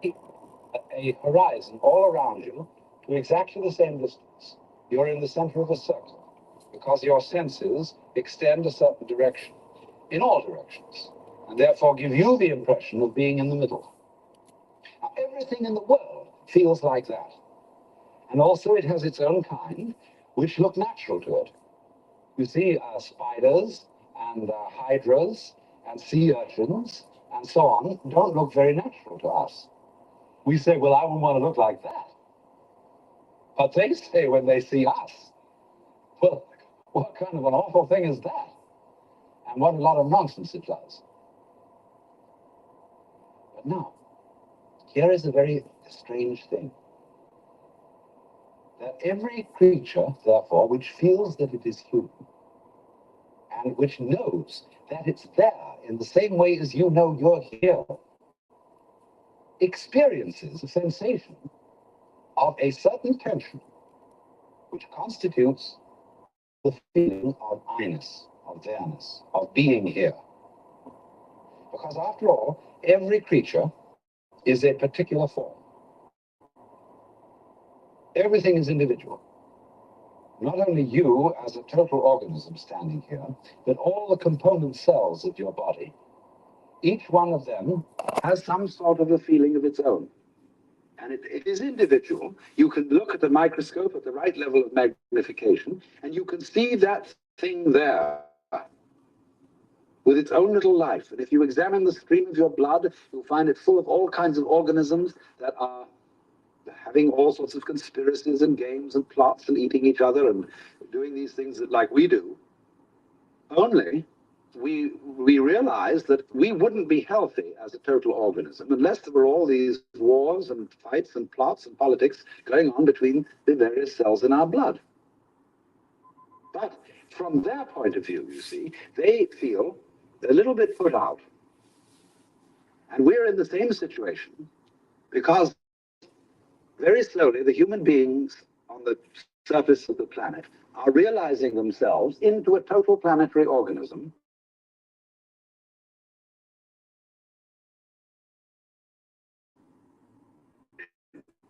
a horizon all around you to exactly the same distance. You're in the center of a circle because your senses extend a certain direction in all directions and therefore give you the impression of being in the middle. Now, everything in the world feels like that. And also it has its own kind, which look natural to it. You see spiders and hydras and sea urchins and so on don't look very natural to us. We say, well, I wouldn't want to look like that. But they say when they see us, well, what kind of an awful thing is that? And what a lot of nonsense it does. But now, here is a very strange thing. That every creature, therefore, which feels that it is human, and which knows that it's there in the same way as you know you're here, experiences a sensation of a certain tension which constitutes the feeling of I-ness, of there-ness, of being here. Because after all, every creature is a particular form. Everything is individual. Not only you as a total organism standing here, but all the component cells of your body. Each one of them has some sort of a feeling of its own. And it is individual. You can look at the microscope at the right level of magnification, and you can see that thing there with its own little life. And if you examine the stream of your blood, you'll find it full of all kinds of organisms that are having all sorts of conspiracies and games and plots and eating each other and doing these things like we do. Only we realize that we wouldn't be healthy as a total organism unless there were all these wars and fights and plots and politics going on between the various cells in our blood. But from their point of view, you see, they feel a little bit put out. And we're in the same situation because very slowly the human beings on the surface of the planet are realizing themselves into a total planetary organism.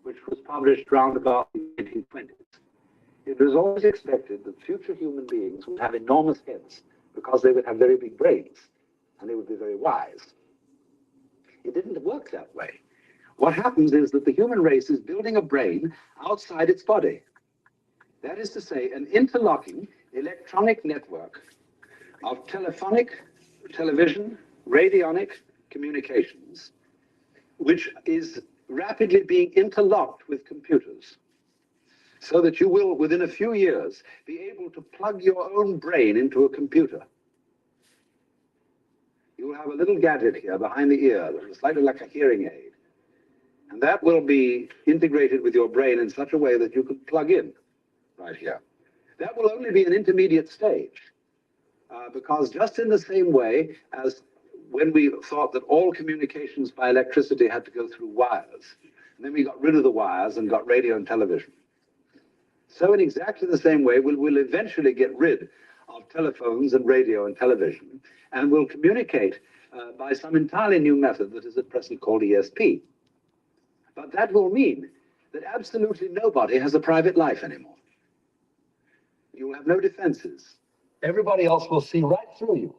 Which was published round about the 1920s. It was always expected that future human beings would have enormous heads because they would have very big brains and they would be very wise. It didn't work that way. What happens is that the human race is building a brain outside its body. That is to say, an interlocking electronic network of telephonic, television, radionic communications, which is rapidly being interlocked with computers, so that you will, within a few years, be able to plug your own brain into a computer. You will have a little gadget here behind the ear, slightly like a hearing aid. And that will be integrated with your brain in such a way that you can plug in right here. That will only be an intermediate stage, because just in the same way as when we thought that all communications by electricity had to go through wires, and then we got rid of the wires and got radio and television. So in exactly the same way, we'll eventually get rid of telephones and radio and television, and we'll communicate by some entirely new method that is at present called ESP. But that will mean that absolutely nobody has a private life anymore. You will have no defenses. Everybody else will see right through you.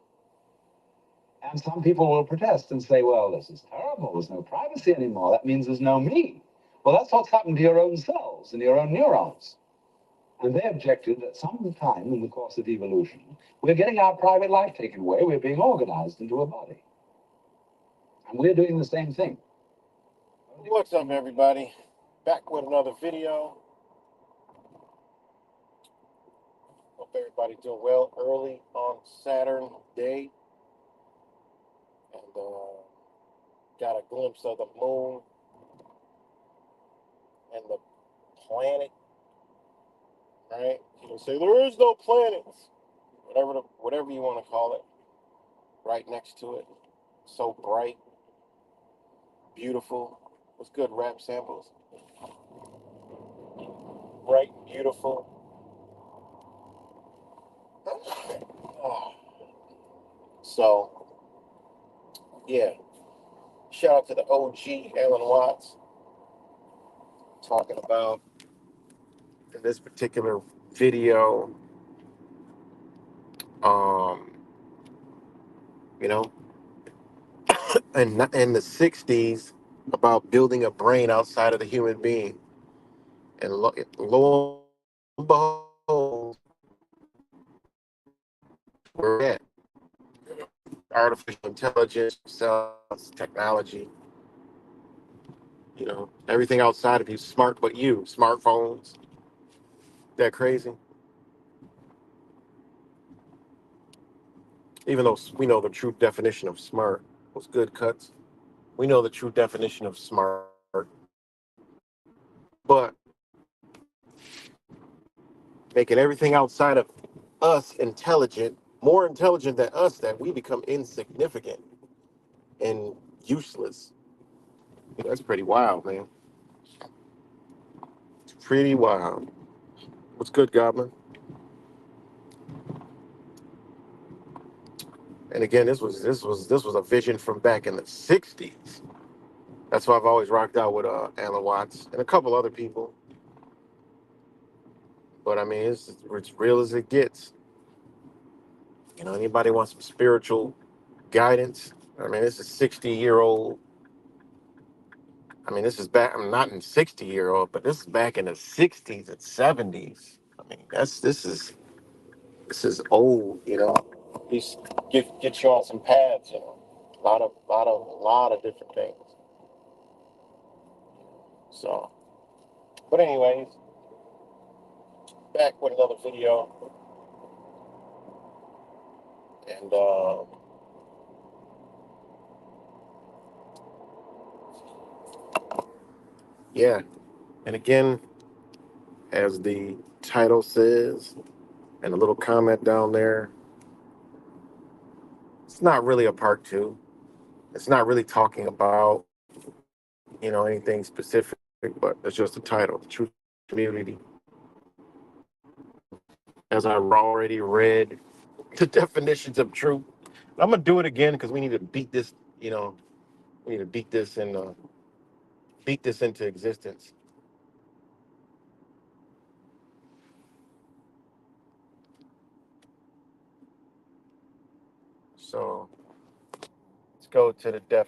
And some people will protest and say, well, this is terrible. There's no privacy anymore. That means there's no me. Well, that's what's happened to your own cells and your own neurons. And they objected that some time in the course of evolution, we're getting our private life taken away. We're being organized into a body. And we're doing the same thing. What's up, everybody? Back with another video. Hope everybody's doing well early on Saturn day. And got a glimpse of the moon and the planet. Right? You can say there is no planets. Whatever you want to call it. Right next to it. So bright. Beautiful. What's good, rap samples? Bright, beautiful. So, yeah. shout out to the OG Alan Watts, talking about in this particular video, you know, in the 60s about building a brain outside of the human being. And lo and behold, we're at artificial intelligence, cells, technology, everything outside of you, smart but you, smartphones. That crazy? Even though we know the true definition of smart was good cuts. We know the true definition of smart. But making everything outside of us intelligent, more intelligent than us, that we become insignificant and useless. That's pretty wild, man. It's pretty wild. What's good, Goblin? And again, this was a vision from back in the 60s. That's why I've always rocked out with Alan Watts and a couple other people. But I mean, it's real as it gets. Anybody wants some spiritual guidance? I mean, this is 60-year-old. I mean, this is back. I'm not in 60-year-old, but this is back in the 60s and 70s. I mean, this is old. These get you on some paths. A lot of different things. So, but anyways, back with another video, and yeah, and again, as the title says, and a little comment down there, it's not really a part two. It's not really talking about anything specific, but it's just a title, the Truth Community. As I've already read the definitions of truth, I'm gonna do it again because we need to beat this. We need to beat this and beat this into existence. So let's go to the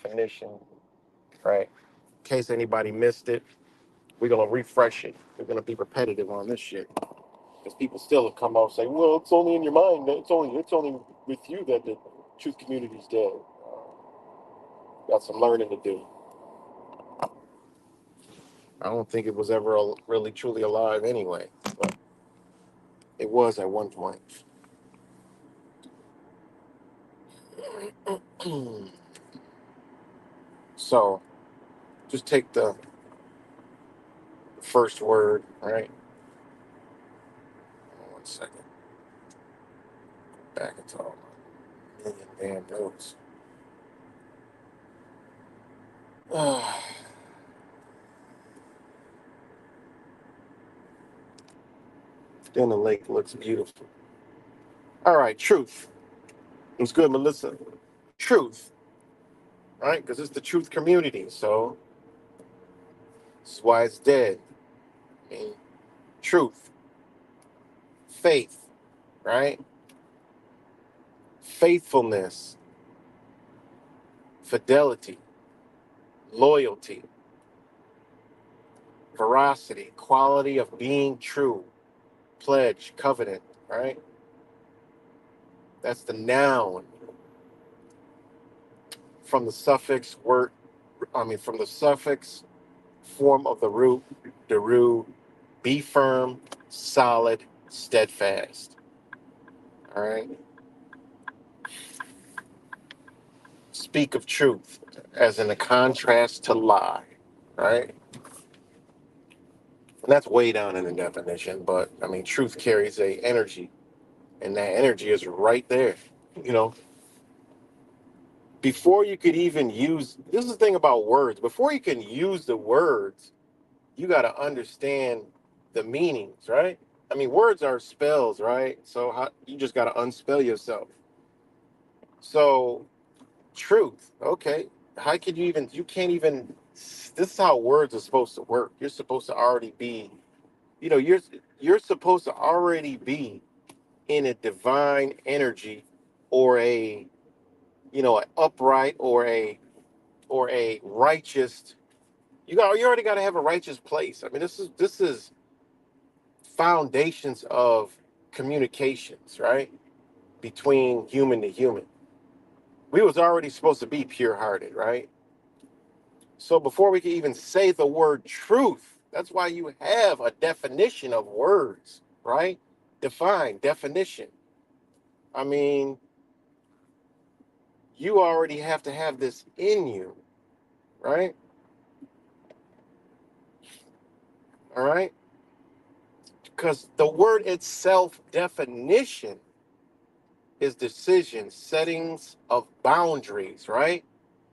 definition, right? In case anybody missed it, we're gonna refresh it. We're gonna be repetitive on this shit because people still have come out saying, "Well, it's only in your mind. It's only with you that the truth community's dead." Got some learning to do. I don't think it was ever really truly alive anyway, but it was at one point. So just take the first word, right? 1 second. Back into all my million damn notes. Then the lake looks beautiful. All right, truth. It was good, Melissa. Truth, right? Because it's the truth community, so this is why it's dead. I mean, truth, faith, right? Faithfulness, fidelity, loyalty, veracity, quality of being true, pledge, covenant, right? That's the noun. From the suffix form of the root, be firm, solid, steadfast. All right. Speak of truth as in a contrast to lie, right? And that's way down in the definition, but I mean, truth carries a energy, and that energy is right there. You know, before you could even use, this is the thing about words. Before you can use the words, you got to understand the meanings, right? I mean, words are spells, right? So you just got to unspell yourself. So, truth, okay. how could you can't even, this is how words are supposed to work. You're supposed to already be, you're supposed to already be in a divine energy, or a, an upright, or a righteous. You already got to have a righteous place. I mean, this is foundations of communications, right? Between human to human. We was already supposed to be pure hearted, right? So before we can even say the word truth, that's why you have a definition of words, right? Define, definition. I mean, you already have to have this in you, right? All right? Because the word itself, definition, is decision, settings of boundaries, right?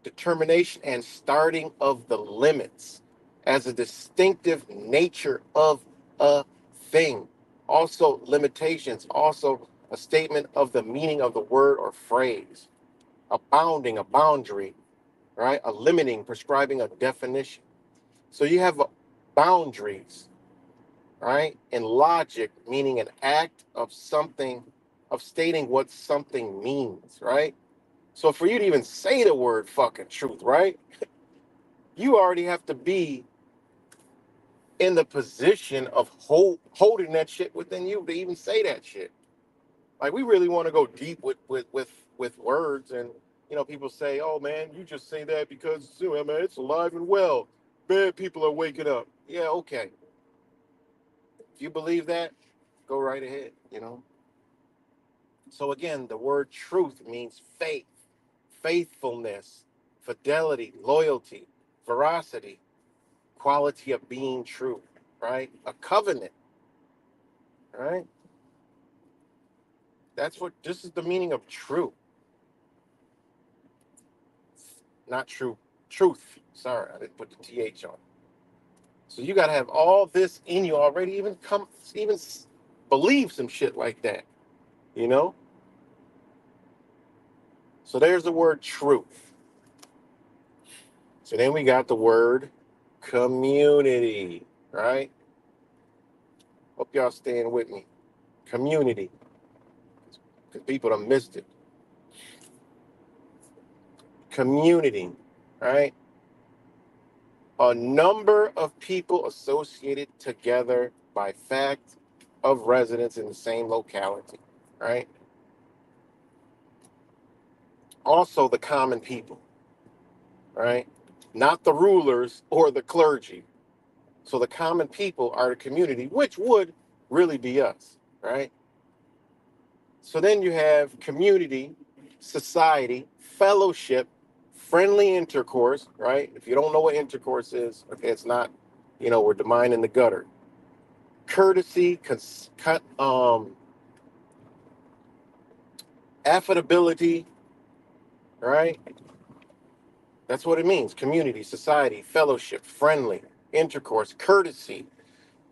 Determination and starting of the limits as a distinctive nature of a thing. Also, limitations, also a statement of the meaning of the word or phrase. A bounding, a boundary, right? A limiting, prescribing a definition. So you have boundaries, right? And logic, meaning an act of something, of stating what something means, right? So for you to even say the word fucking truth, right? You already have to be in the position of holding that shit within you to even say that shit. Like, we really want to go deep with words, and people say, "Oh man, you just say that because man, it's alive and well. Bad people are waking up." Yeah, okay. If you believe that, go right ahead. So again, the word truth means faith, faithfulness, fidelity, loyalty, veracity, quality of being true, right? A covenant, right? That's what this is the meaning of true, not true, truth. Sorry, I didn't put the th on. So you got to have all this in you already, even believe some shit like that, you know? So there's the word truth. So then we got the word community, right? Hope y'all staying with me. Community, because people have missed it. Community, right? A number of people associated together by fact of residence in the same locality, right? Also, the common people, right? Not the rulers or the clergy. So the common people are the community, which would really be us, right? So then you have community, society, fellowship, friendly intercourse, right? If you don't know what intercourse is, okay, it's not, we're the mind in the gutter. Courtesy, affability, right? That's what it means. Community, society, fellowship, friendly, intercourse, courtesy,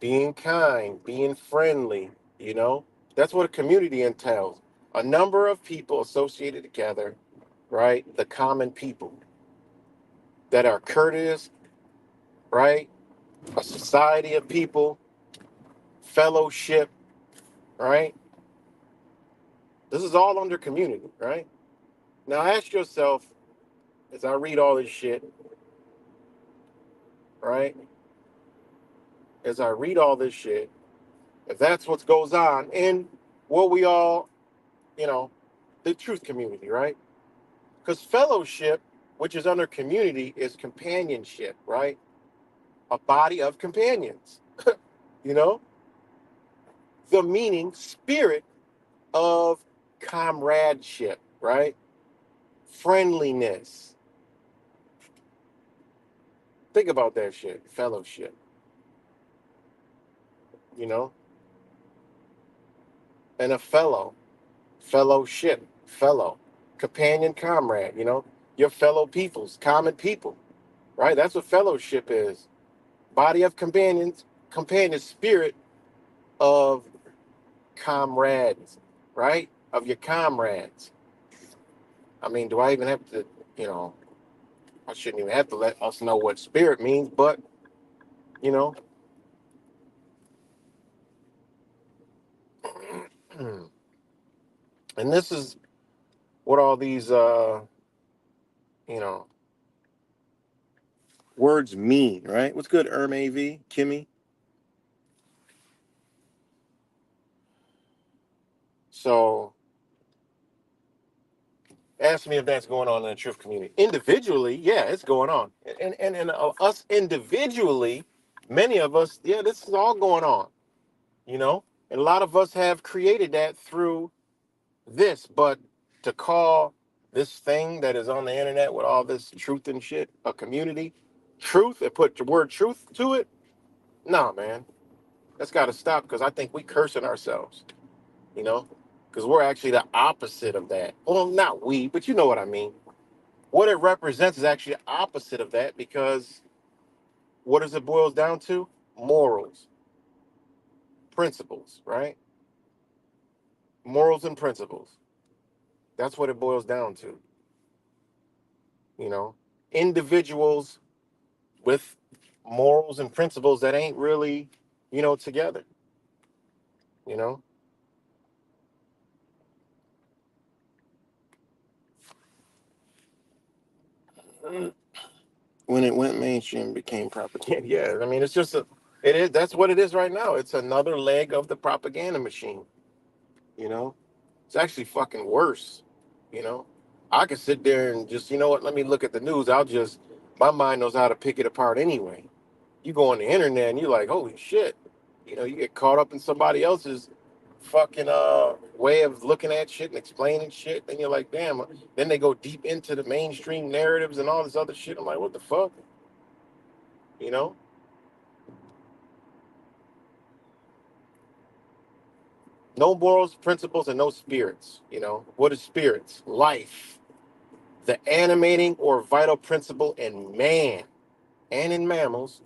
being kind, being friendly, you know? That's what a community entails. A number of people associated together, right? The common people that are courteous, right? A society of people, fellowship, right? This is all under community, right? Now ask yourself, as I read all this shit, right? As I read all this shit, if that's what goes on in what we all, you know, the truth community, right? Because fellowship, which is under community, is companionship, right? A body of companions, you know? The meaning, spirit of comradeship, right? Friendliness. Think about that shit. Fellowship, you know? And a fellowship, fellow, companion, comrade, Your fellow peoples, common people, right? That's what fellowship is. Body of companions, spirit of comrades, right? Of your comrades. I mean, do I even have to, you know, I shouldn't even have to let us know what spirit means, but you know, and this is what all these you know words mean, right? What's good, AV, Kimmy? So ask me if that's going on in the truth community. Individually, yeah, it's going on. And us individually, many of us, yeah, this is all going on, you know? And a lot of us have created that through this, but to call this thing that is on the internet with all this truth and shit a community, truth, and put the word truth to it, nah, man, that's got to stop because I think we cursing ourselves, you know? Because we're actually the opposite of that. Well, not we, but you know what I mean. What it represents is actually the opposite of that because what does it boils down to? Morals, principles, right? Morals and principles. That's what it boils down to. You know, individuals with morals and principles that ain't really, together, you know? When it went mainstream, it became propaganda. Yeah, I mean, that's what it is right now. It's another leg of the propaganda machine, you know? It's actually fucking worse, you know? I could sit there and just, you know what, let me look at the news. My mind knows how to pick it apart anyway. You go on the internet and you're like, holy shit. You get caught up in somebody else's fucking way of looking at shit and explaining shit. And you're like, damn. Then they go deep into the mainstream narratives and all this other shit. I'm like, what the fuck? You know? No morals, principles, and no spirits. What is spirits? Life. The animating or vital principle in man and in mammals.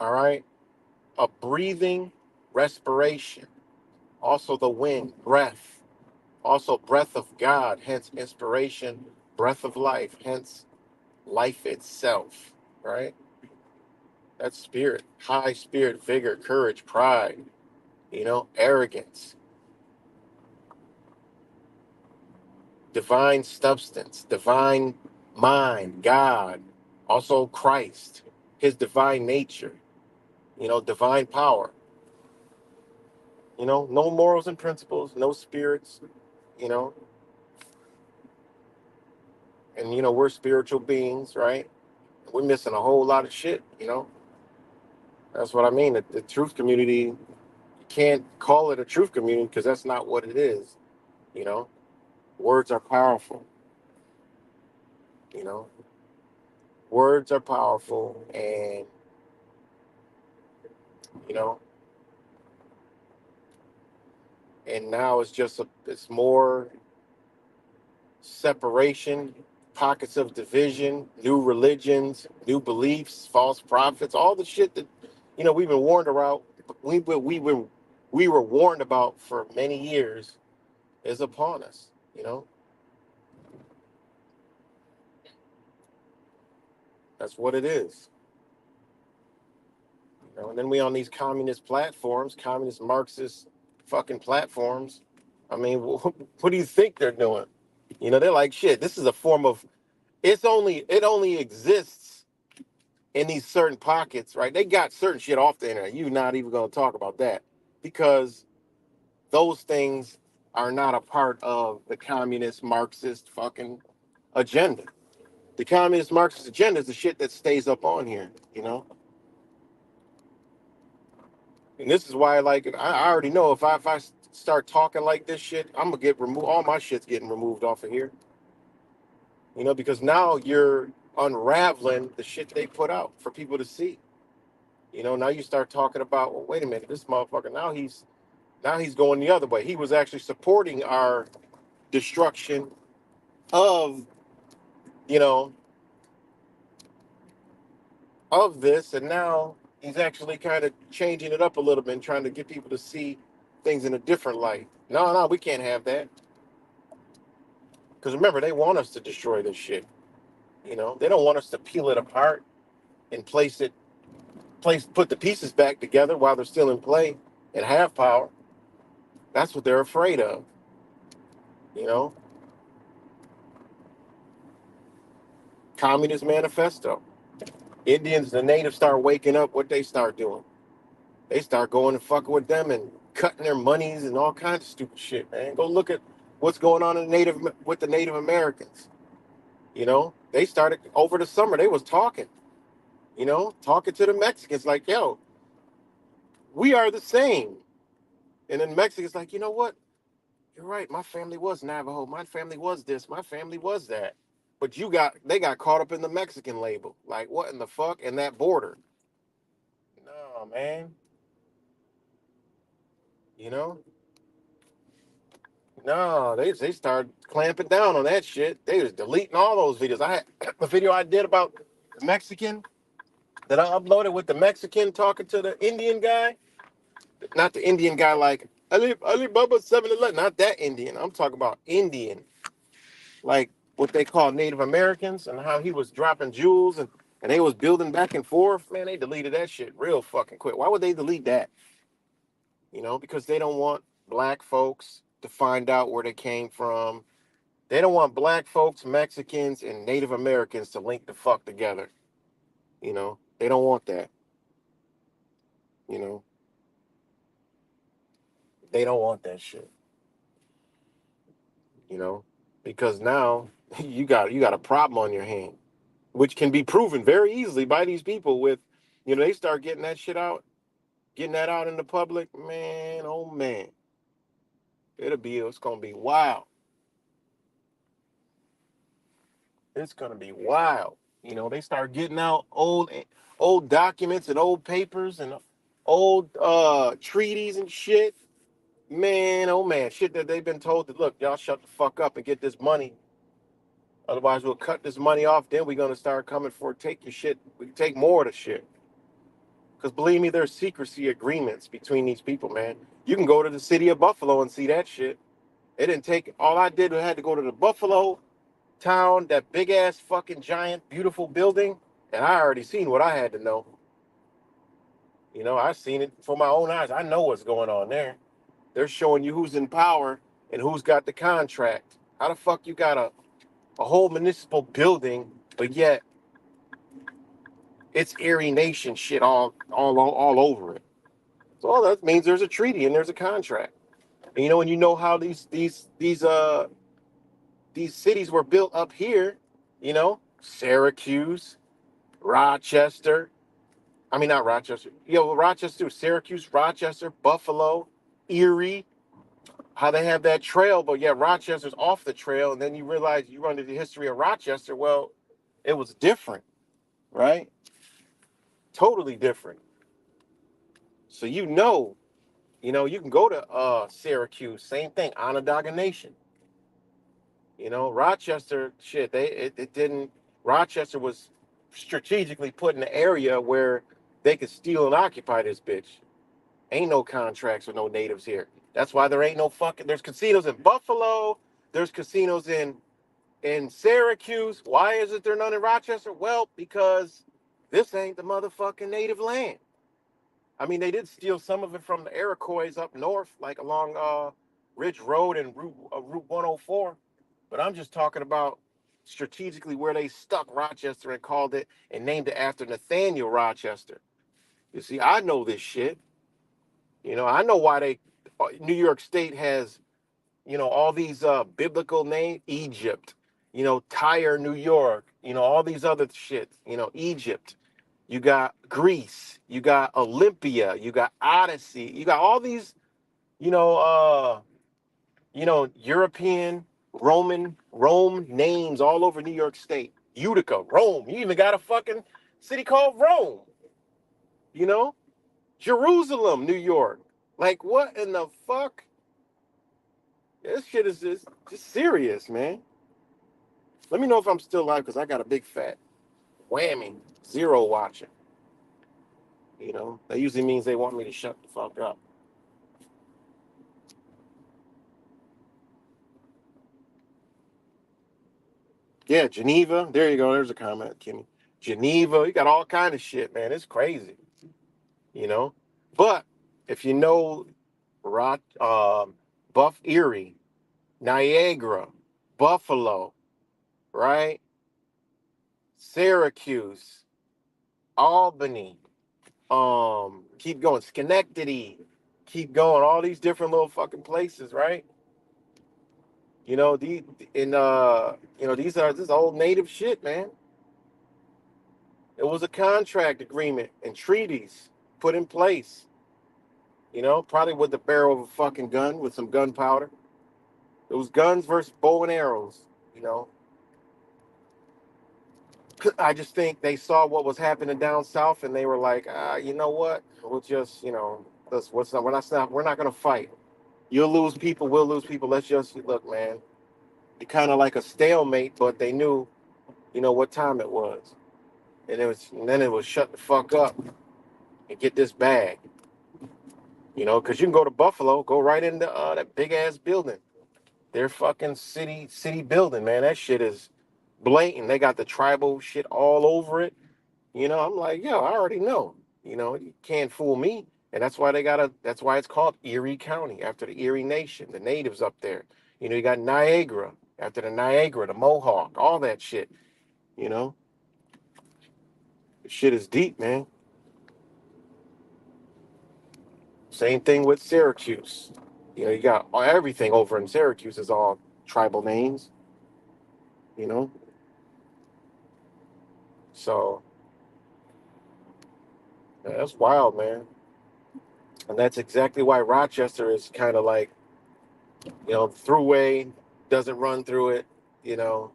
All right? A breathing respiration. Also the wind, breath. Also breath of God, hence inspiration, breath of life, hence life itself, right? That's spirit, high spirit, vigor, courage, pride, arrogance, divine substance, divine mind, God, also Christ, his divine nature, divine power, no morals and principles, no spirits, you know, and, we're spiritual beings, right? We're missing a whole lot of shit. That's what I mean. The truth community, you can't call it a truth community because that's not what it is, you know? Words are powerful, you know? Words are powerful and, you know, and now it's more separation, pockets of division, new religions, new beliefs, false prophets, all the shit that, we've been warned about. We were warned about for many years is upon us, That's what it is. And then we on these communist platforms, communist Marxist fucking platforms. I mean, what do you think they're doing? They're like, shit, this is a form of, it only exists in these certain pockets, right? They got certain shit off the internet. You're not even going to talk about that because those things are not a part of the communist Marxist fucking agenda. The communist Marxist agenda is the shit that stays up on here. And this is why, like, I already know if I start talking like this shit, I'm gonna get removed. All my shit's getting removed off of here. Because now you're unraveling the shit they put out for people to see. Now you start talking about, well, wait a minute, this motherfucker now he's going the other way. He was actually supporting our destruction of, you know, of this, and now he's actually kind of changing it up a little bit and trying to get people to see things in a different light. No, we can't have that. Because remember, they want us to destroy this shit. You know, they don't want us to peel it apart and put the pieces back together while they're still in play and have power. That's what they're afraid of. You know, Communist Manifesto. Indians, the natives start waking up. What they start doing? They start going and fucking with them and cutting their monies and all kinds of stupid shit, man. Go look at what's going on with the Native Americans. You know, they started over the summer. They was talking. You know, talking to the Mexicans like, yo, we are the same. And then Mexicans like, you know what? You're right. My family was Navajo. My family was this. My family was that. But they got caught up in the Mexican label. Like, what in the fuck? And that border. No, man. You know? No, they started clamping down on that shit. They was deleting all those videos. I had the video I did about the Mexican that I uploaded with the Mexican talking to the Indian guy. Not the Indian guy like Alibaba 7-Eleven. Not that Indian. I'm talking about Indian. Like what they call Native Americans and how he was dropping jewels and they was building back and forth. Man, they deleted that shit real fucking quick. Why would they delete that? You know, because they don't want black folks to find out where they came from. They don't want black folks, Mexicans, and Native Americans to link the fuck together. You know, they don't want that. You know, they don't want that shit. You know, because now you got a problem on your hand, which can be proven very easily by these people. With, you know, they start getting that shit out, getting that out in the public. Man, oh man, it's gonna be wild. It's gonna be wild. You know, they start getting out old documents and old papers and old treaties and shit. Man, oh man, shit that they've been told to look, y'all shut the fuck up and get this money. Otherwise, we'll cut this money off. Then we're gonna start coming for take your shit. We take more of the shit. Because believe me, there's secrecy agreements between these people, man. You can go to the city of Buffalo and see that shit. It didn't take all I did was had to go to the Buffalo town, that big ass fucking giant, beautiful building, and I already seen what I had to know. You know, I've seen it for my own eyes. I know what's going on there. They're showing you who's in power and who's got the contract. How the fuck you got a whole municipal building, but yet it's Erie Nation shit all over it. So all that means there's a treaty and there's a contract. And you know how these cities were built up here, you know, Syracuse, Rochester. I mean not Rochester. Rochester, Syracuse, Rochester, Buffalo, Erie. How they have that trail, but yeah, Rochester's off the trail, and then you realize you run into the history of Rochester. Well, it was different, right? Totally different. So you can go to Syracuse, same thing, Onondaga Nation. You know, Rochester, shit, it didn't. Rochester was strategically put in an area where they could steal and occupy this bitch. Ain't no contracts with no natives here. That's why there ain't no fucking. There's casinos in Buffalo. There's casinos in Syracuse. Why is it there none in Rochester? Well, because this ain't the motherfucking native land. I mean, they did steal some of it from the Iroquois up north, like along Ridge Road and Route 104. But I'm just talking about strategically where they stuck Rochester and called it and named it after Nathaniel Rochester. You see, I know this shit. You know, I know why New York State has, all these biblical names, Egypt, Tyre, New York, all these other shit, Egypt. You got Greece, you got Olympia, you got Odyssey, you got all these, you know, uh, European, Rome names all over New York State. Utica, Rome. You even got a fucking city called Rome. You know, Jerusalem, New York. Like, what in the fuck? This shit is just serious, man. Let me know if I'm still live because I got a big fat whammy zero watching. That usually means they want me to shut the fuck up. Yeah, Geneva. There you go. There's a comment, Kimmy. Geneva. You got all kind of shit, man. It's crazy, you know. But if you know Buff Erie, Niagara, Buffalo, right? Syracuse, Albany, keep going, Schenectady, keep going, all these different little fucking places, right? You know, this is old native shit, man. It was a contract agreement and treaties put in place, you know, probably with the barrel of a fucking gun with some gunpowder. It was guns versus bow and arrows, you know. I just think they saw what was happening down south and they were like, you know what? We'll just, you know, we're not gonna fight. You'll lose people, we'll lose people. Let's just look, man. It kind of like a stalemate, but they knew, you know, what time it was. And then it was shut the fuck up and get this bag. You know, because you can go to Buffalo, go right into that big ass building. Their fucking city building, man. That shit is blatant. They got the tribal shit all over it. You know, I'm like, yo, I already know. You know, you can't fool me. And that's why it's called Erie County, after the Erie Nation, the natives up there. You know, you got Niagara, after the Niagara, the Mohawk, all that shit. You know, shit is deep, man. Same thing with Syracuse. You know, you got everything over in Syracuse is all tribal names, you know? So, yeah, that's wild, man. And that's exactly why Rochester is kind of like, you know, throughway doesn't run through it, you know.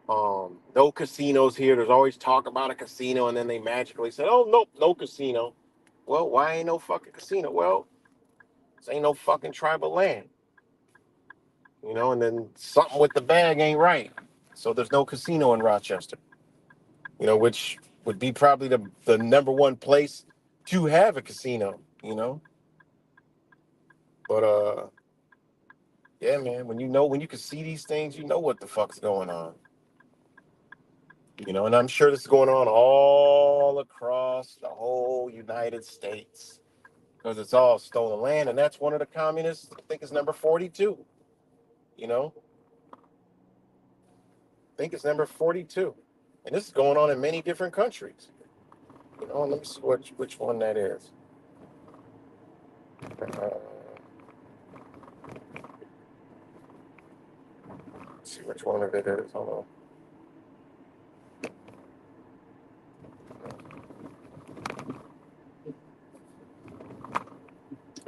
No casinos here. There's always talk about a casino, and then they magically said, oh, nope, no casino. Well, why ain't no fucking casino? Well, this ain't no fucking tribal land, you know, and then something with the bag ain't right. So there's no casino in Rochester, you know, which would be probably the number one place to have a casino, you know. But yeah, man, when you can see these things, you know what the fuck's going on. You know, and I'm sure this is going on all across the whole United States because it's all stolen land, and that's one of the communists. I think it's number 42. You know, I think it's number 42, and this is going on in many different countries. You know, let me see which one that is. Let's see which one of it is. Hold on.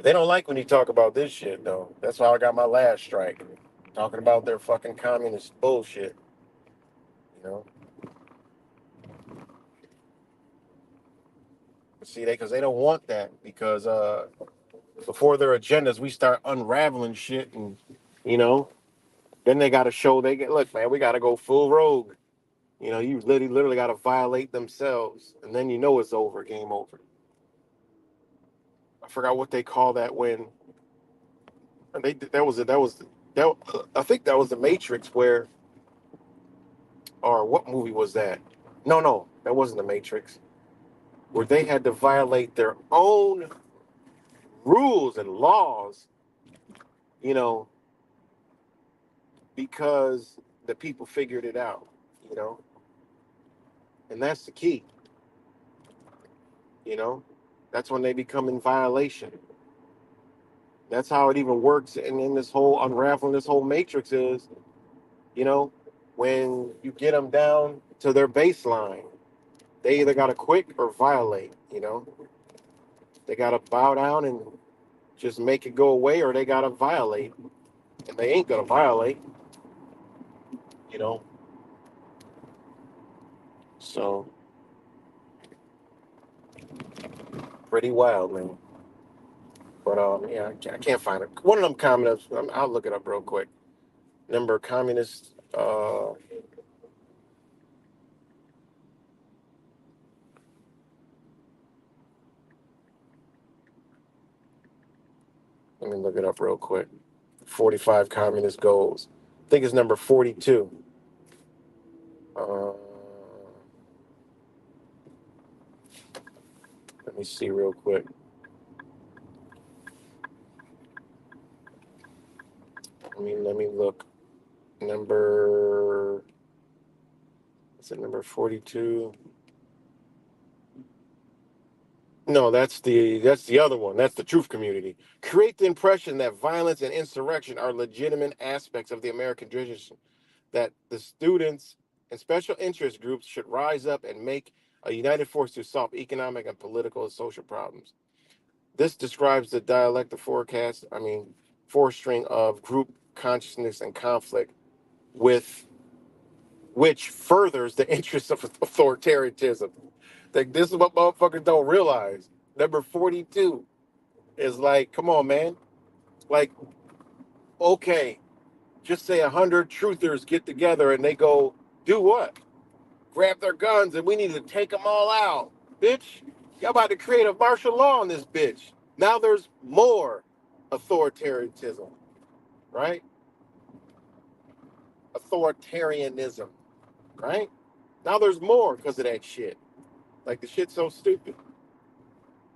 They don't like when you talk about this shit, though. That's why I got my last strike. Talking about their fucking communist bullshit. You know? See, because they don't want that. Because before their agendas, we start unraveling shit, and you know, then they got to show look, man, we got to go full rogue. You know, you literally got to violate themselves, and then you know it's over, game over. I forgot what they call that when they that was it. That was that. I think that was the Matrix where, or what movie was that? No, that wasn't the Matrix. Where they had to violate their own rules and laws, you know, because the people figured it out, you know, and that's the key, you know, that's when they become in violation. That's how it even works. And in this whole unraveling, this whole matrix is, you know, when you get them down to their baseline, they either got to quit or violate, you know, they got to bow down and just make it go away, or they got to violate, and they ain't going to violate, you know, so pretty wild, man. But yeah, I can't find it. One of them communists. I'll look it up real quick. Number of communists. Let me look it up real quick. 45 communist goals. I think it's number 42. Uh, let me see real quick. Let me look. Is it number 42? No, that's the other one. That's the truth community. Create the impression that violence and insurrection are legitimate aspects of the American tradition, that the students and special interest groups should rise up and make a united force to solve economic and political and social problems. This describes the dialectic forestring of group consciousness and conflict with which furthers the interests of authoritarianism. Like, this is what motherfuckers don't realize. Number 42 is like, come on, man. Like, okay, just say 100 truthers get together and they go, do what? Grab their guns and we need to take them all out. Bitch, y'all about to create a martial law on this bitch. Now there's more authoritarianism, right? Authoritarianism, right? Now there's more because of that shit. Like, the shit's so stupid,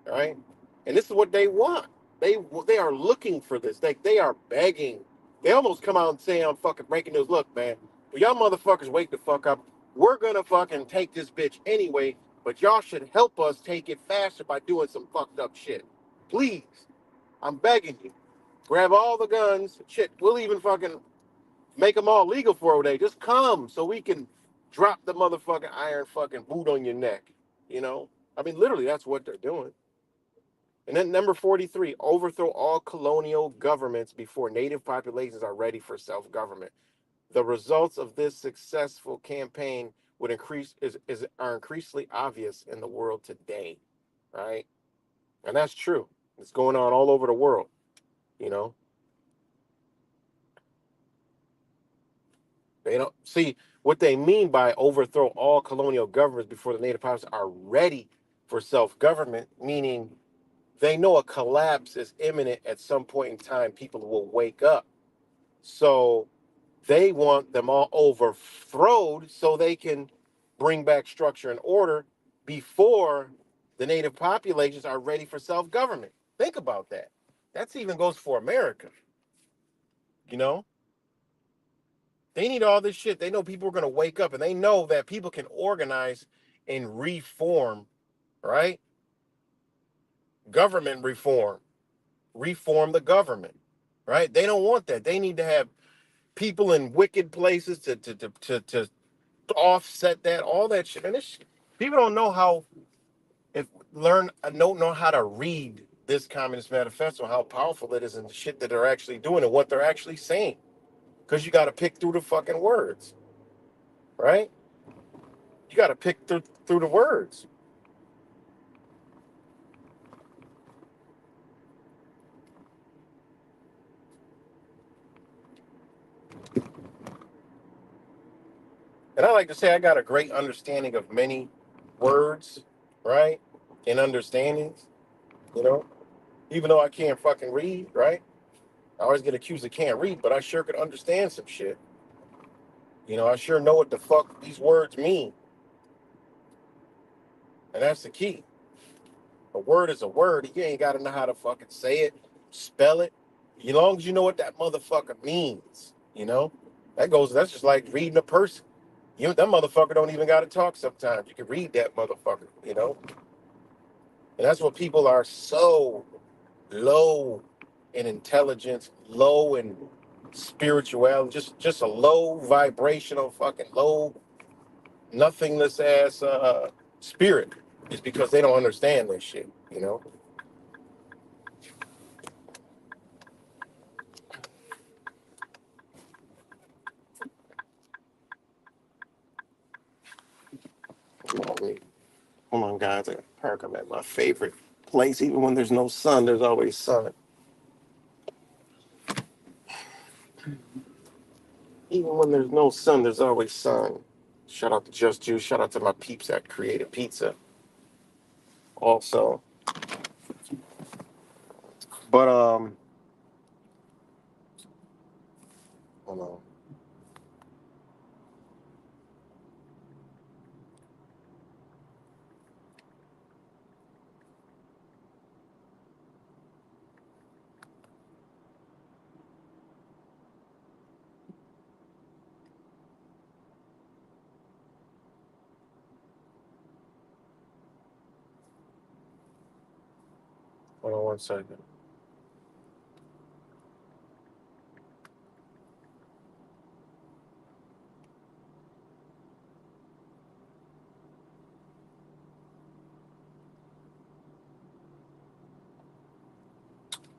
right? And this is what they want. They are looking for this. They are begging. They almost come out and say on fucking breaking news, look, man, well, y'all motherfuckers wake the fuck up. We're gonna fucking take this bitch anyway, but y'all should help us take it faster by doing some fucked up shit. Please. I'm begging you. Grab all the guns. Shit, we'll even fucking make them all legal for a day. Just come so we can drop the motherfucking iron fucking boot on your neck. You know? I mean, literally, that's what they're doing. And then number 43, overthrow all colonial governments before native populations are ready for self-government. The results of this successful campaign are increasingly obvious in the world today, right? And that's true. It's going on all over the world, you know? They don't see what they mean by overthrow all colonial governments before the native populations are ready for self-government, meaning they know a collapse is imminent at some point in time. People will wake up. So they want them all overthrown so they can bring back structure and order before the native populations are ready for self-government. Think about that. That even goes for America. You know, they need all this shit. They know people are going to wake up, and they know that people can organize and reform, right? Government reform the government, right? They don't want that. They need to have people in wicked places to offset that, all that shit. And this people don't know how don't know how to read this Communist Manifesto, how powerful it is, and the shit that they're actually doing and what they're actually saying. Because you got to pick through the fucking words, right? You got to pick through the words. And I like to say I got a great understanding of many words, right? And understandings, you know? Even though I can't fucking read, right? I always get accused of can't read, but I sure could understand some shit. You know, I sure know what the fuck these words mean. And that's the key. A word is a word. You ain't got to know how to fucking say it, spell it. As long as you know what that motherfucker means, you know? That's just like reading a person. That motherfucker don't even got to talk sometimes. You can read that motherfucker, you know? And that's what people are so low in intelligence, low in spirituality, just a low vibrational, fucking low, nothingness ass spirit. Is because they don't understand this shit, you know? Hold on, guys. I got to park. I'm at my favorite place. Even when there's no sun, there's always sun. Even when there's no sun, there's always sun. Shout out to Just Juice. Shout out to my peeps at Creative Pizza. Also, but hold on. Hold on 1 second.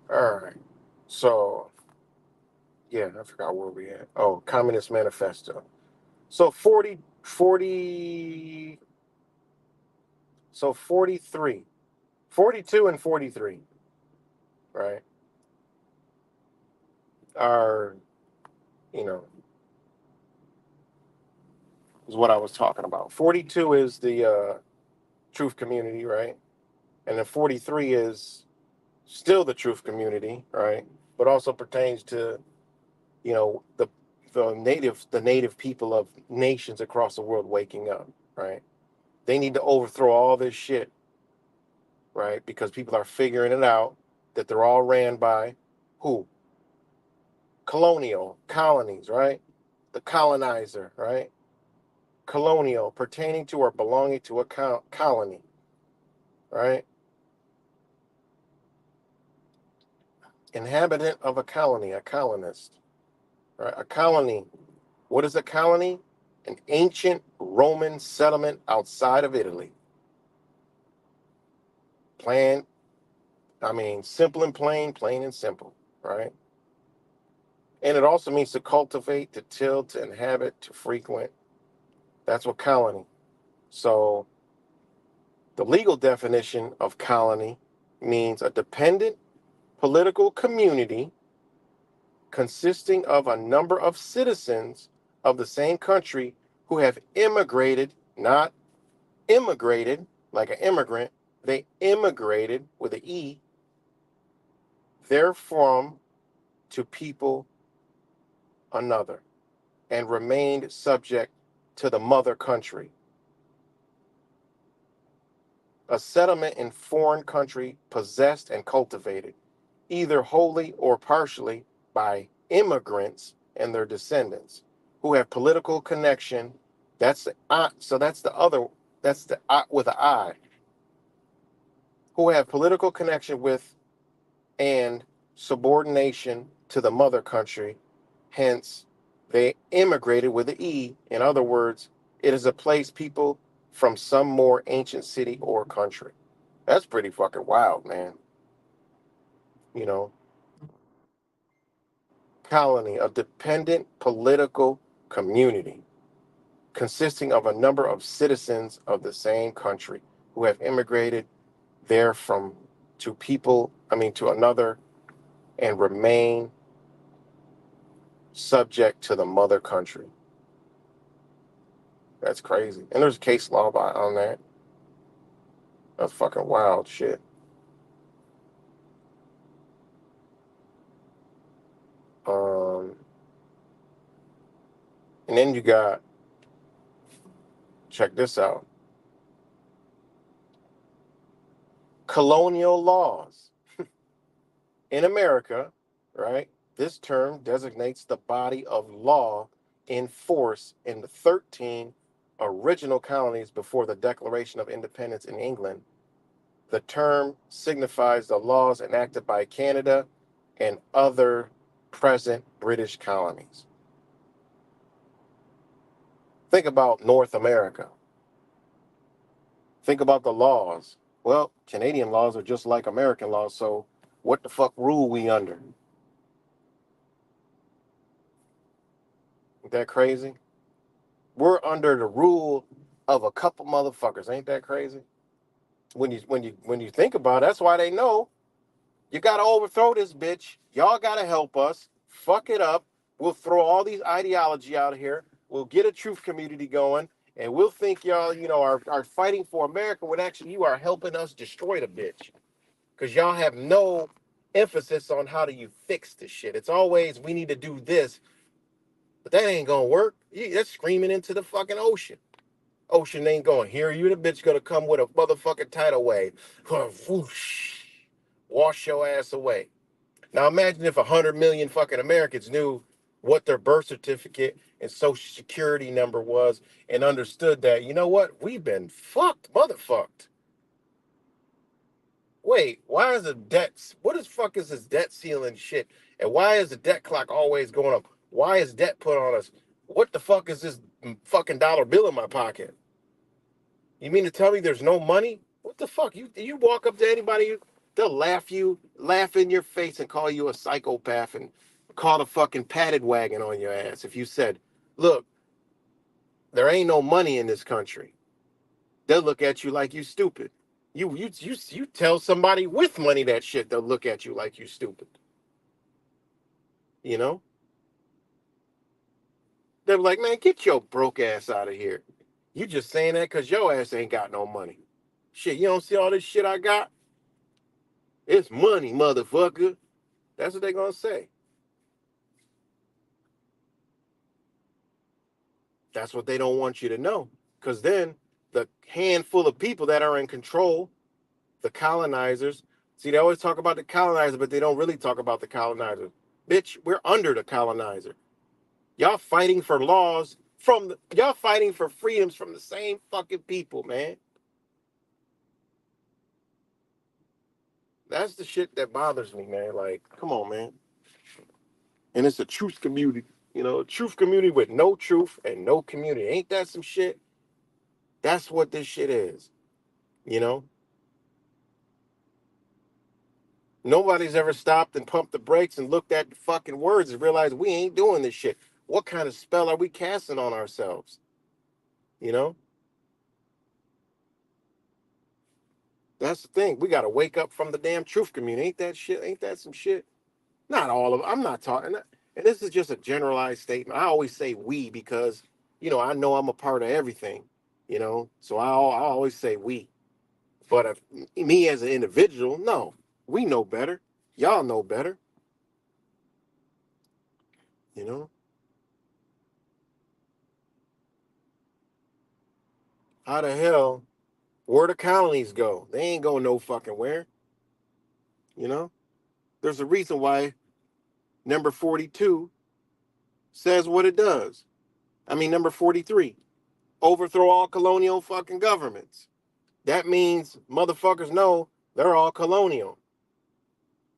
All right. So, yeah, I forgot where we at. Oh, Communist Manifesto. So 40, so 43, 42 and 43, right, are, you know, is what I was talking about. 42 is the truth community, right? And then 43 is still the truth community, right? But also pertains to, the native people of nations across the world waking up, right? They need to overthrow all this shit, right? Because people are figuring it out that they're all ran by who? Colonial colonies, right? The colonizer, right? Colonial, pertaining to or belonging to a colony, right? Inhabitant of a colony, a colonist, right? A colony. What is a colony? An ancient Roman settlement outside of Italy. Plain, simple and plain and simple, right? And it also means to cultivate, to till, to inhabit, to frequent. That's what colony. So the legal definition of colony means a dependent political community consisting of a number of citizens of the same country who have immigrated, not immigrated like an immigrant, they immigrated with an E, therefrom to people another, and remained subject to the mother country. A settlement in foreign country possessed and cultivated, either wholly or partially, by immigrants and their descendants who have political connection. That's the so that's the other, that's the with an I, who have political connection with and subordination to the mother country. Hence, they immigrated with an E. In other words, it is a place people from some more ancient city or country. That's pretty fucking wild, man. You know, colony, a dependent political community consisting of a number of citizens of the same country who have immigrated there from to another, and remain subject to the mother country. That's crazy. And there's case law on that. That's fucking wild shit. Um, and then you got, check this out, colonial laws. In America, right, this term designates the body of law in force in the 13 original colonies before the Declaration of Independence in England. The term signifies the laws enacted by Canada and other present British colonies. Think about North America. Think about the laws. Well, Canadian laws are just like American laws, so what the fuck rule we under? Ain't that crazy? We're under the rule of a couple motherfuckers. Ain't that crazy? When you think about it, that's why they know you gotta overthrow this bitch. Y'all gotta help us. Fuck it up. We'll throw all these ideology out here. We'll get a truth community going, and we'll think y'all, are fighting for America when actually you are helping us destroy the bitch. Because y'all have no emphasis on how do you fix this shit. It's always we need to do this, but that ain't gonna work. That's screaming into the fucking ocean. Ocean ain't going, here you the bitch gonna come with a motherfucking tidal wave. Whoosh, wash your ass away. Now imagine if 100 million fucking Americans knew what their birth certificate and social security number was and understood that, you know what, we've been fucked, motherfucked. wait, why is the debt, what the fuck is this debt ceiling shit? And why is the debt clock always going up? Why is debt put on us? What the fuck is this fucking dollar bill in my pocket? You mean to tell me there's no money? What the fuck? You walk up to anybody, they'll laugh in your face and call you a psychopath and call the fucking padded wagon on your ass if you said, look, there ain't no money in this country. They'll look at you like you stupid. You tell somebody with money that shit, they'll look at you like you stupid. You know? They're like, man, get your broke ass out of here. You just saying that because your ass ain't got no money. Shit, you don't see all this shit I got? It's money, motherfucker. That's what they're gonna say. That's what they don't want you to know. Because then the handful of people that are in control, the colonizers, see, they always talk about the colonizer, but they don't really talk about the colonizer. Bitch, we're under the colonizer. Y'all fighting for laws y'all fighting for freedoms from the same fucking people, man. That's the shit that bothers me, man. Like, come on, man. And it's a truth community, a truth community with no truth and no community. Ain't that some shit? That's what this shit is, you know? Nobody's ever stopped and pumped the brakes and looked at the fucking words and realized we ain't doing this shit. What kind of spell are we casting on ourselves? You know? That's the thing. We got to wake up from the damn truth community. Ain't that shit? Ain't that some shit? Not all of it. I'm not talking. And this is just a generalized statement. I always say we because, I know I'm a part of everything, So I always say we. But if, me as an individual, no. We know better. Y'all know better, you know? How the hell, where the colonies go? They ain't going no fucking where, you know? There's a reason why number 42 says what it does. I mean, number 43, overthrow all colonial fucking governments. That means motherfuckers know they're all colonial.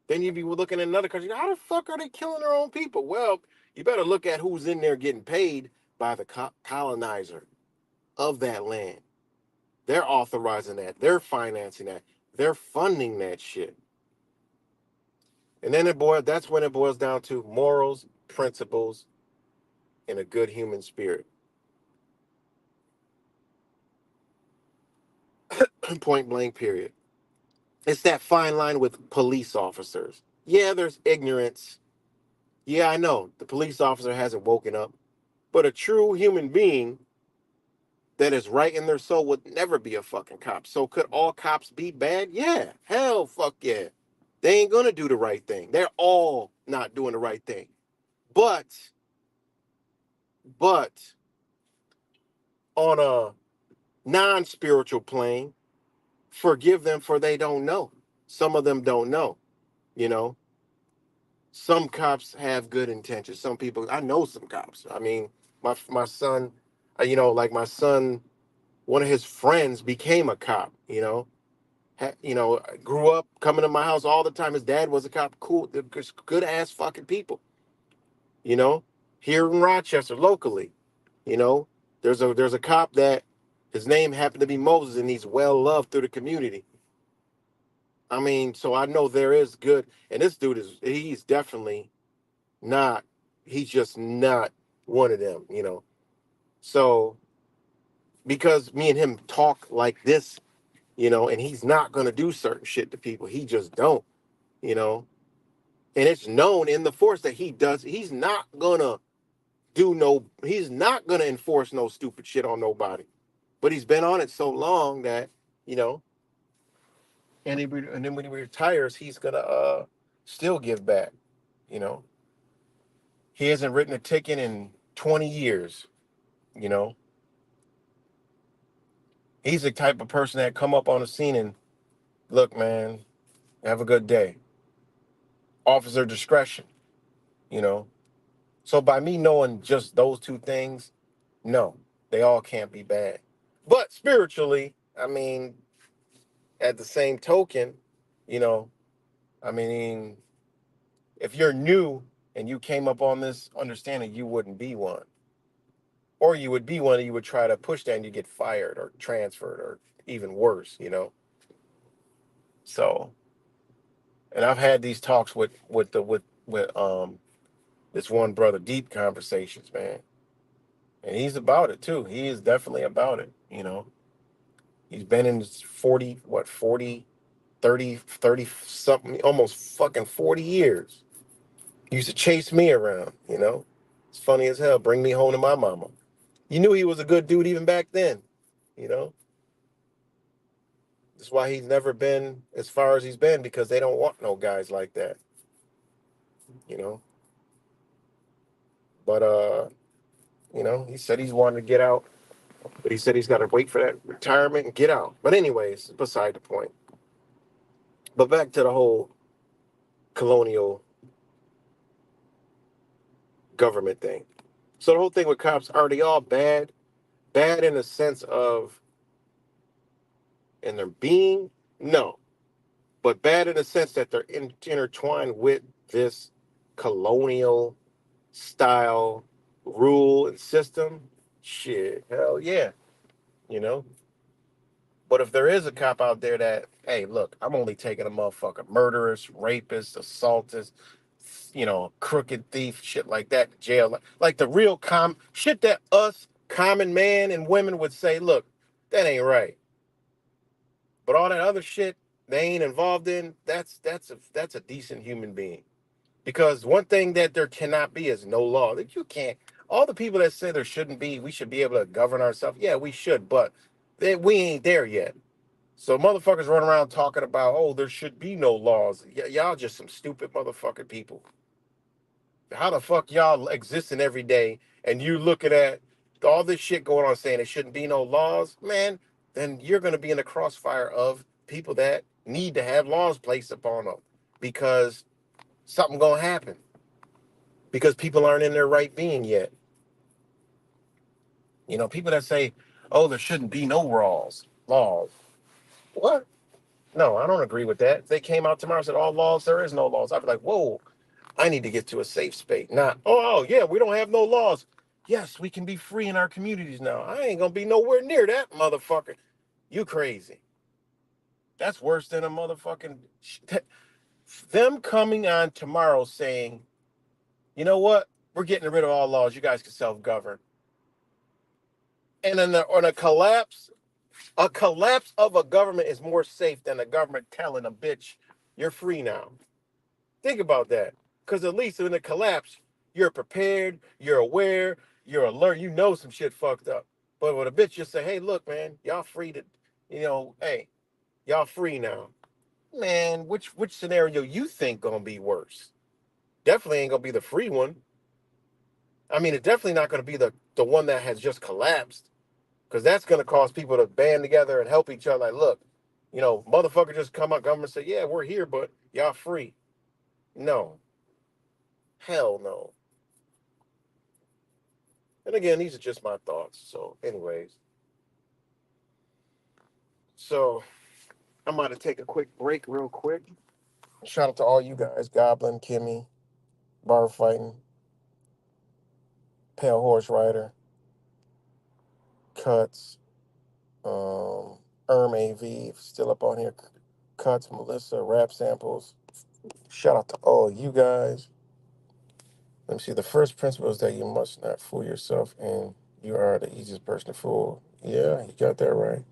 Then you'd be looking at another country. How the fuck are they killing their own people? Well, you better look at who's in there getting paid by the colonizer of that land. They're authorizing that. They're financing that. They're funding that shit. And then that's when it boils down to morals, principles, and a good human spirit. Point blank, period. It's that fine line with police officers. Yeah, there's ignorance. Yeah, I know. The police officer hasn't woken up. But a true human being that is right in their soul would never be a fucking cop. So could all cops be bad? Yeah. Hell, fuck yeah. They ain't gonna do the right thing. They're all not doing the right thing. But on a non-spiritual plane, forgive them for they don't know. Some of them don't know, you know. Some cops have good intentions. Some people, I know some cops. I mean, my son, like my son, one of his friends became a cop, grew up coming to my house all the time. His dad was a cop. Cool, good ass fucking people, you know, here in Rochester locally, you know, there's a cop that his name happened to be Moses and he's well loved through the community. I mean, so I know there is good, and this dude he's definitely not, he's just not one of them, So because me and him talk like this, and he's not gonna do certain shit to people. He just don't, you know. And it's known in the force that he's not gonna enforce no stupid shit on nobody. But he's been on it so long that, you know, and then when he retires, he's gonna still give back, you know. He hasn't written a ticket in 20 years, you know. He's the type of person that come up on the scene and look, man, have a good day. Officer discretion, you know. So by me knowing just those two things, no, they all can't be bad. But spiritually, I mean, at the same token, You know, I mean, if you're new and you came up on this understanding, you wouldn't be one. Or you would be one and you would try to push that and you get fired or transferred or even worse, you know? So, and I've had these talks with this one brother, deep conversations, man. And he's about it too. He is definitely about it, you know? He's been in his 40, what, 40, 30 something, almost fucking 40 years. He used to chase me around, you know? It's funny as hell. Bring me home to my mama. You knew he was a good dude even back then, you know? That's why he's never been as far as he's been because they don't want no guys like that, you know? But, you know, he said he's wanting to get out, but he said he's got to wait for that retirement and get out. But, anyways, beside the point. But back to the whole colonial government thing. So the whole thing with cops, are they all bad? Bad in the sense of in their being? No. But bad in the sense that they're intertwined with this colonial style rule and system. Shit, hell yeah. You know? But if there is a cop out there that, hey, look, I'm only taking a motherfucker murderers, rapists, assaulters, you know, crooked thief, shit like that to jail. Like the real shit that us common man and women would say, look, that ain't right. But all that other shit they ain't involved in, that's a decent human being. Because one thing that there cannot be is no law. That you can't. All the people that say there shouldn't be, we should be able to govern ourselves. Yeah, we should, but we ain't there yet. So motherfuckers run around talking about, oh, there should be no laws. Y'all just some stupid motherfucking people. How the fuck y'all existing every day and you looking at all this shit going on saying there shouldn't be no laws, man? Then you're gonna be in the crossfire of people that need to have laws placed upon them because something gonna happen because people aren't in their right being yet. You know, people that say, "Oh, there shouldn't be no laws." Laws. What? No, I don't agree with that. If they came out tomorrow and said all laws, there is no laws. I'd be like, whoa, I need to get to a safe space. Not, yeah, we don't have no laws. Yes, we can be free in our communities now. I ain't gonna be nowhere near that motherfucker. You crazy. That's worse than a motherfucking them coming on tomorrow saying, you know what? We're getting rid of all laws. You guys can self-govern. And then on a collapse of a government is more safe than a government telling a bitch, you're free now. Think about that. Because at least in a collapse, you're prepared, you're aware, you're alert, you know some shit fucked up. But when a bitch just say, hey, look, man, y'all free to, hey, y'all free now. Man, which scenario you think gonna be worse? Definitely ain't gonna be the free one. I mean, it's definitely not gonna be the one that has just collapsed. Because that's gonna cause people to band together and help each other. Like, look, motherfucker just come out, government say, yeah, we're here, but y'all free. No. Hell no. And again, these are just my thoughts. So, anyways, so I'm going to take a quick break, real quick. Shout out to all you guys Goblin, Kimmy, Bar Fighting, Pale Horse Rider, Cuts, AV, still up on here. Cuts, Melissa, Rap Samples. Shout out to all you guys. Let me see. The first principle is that you must not fool yourself, and you are the easiest person to fool. Yeah, you got that right.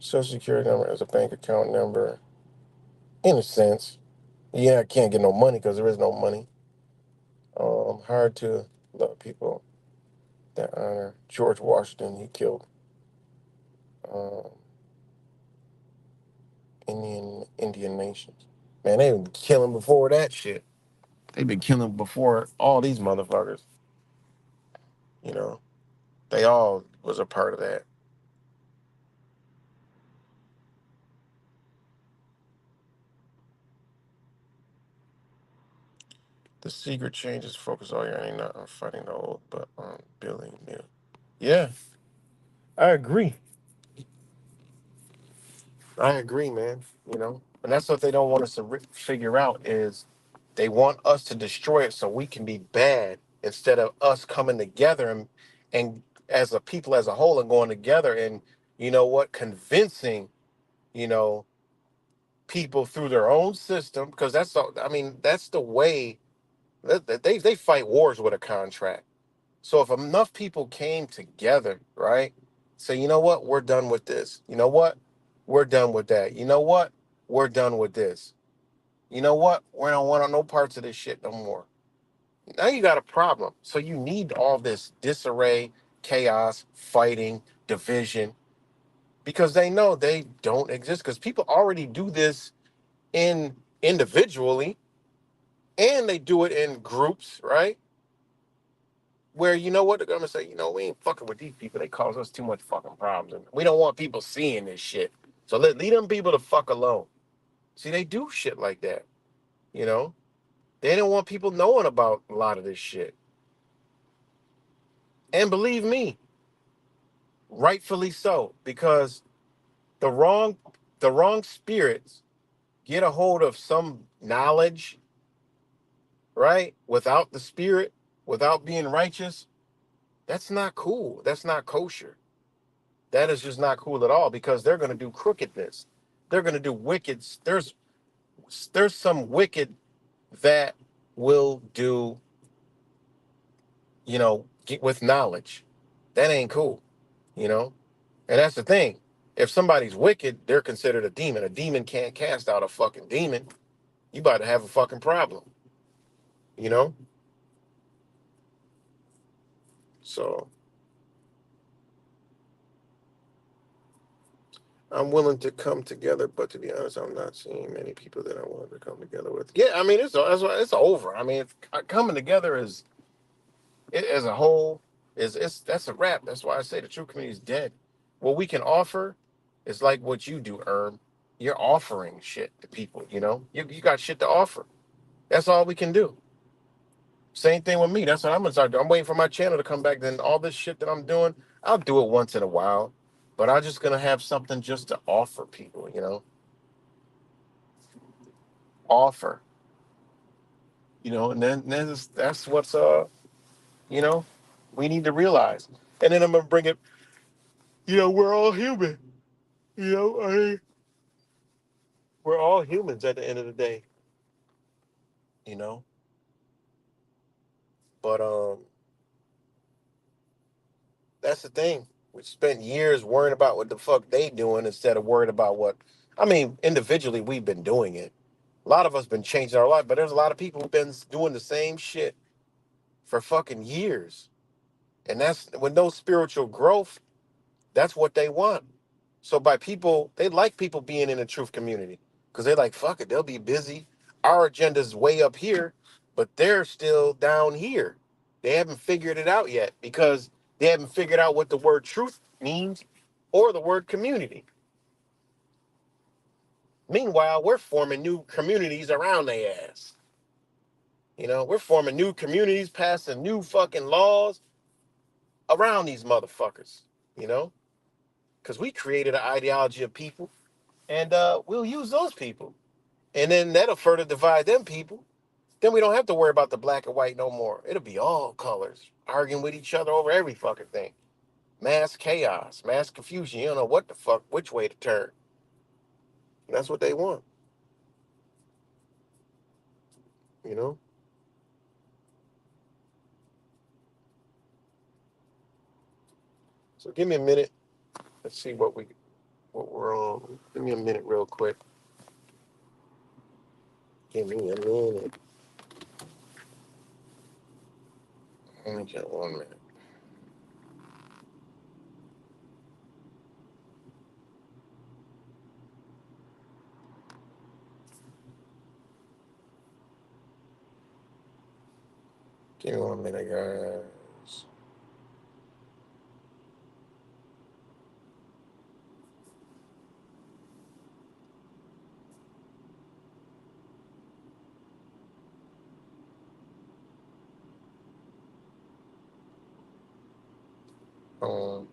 Social security number is a bank account number, in a sense. Yeah, I can't get no money because there is no money. Hard to love people that honor George Washington. He killed um, Indian nations. Man, they been killing before that shit. They been killing before all these motherfuckers. You know, they all was a part of that. The secret changes focus all your ain't not on fighting the old, but on building new. Yeah, I agree. I agree, man. You know, and that's what they don't want us to figure out is they want us to destroy it so we can be bad instead of us coming together and as a people as a whole and going together and you know what, convincing, you know, people through their own system because I mean that's the way that they fight wars with a contract. So if enough people came together, right, say, you know what, we're done with this. You know what, we're done with that. You know what, we're done with this. You know what, we don't want no parts of this shit no more. Now you got a problem. So you need all this disarray, chaos, fighting, division, because they know they don't exist. Because people already do this in individually, and they do it in groups, right? Where you know what they're gonna say, you know, we ain't fucking with these people. They cause us too much fucking problems, and we don't want people seeing this shit. So leave them people the fuck alone. See, they do shit like that. You know, they don't want people knowing about a lot of this shit. And believe me, rightfully so, because the wrong the wrong spirits get a hold of some knowledge, right? Without the spirit, without being righteous, that's not cool. That's not kosher. That is just not cool at all because they're going to do crookedness. They're going to do wicked. There's some wicked that will do, you know, get with knowledge. That ain't cool, you know? And that's the thing. If somebody's wicked, they're considered a demon. A demon can't cast out a fucking demon. You about to have a fucking problem, you know? So I'm willing to come together, but to be honest, I'm not seeing many people that I want to come together with. Yeah, I mean, it's over. I mean, coming together is as a whole is that's a wrap. That's why I say the true community is dead. What we can offer is like what you do, Herb. You're offering shit to people. You know, you got shit to offer. That's all we can do. Same thing with me. That's what I'm gonna start doing. I'm waiting for my channel to come back. Then all this shit that I'm doing, I'll do it once in a while. But I'm just gonna have something just to offer people. You know, offer. You know, and then that's what's you know, we need to realize. And then I'm gonna bring it. You know, we're all human. You know, I mean, we're all humans at the end of the day, you know. But that's the thing. We spent years worrying about what the fuck they doing instead of worried about what. I mean, individually we've been doing it. A lot of us been changing our life, but there's a lot of people who've been doing the same shit for fucking years. And that's with no spiritual growth. That's what they want. So by people, they like people being in the truth community because they're like, fuck it, they'll be busy. Our agenda's way up here, but they're still down here. They haven't figured it out yet because they haven't figured out what the word truth means or the word community. Meanwhile, we're forming new communities around their ass. You know, we're forming new communities, passing new fucking laws around these motherfuckers, you know, because we created an ideology of people and we'll use those people. And then that'll further divide them people. Then we don't have to worry about the black and white no more. It'll be all colors arguing with each other over every fucking thing. Mass chaos, mass confusion. You don't know what the fuck, which way to turn. And that's what they want, you know? So give me a minute. Let's see what we're on. Give me a minute real quick. Give me a minute. Let me get 1 minute. Give me 1 minute, guys. Um,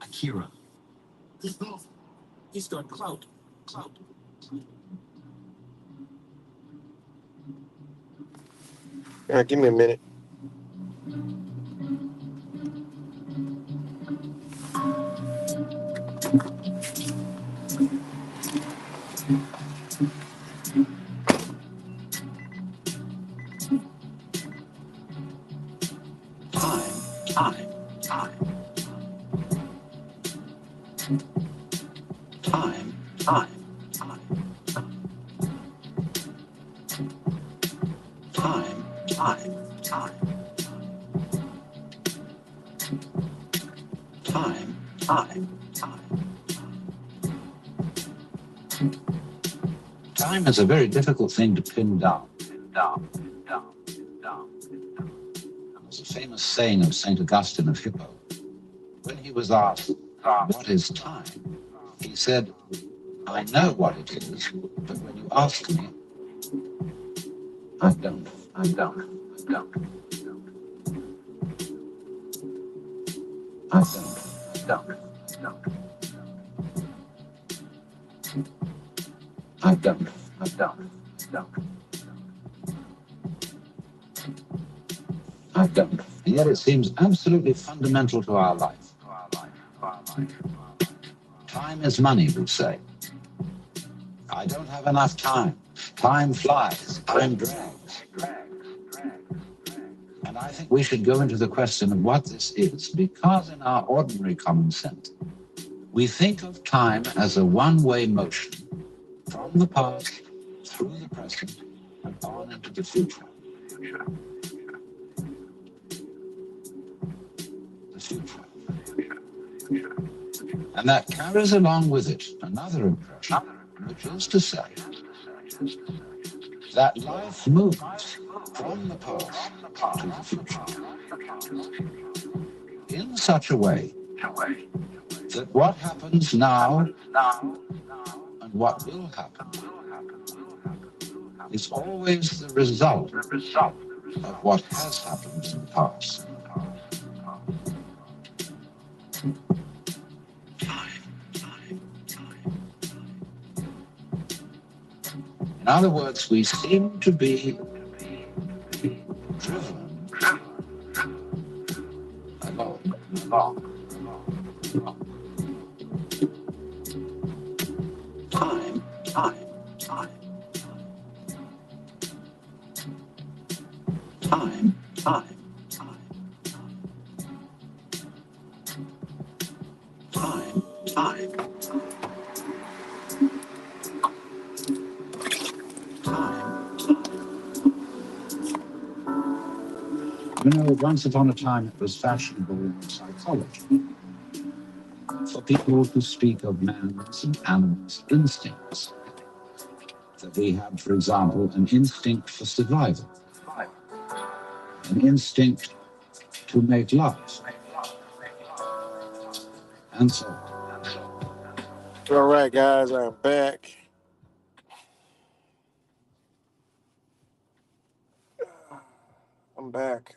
Akira. This novel. He's got clout. Clout. Give me a minute. Time. Time. Time. Time. Time. Time. Time. Time is a very difficult thing to pin down. There's a famous saying of St. Augustine of Hippo. When he was asked, what is time? He said, I know what it is, but when you ask me, I don't. I don't. And yet it seems absolutely fundamental to our life. Time is money, we say. I don't have enough time. Time flies. Time drags. And I think we should go into the question of what this is, because in our ordinary common sense, we think of time as a one-way motion from the past through the present and on into the future. And that carries along with it another impression, which is to say that life moves from the past to the future in such a way that what happens now and what will happen is always the result of what has happened in the past. In other words, we seem to be driven along. Time. You know, once upon a time it was fashionable in psychology for people to speak of man's and animals' instincts. That we have, for example, an instinct for survival, an instinct to make love, and so on. All right, guys, I'm back. I'm back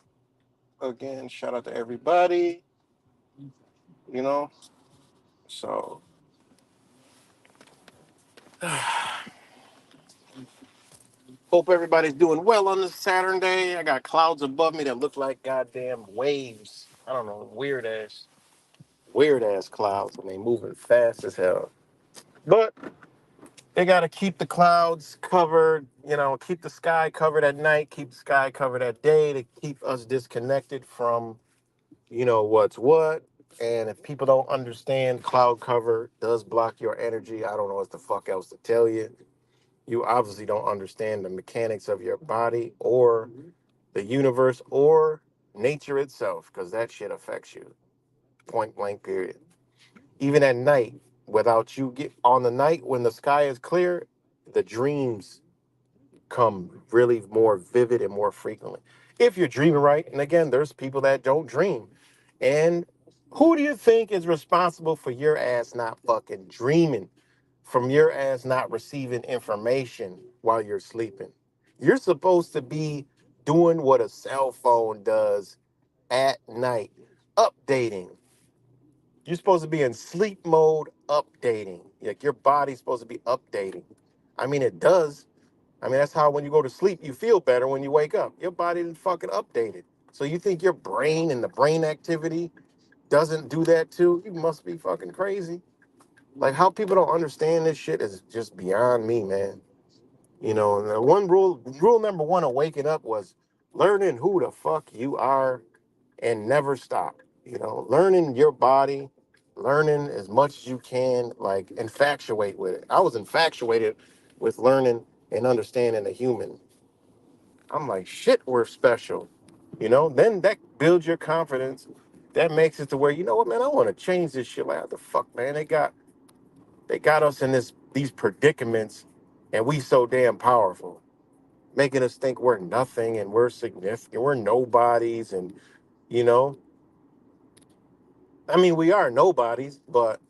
again. Shout out to everybody. You know, so hope everybody's doing well on this Saturday. I got clouds above me that look like goddamn waves. I don't know, weird ass clouds, and they moving fast as hell. But they got to keep the clouds covered, keep the sky covered at night, keep the sky covered at day to keep us disconnected from, what's what. And if people don't understand, cloud cover does block your energy. I don't know what the fuck else to tell you. You obviously don't understand the mechanics of your body or the universe or nature itself, because that shit affects you. Point blank, period. Even at night, without you get on the night when the sky is clear, the dreams come really more vivid and more frequently. If you're dreaming right, and again, there's people that don't dream. And who do you think is responsible for your ass not fucking dreaming? From your ass not receiving information while you're sleeping? You're supposed to be doing what a cell phone does at night, updating, You're supposed to be in sleep mode, updating. Like your body's supposed to be updating. I mean, it does. I mean, that's how when you go to sleep, you feel better when you wake up. Your body didn't fucking updated. So you think your brain and the brain activity doesn't do that too? You must be fucking crazy. Like how people don't understand this shit is just beyond me, man. You know, and the rule number one of waking up was learning who the fuck you are and never stop. You know, learning your body, learning as much as you can, like infatuate with it. I was infatuated with learning and understanding a human. I'm like, shit, we're special. You know, then that builds your confidence. That makes it to where, you know what, man, I want to change this shit. Like, what the fuck, man? They got us in these predicaments and we so damn powerful, making us think we're nothing and we're significant, we're nobodies, and you know, I mean, we are nobodies, but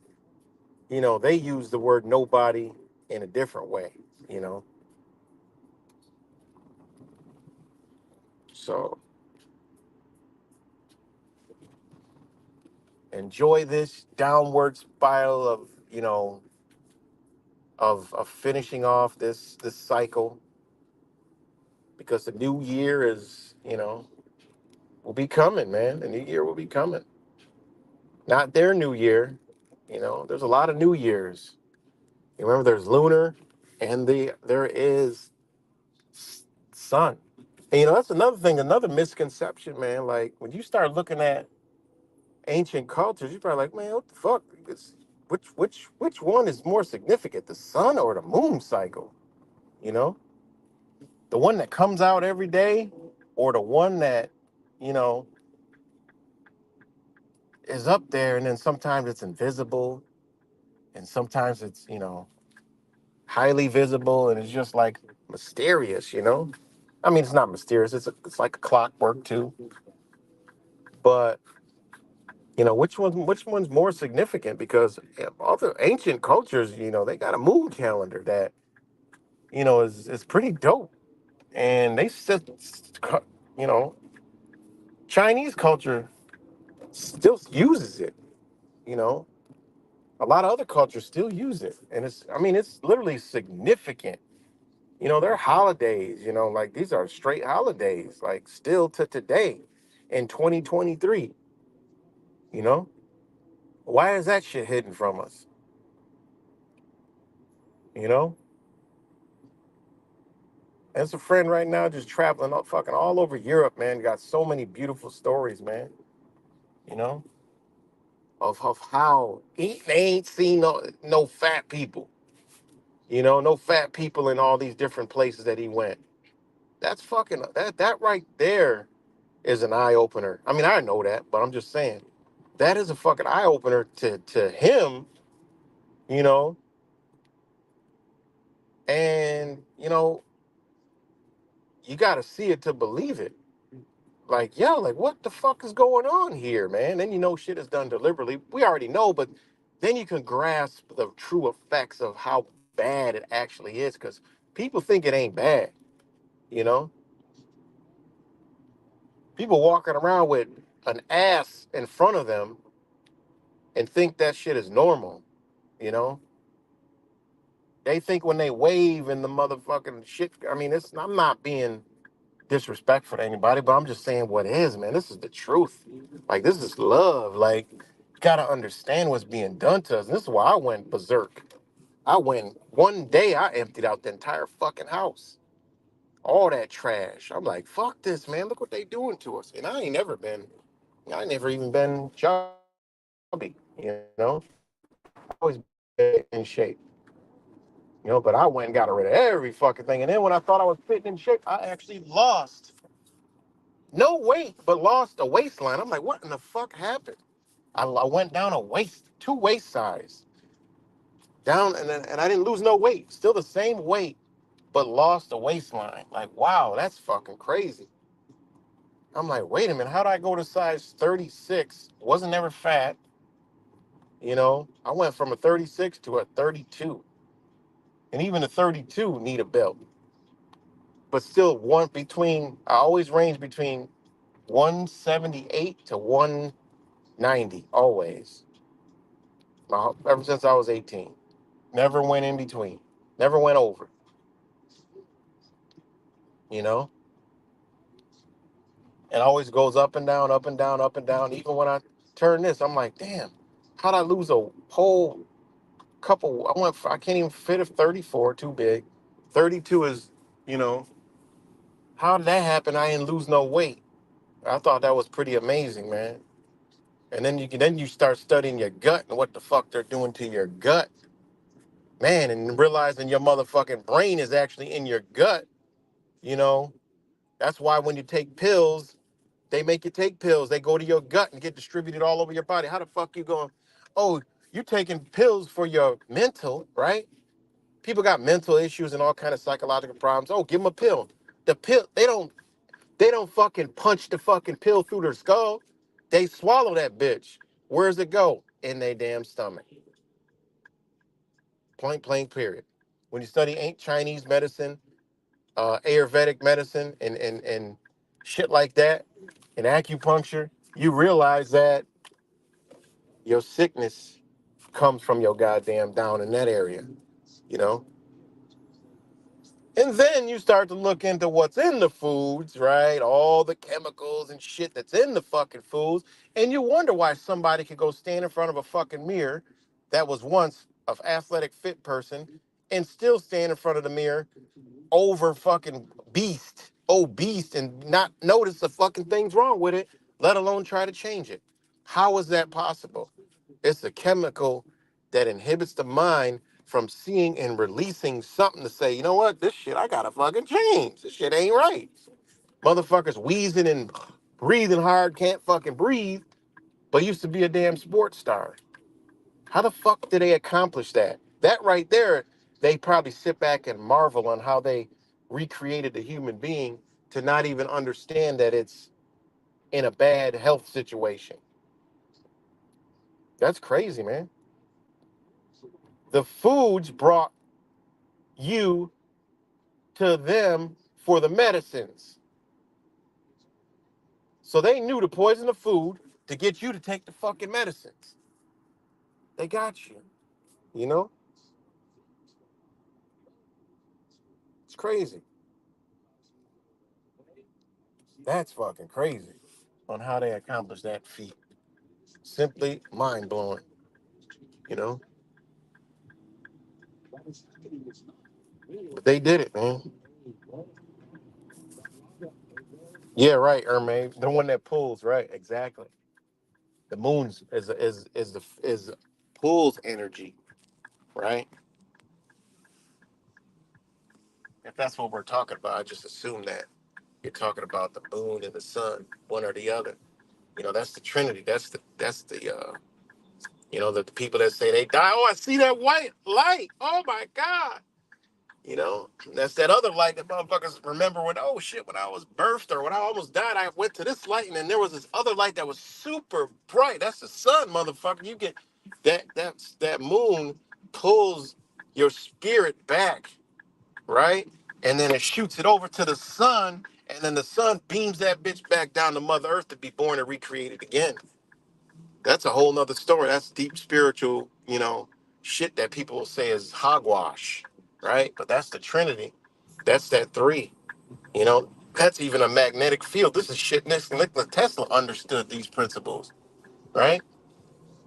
you know, they use the word nobody in a different way, you know. So enjoy this downward spiral of, you know, of finishing off this cycle, because the new year is, you know, will be coming, man. The new year will be coming. Not their new year. You know, there's a lot of new years. You remember there's lunar and there is sun. And you know, that's another thing, another misconception, man. Like when you start looking at ancient cultures, you're probably like, man, what the fuck? Which one is more significant, the sun or the moon cycle? You know, the one that comes out every day, or the one that, you know, is up there and then sometimes it's invisible and sometimes it's, you know, highly visible and it's just like mysterious, you know? I mean, it's not mysterious. It's like a clockwork too. But you know, which one's more significant? Because all the ancient cultures, you know, they got a moon calendar that, you know, is pretty dope, and they said, you know, Chinese culture still uses it. You know, a lot of other cultures still use it, and it's, I mean, it's literally significant. You know, they're holidays. You know, like these are straight holidays, like still to today, in 2023. You know, why is that shit hidden from us? You know, there's a friend right now just traveling up fucking all over Europe, man. Got so many beautiful stories, man. You know, of how they ain't seen no fat people. You know, no fat people in all these different places that he went. That's fucking that right there is an eye opener. I mean, I know that, but I'm just saying that is a fucking eye opener to him. You know, and you know, you got to see it to believe it. Like, yeah, like what the fuck is going on here, man? Then you know shit is done deliberately. We already know, but then you can grasp the true effects of how bad it actually is, because people think it ain't bad, you know? People walking around with an ass in front of them and think that shit is normal, you know? They think when they wave and the motherfucking shit, I mean, it's, I'm not being disrespectful to anybody, but I'm just saying what is, man. This is the truth. Like, this is love. Like, you gotta understand what's being done to us. And this is why I went berserk. I went one day, I emptied out the entire fucking house. All that trash. I'm like, fuck this, man. Look what they doing to us. And I never even been chubby, you know? Always been in shape. You know, but I went and got rid of every fucking thing. And then when I thought I was fitting in shape, I actually lost no weight, but lost a waistline. I'm like, what in the fuck happened? I went down a waist, two waist size down, and I didn't lose no weight. Still the same weight, but lost a waistline. Like, wow, that's fucking crazy. I'm like, wait a minute, how did I go to size 36? Wasn't ever fat, you know. I went from a 36 to a 32, and even a 32 need a belt, but still one between. I always range between 178 to 190, always. Ever since I was 18. Never went in between. Never went over. You know? It always goes up and down, up and down, up and down. Even when I turn this, I'm like, damn, how'd I lose a whole couple? I can't even fit a 34, too big. 32 is, you know, how did that happen? I didn't lose no weight. I thought that was pretty amazing, man. And then you start studying your gut and what the fuck they're doing to your gut, man, and realizing your motherfucking brain is actually in your gut. You know, that's why when you take pills, they make you take pills. They go to your gut and get distributed all over your body. How the fuck you going? Oh, you taking pills for your mental, right? People got mental issues and all kind of psychological problems. Oh, give them a pill. The pill, they don't fucking punch the fucking pill through their skull. They swallow that bitch. Where's it go? In their damn stomach. Point blank period. When you study ancient Chinese medicine, Ayurvedic medicine, and shit like that, and acupuncture, you realize that your sickness comes from your goddamn down in that area, you know? And then you start to look into what's in the foods, right? All the chemicals and shit that's in the fucking foods. And you wonder why somebody could go stand in front of a fucking mirror that was once an athletic fit person and still stand in front of the mirror over fucking obese, and not notice the fucking things wrong with it, let alone try to change it. How is that possible? It's a chemical that inhibits the mind from seeing and releasing something to say, you know what, this shit I gotta fucking change. This shit ain't right. Motherfuckers wheezing and breathing hard, can't fucking breathe, but used to be a damn sports star. How the fuck did they accomplish that? That right there, they probably sit back and marvel on how they recreated the human being to not even understand that it's in a bad health situation. That's crazy, man. The foods brought you to them for the medicines. So they knew to poison the food to get you to take the fucking medicines. They got you, you know? It's crazy. That's fucking crazy on how they accomplished that feat. Simply mind blowing, you know? But they did it, man. Yeah, right, Hermes. The one that pulls, right? Exactly. The moon's is pulls energy, right? If that's what we're talking about, I just assume that you're talking about the moon and the sun, one or the other. You know, that's the Trinity. The people that say they die. Oh, I see that white light. Oh my God. You know, that's that other light that motherfuckers remember when, oh shit, when I was birthed or when I almost died, I went to this light and then there was this other light that was super bright. That's the sun, motherfucker. You get that moon pulls your spirit back, right? And then it shoots it over to the sun, and then the sun beams that bitch back down to Mother Earth to be born and recreated again. That's a whole nother story. That's deep spiritual, shit that people will say is hogwash, right? But that's the Trinity. That's that three. That's even a magnetic field. This is shit. Nikola Tesla understood these principles, right?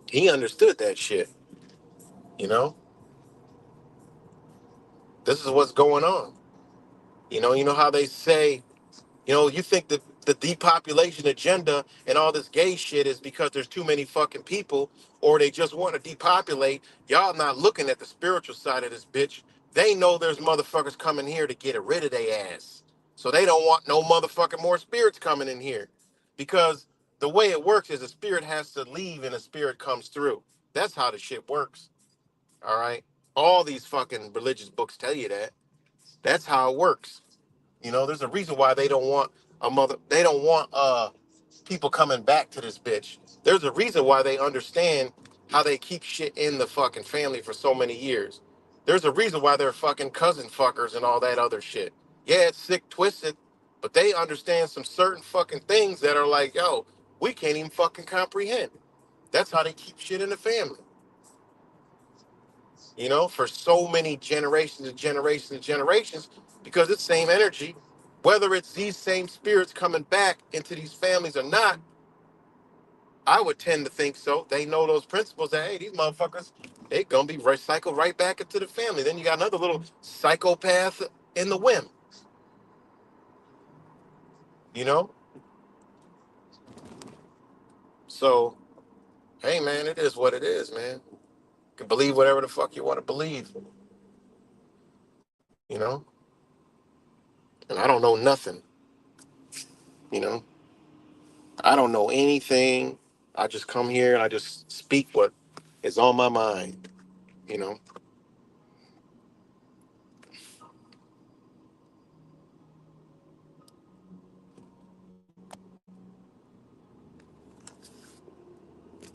He understood that shit. You know, this is what's going on. You know how they say, you think that the depopulation agenda and all this gay shit is because there's too many fucking people, or they just want to depopulate. Y'all not looking at the spiritual side of this bitch. They know there's motherfuckers coming here to get rid of their ass. So they don't want no motherfucking more spirits coming in here. Because the way it works is a spirit has to leave and a spirit comes through. That's how the shit works. All right. All these fucking religious books tell you that. That's how it works. There's a reason why they don't want people coming back to this bitch. There's a reason why they understand how they keep shit in the fucking family for so many years. There's a reason why they're fucking cousin fuckers and all that other shit. Yeah, it's sick twisted, but they understand some certain fucking things that are like, yo, we can't even fucking comprehend. That's how they keep shit in the family. you know, for so many generations and generations and generations, because it's same energy, whether it's these same spirits coming back into these families or not. I would tend to think so. They know those principles that, hey, these motherfuckers, they gonna be recycled right back into the family. Then you got another little psychopath in the whim, you know. So hey, man, it is what it is, man. You can believe whatever the fuck you want to believe, you know. And I don't know nothing, you know. I don't know anything. I just come here and I just speak what is on my mind, you know.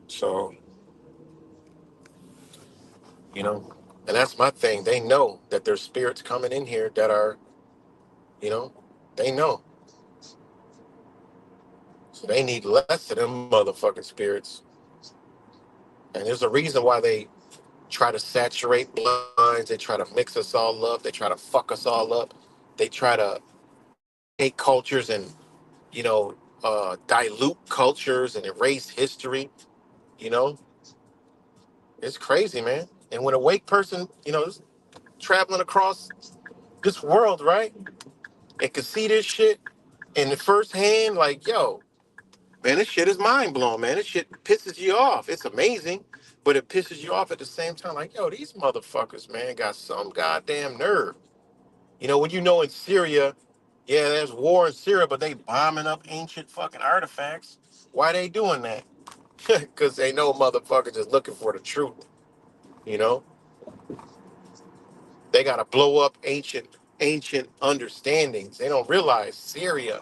So, you know, and that's my thing. They know that there's spirits coming in here that are, you know, they know. So they need less of them motherfucking spirits. And there's a reason why they try to saturate bloodlines. They try to mix us all up. They try to fuck us all up. They try to take cultures and, you know, dilute cultures and erase history. You know, it's crazy, man. And when a wake person, you know, is traveling across this world, right, and can see this shit in the first hand, like, yo, man, this shit is mind blowing, man. This shit pisses you off. It's amazing, but it pisses you off at the same time. Like, yo, these motherfuckers, man, got some goddamn nerve. You know, when you know in Syria, yeah, there's war in Syria, but they bombing up ancient fucking artifacts. Why they doing that? Because they know motherfuckers just looking for the truth. You know, they gotta blow up ancient understandings. They don't realize Syria.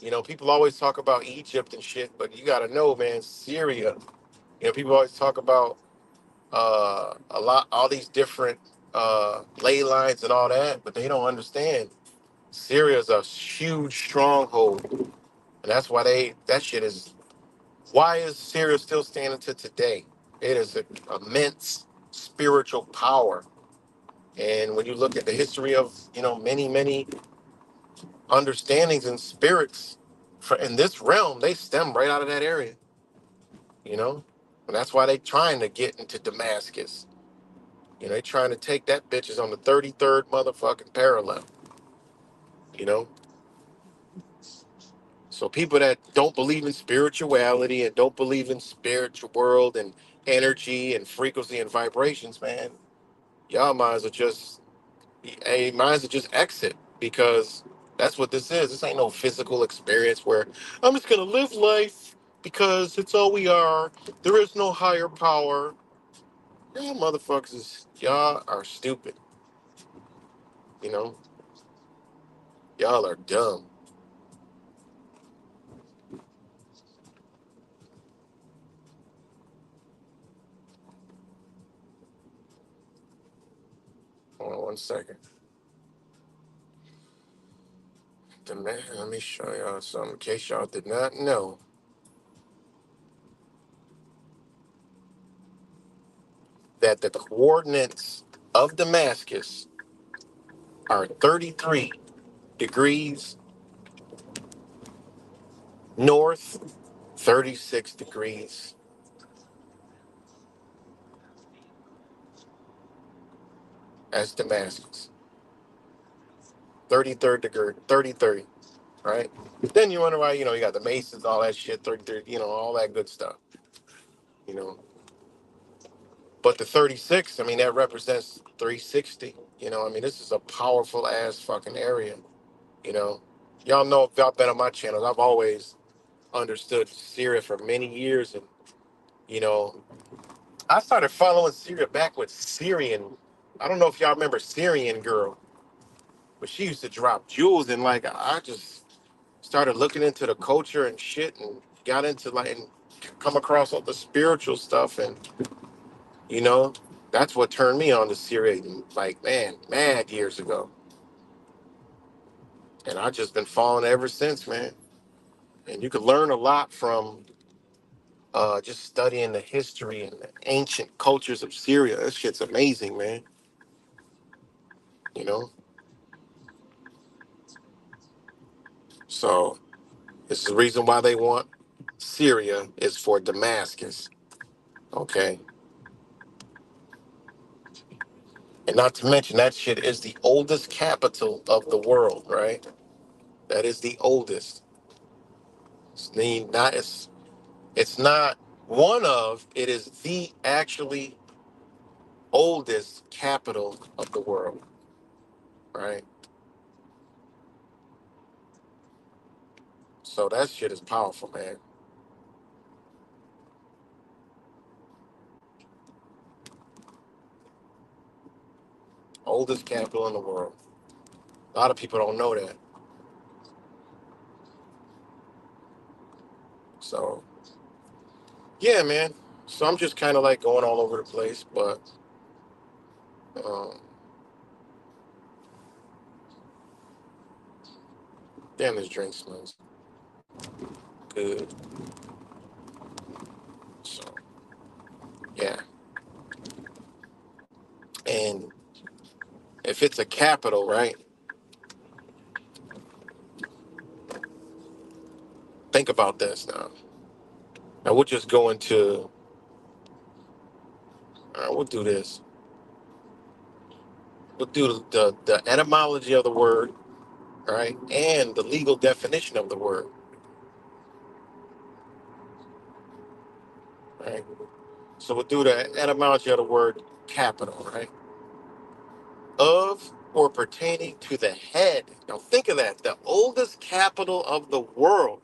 You know, people always talk about Egypt and shit, but you gotta know, man, Syria. You know, people always talk about all these different ley lines and all that, but they don't understand. Syria is a huge stronghold, and that's why that shit is. Why is Syria still standing to today? It is an immense spiritual power, and when you look at the history of, you know, many understandings and spirits for in this realm, they stem right out of that area. You know, and that's why they trying to get into Damascus. You know, they trying to take that bitches on the 33rd motherfucking parallel. You know, so people that don't believe in spirituality and don't believe in spiritual world and energy and frequency and vibrations, man, y'all might as well just exit, because that's what this is. This ain't no physical experience where I'm just gonna live life because it's all we are. There is no higher power. Y'all motherfuckers y'all are stupid. You know, y'all are dumb. Hold on one second. Let me show y'all something in case y'all did not know that the coordinates of Damascus are 33 degrees north, 36 degrees. That's Damascus. 33rd degree, 30, right? Then you wonder why, you know, you got the Masons, all that shit, 33, you know, all that good stuff, you know. But the 36, I mean, that represents 360. You know, I mean, this is a powerful ass fucking area, you know. Y'all know, if y'all been on my channels, I've always understood Syria for many years. And, you know, I started following Syria back with Syrian. I don't know if y'all remember Syrian Girl, but she used to drop jewels. And, like, I just started looking into the culture and shit and got into, like, and come across all the spiritual stuff. And, you know, that's what turned me on to Syria, like, man, mad years ago. And I've just been following ever since, man. And you could learn a lot from just studying the history and the ancient cultures of Syria. That shit's amazing, man. You know, so this is the reason why they want Syria is for Damascus. Okay, and not to mention that shit is the oldest capital of the world, right? That is the oldest. It's not one of. It is the actually oldest capital of the world, right? So that shit is powerful, man. Oldest capital in the world. A lot of people don't know that. So yeah, man. So I'm just kind of like going all over the place, but um, damn, this drink smells good. So yeah, and if it's a capital, right? Think about this now. Now we'll just go into. We'll do this. We'll do the etymology of the word, right, and the legal definition of the word, right. So we'll do the etymology of the word capital, right? Of or pertaining to the head. Now think of that. The oldest capital of the world,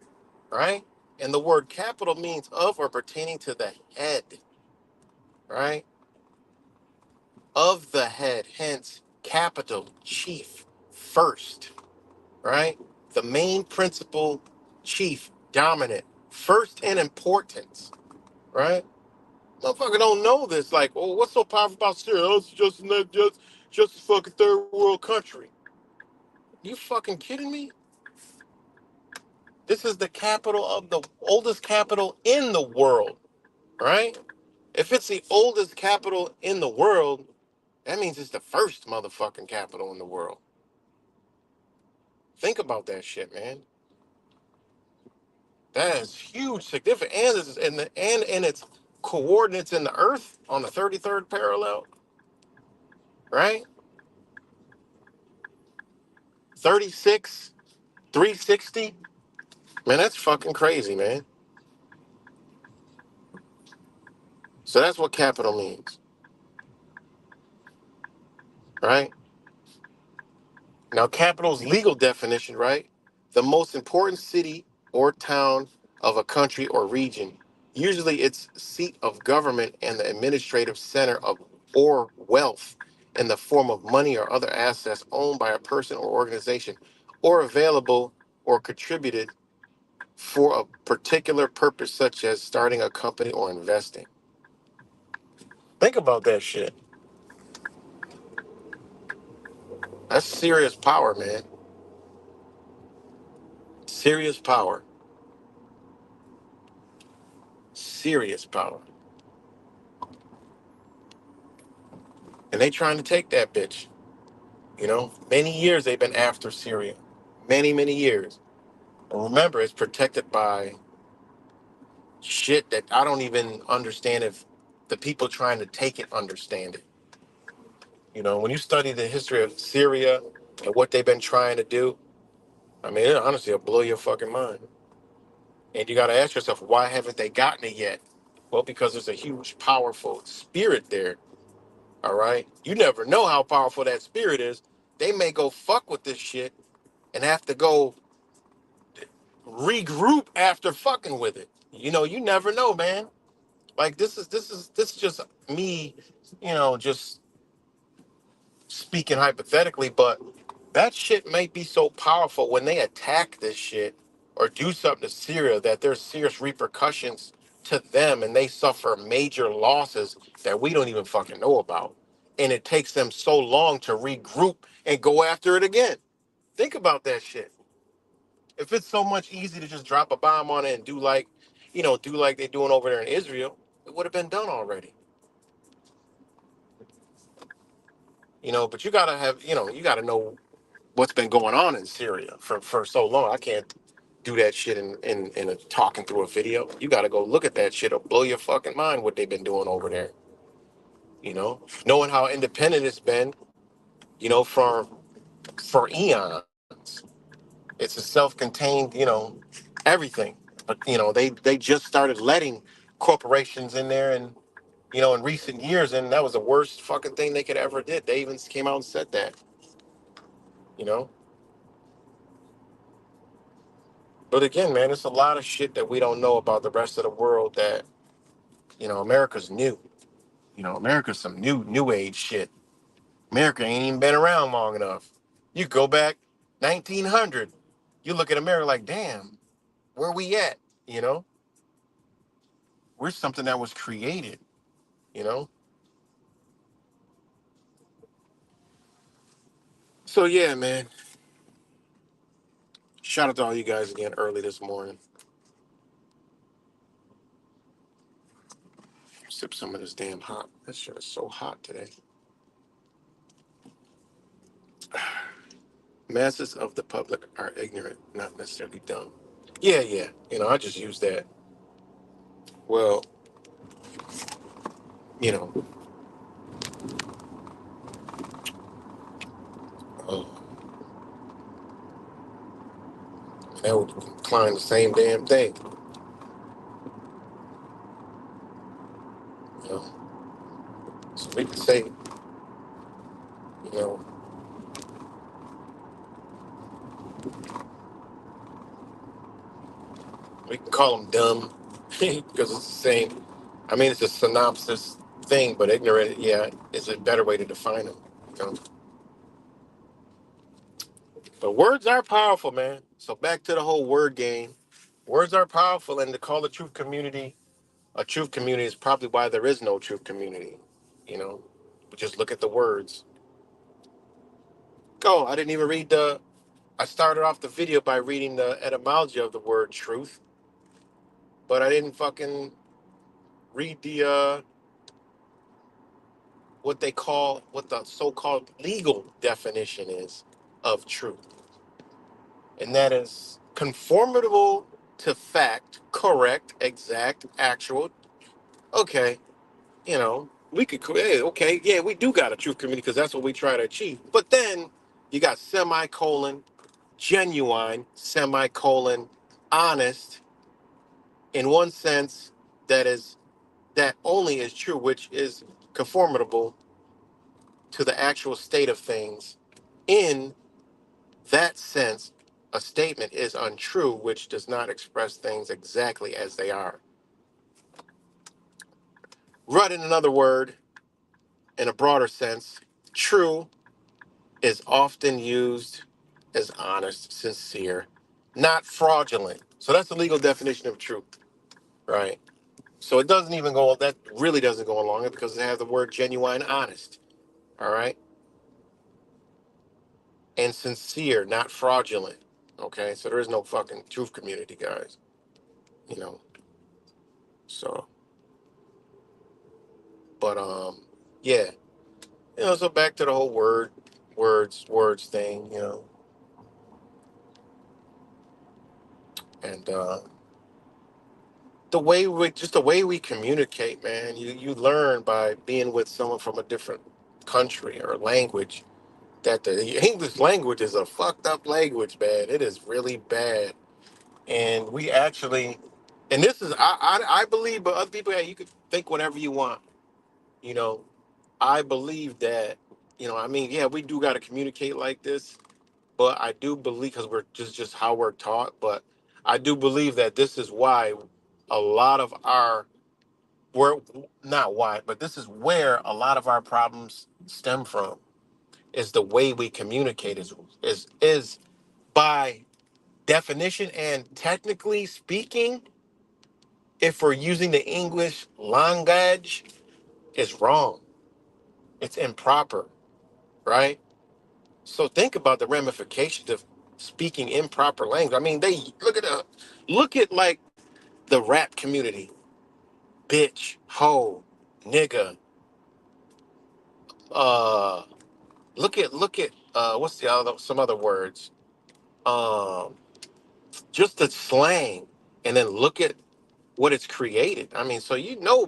right? And the word capital means of or pertaining to the head, right? Of the head, hence capital, chief, first, right? The main principal, chief, dominant, first in importance, right? Motherfucker don't know this. Like, oh, what's so powerful about Syria? Oh, it's just a fucking third world country. You fucking kidding me? This is the capital of the oldest capital in the world, right? If it's the oldest capital in the world, that means it's the first motherfucking capital in the world. Think about that shit, man. That is huge, significant, and it's in its coordinates in the Earth on the 33rd parallel, right? 36, 360. Man, that's fucking crazy, man. So that's what capital means, right? Now, capital's legal definition, right? The most important city or town of a country or region, usually its seat of government and the administrative center of or wealth in the form of money or other assets owned by a person or organization, or available or contributed for a particular purpose, such as starting a company or investing. Think about that shit. That's serious power, man. Serious power. Serious power. And they trying to take that bitch. You know, many years they've been after Syria. Many years. And remember, it's protected by shit that I don't even understand if the people trying to take it understand it. You know, when you study the history of Syria and what they've been trying to do, I mean, it honestly will blow your fucking mind. And you got to ask yourself, why haven't they gotten it yet? Well, because there's a huge, powerful spirit there. All right. You never know how powerful that spirit is. They may go fuck with this shit and have to go regroup after fucking with it. You know, you never know, man. Like this is just me, just speaking hypothetically, but that shit might be so powerful when they attack this shit or do something to Syria that there's serious repercussions to them and they suffer major losses that we don't even fucking know about. And it takes them so long to regroup and go after it again. Think about that shit. If it's so much easy to just drop a bomb on it and do like do like they're doing over there in Israel, it would have been done already. But you gotta know what's been going on in Syria for so long. I can't do that shit in a talking through a video. You gotta go look at that shit. It'll blow your fucking mind what they've been doing over there. Knowing how independent it's been, for eons. It's a self-contained, everything. But they just started letting corporations in there, and in recent years, and that was the worst fucking thing they could ever did. They even came out and said that, you know. But again, man, it's a lot of shit that we don't know about the rest of the world that America's new. America's some new age shit. America ain't even been around long enough. You go back 1900, you look at America like, damn, where we at? You know, we're something that was created. You know, so yeah, man. Shout out to all you guys again early this morning. Sip some of this damn hot. That shit is so hot today. Masses of the public are ignorant, not necessarily dumb. Yeah, yeah. I just use that. Well, you know, uh, that would imply the same damn thing. You know, so we can say, you know, we can call them dumb because it's the same. I mean, it's a synopsis thing, but ignorant, yeah, is a better way to define them. You know? But words are powerful, man. So back to the whole word game. Words are powerful, and to call the truth community a truth community is probably why there is no truth community. You know, just look at the words. Go. I didn't even read the. I started off the video by reading the etymology of the word truth, but I didn't fucking read the what the so-called legal definition is of truth, and that is conformable to fact, correct, exact, actual. Okay, we could create, okay, yeah, we do got a truth community because that's what we try to achieve. But then you got semicolon, genuine, semicolon, honest, in one sense that only is true, which is conformable to the actual state of things. In that sense, a statement is untrue, which does not express things exactly as they are. Right, in another word, in a broader sense, true is often used as honest, sincere, not fraudulent. So that's the legal definition of truth, right? So it doesn't even go, that really doesn't go along it because it has the word genuine, honest, all right? And sincere, not fraudulent, okay? So there is no fucking truth community, guys, you know? So, but, yeah. So back to the whole words thing, and, the way we communicate, man. You learn by being with someone from a different country or language that the English language is a fucked up language, man. It is really bad, and we actually, and this is I believe, but other people, yeah, you could think whatever you want, you know. I believe that, I mean, yeah, we do got to communicate like this, but I do believe because we're just how we're taught, but I do believe that this is why a lot of our where not why, but this is where a lot of our problems stem from is the way we communicate is by definition and technically speaking, if we're using the English language, is wrong. It's improper, right? So think about the ramifications of speaking improper language. I mean, they look at like the rap community. Bitch, hoe, nigga. Uh, look at what's the other some other words? Um, just the slang, and then look at what it's created. I mean, so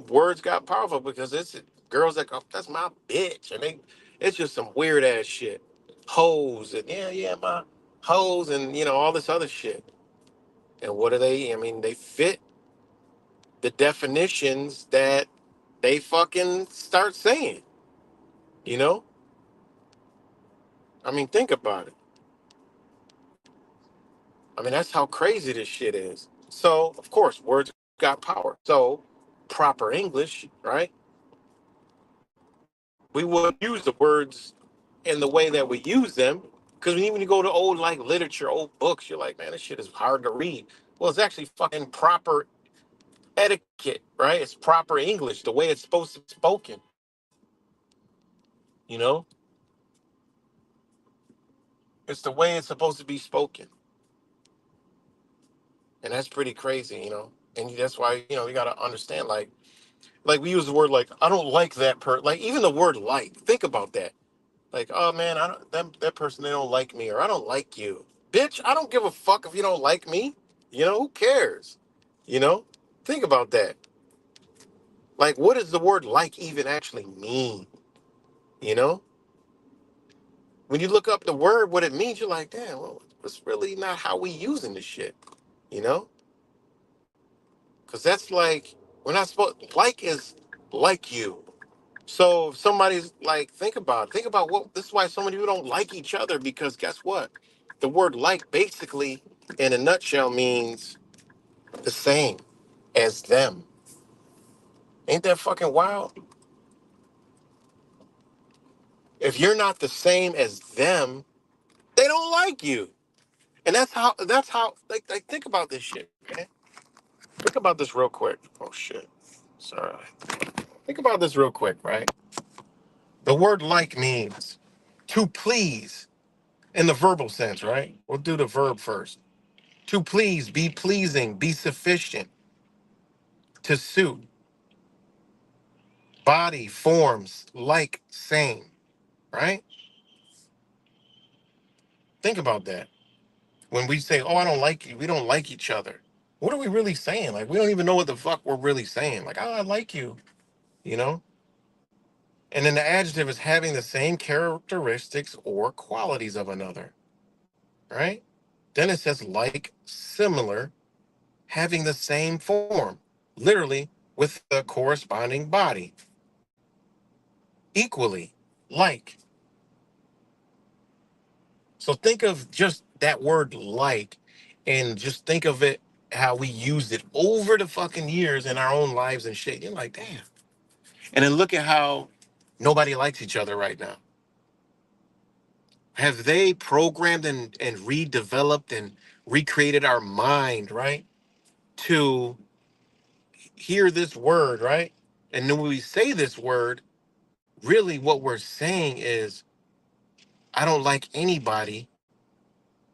words got powerful because it's girls that go, that's my bitch, and it's just some weird ass shit, hoes, and yeah, my hoes, and all this other shit. And what do they? I mean, they fit the definitions that they fucking start saying. You know, I mean, think about it. I mean, that's how crazy this shit is. So, of course, words got power. So, proper English, right? We would use the words in the way that we use them. Because when you go to old like literature, old books, you're like, man, this shit is hard to read. Well, it's actually fucking proper etiquette, right? It's proper English, the way it's supposed to be spoken. You know, it's the way it's supposed to be spoken, and that's pretty crazy, And that's why you got to understand, like we use the word like I don't like that like even the word like. Think about that. Like, oh man, I don't that person they don't like me or I don't like you. Bitch, I don't give a fuck if you don't like me. Who cares? You know? Think about that. Like what does the word like even actually mean? You know? When you look up the word what it means, you're like, damn, well, it's really not how we using this shit, you know? Cuz that's like we're not supposed like is like you. So if somebody's like, think about what this is why so many people don't like each other because guess what? The word like basically in a nutshell means the same as them. Ain't that fucking wild? If you're not the same as them, they don't like you. And that's how like think about this shit, man. Think about this real quick. Oh shit. Sorry. Think about this real quick, right? The word like means to please in the verbal sense, right? We'll do the verb first. To please, be pleasing, be sufficient, to suit, body, forms, like, same, right? Think about that. When we say, oh, I don't like you, we don't like each other. What are we really saying? Like, we don't even know what the fuck we're really saying. Like, oh, I like you, you know? And then the adjective is having the same characteristics or qualities of another, right? Then it says like, similar, having the same form, literally with the corresponding body, equally, like. So think of just that word like and just think of it how we used it over the fucking years in our own lives and shit. You're like, damn. And then look at how nobody likes each other right now. Have they programmed and redeveloped and recreated our mind, right? To hear this word, right? And then when we say this word, really what we're saying is, I don't like anybody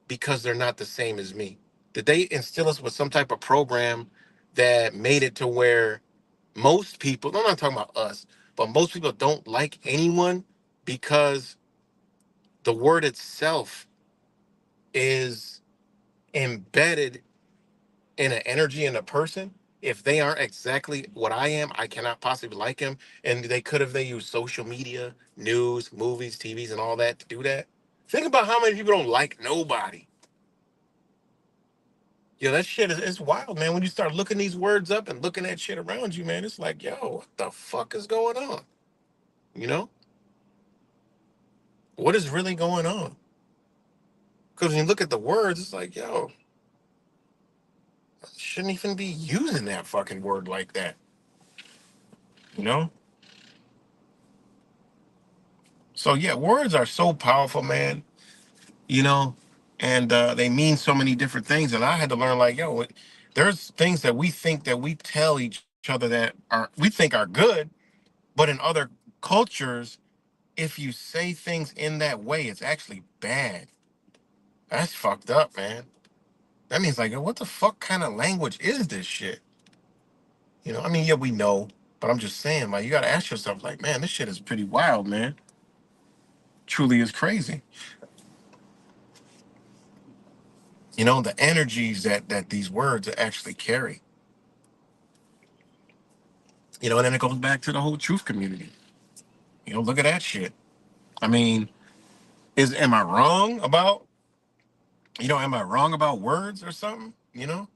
because they're not the same as me. Did they instill us with some type of program that made it to where most people, I'm not talking about us, but most people don't like anyone because the word itself is embedded in an energy in a person? If they aren't exactly what I am, I cannot possibly like him. And they use social media, news, movies, TVs, and all that to do that. Think about how many people don't like nobody. Yeah, that shit is it's wild, man. When you start looking these words up and looking at shit around you, man, it's like, yo, what the fuck is going on? You know? What is really going on? Because when you look at the words, it's like, yo, I shouldn't even be using that fucking word like that. You know? So yeah, words are so powerful, man. You know, and they mean so many different things. And I had to learn, like, yo, there's things that we think that we tell each other that are we think are good, but in other cultures if you say things in that way, it's actually bad. That's fucked up, man. That means like, what the fuck kind of language is this shit? You know, I mean, yeah, we know, but I'm just saying, like, you got to ask yourself, like, man, this shit is pretty wild, man. Truly is crazy. You know, the energies that these words actually carry. You know, and then it goes back to the whole truth community. You know, look at that shit. I mean, am I wrong about, am I wrong about words or something? You know,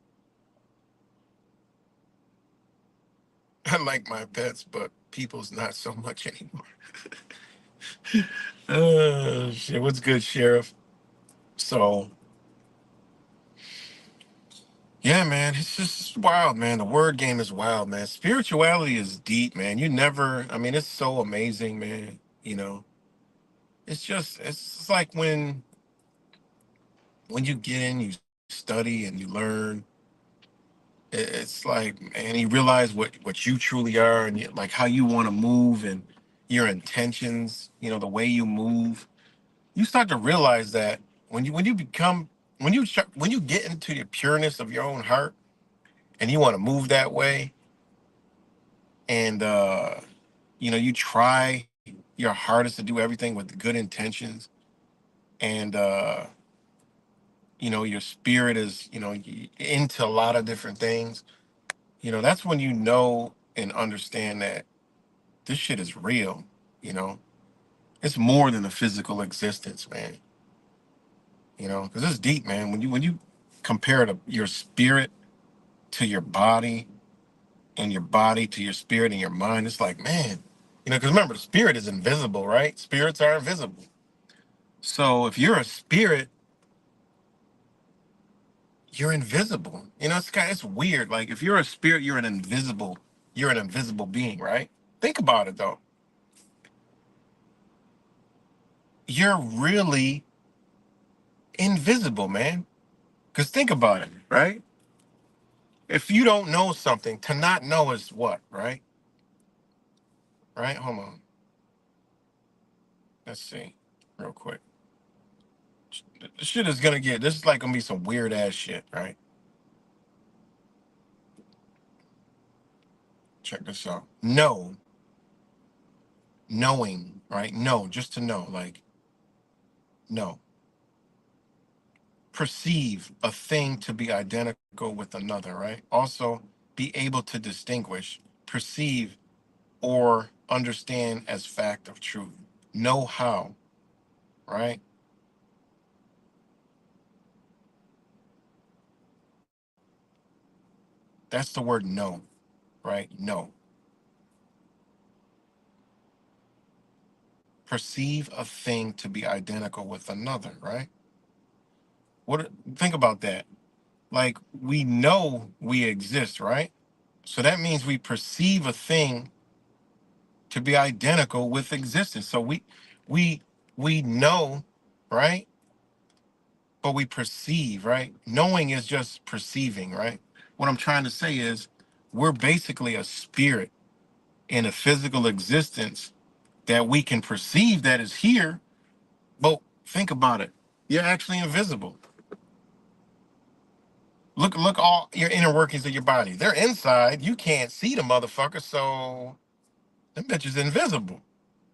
I like my pets, but people's not so much anymore. Shit. What's good, Sheriff? So, yeah, man, it's just wild, man. The word game is wild, man. Spirituality is deep, man. I mean, it's so amazing, man. You know, it's like when you get in, you study and you learn. It's like, man, you realize what you truly are and like how you want to move and your intentions. You know, the way you move. You start to realize that when you get into the pureness of your own heart and you want to move that way and you try your hardest to do everything with good intentions and your spirit is into a lot of different things. That's when you know and understand that this shit is real. you know it's more than a physical existence, man. Because it's deep, man. When you compare your spirit to your body and your body to your spirit and your mind, it's like, man, because remember, the spirit is invisible, right? Spirits are invisible. So if you're a spirit, you're invisible. It's weird. Like if you're a spirit, you're an invisible being, right? Think about it though. You're really invisible, man. Because think about it, right? If you don't know something, to not know is what, right? Right? Hold on. Let's see, real quick. This shit is gonna get. This is like gonna be some weird ass shit, right? Check this out. Knowing, right? Know, just to know, like, know. Perceive a thing to be identical with another, right? Also, be able to distinguish, perceive, or understand as fact of truth. Know how, right? That's the word know, right? Know. Perceive a thing to be identical with another, right? Think about that. Like we know we exist, right? So that means we perceive a thing to be identical with existence. So we we know, right? But we perceive, right? Knowing is just perceiving, right? What I'm trying to say is we're basically a spirit in a physical existence that we can perceive that is here, but think about it. You're actually invisible. Look all your inner workings of your body. They're inside. You can't see the motherfucker, so them bitches invisible,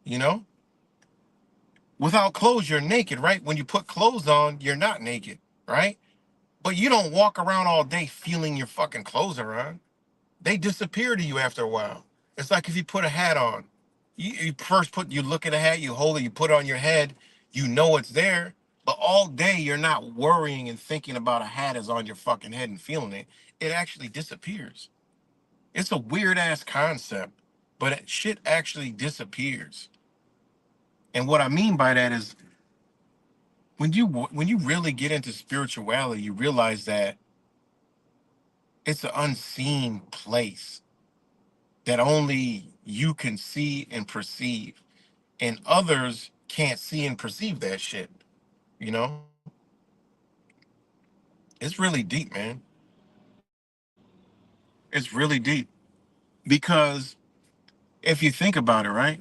you know? Without clothes, you're naked, right? When you put clothes on, you're not naked, right? But you don't walk around all day feeling your fucking clothes around. They disappear to you after a while. It's like if you put a hat on. You look at a hat, you hold it, you put it on your head, you know it's there, but all day you're not worrying and thinking about a hat is on your fucking head and feeling it. It actually disappears. It's a weird ass concept, but shit actually disappears. And what I mean by that is when you really get into spirituality, you realize that it's an unseen place that only you can see and perceive, and others can't see and perceive that shit. You know, it's really deep, man. It's really deep because if you think about it, right?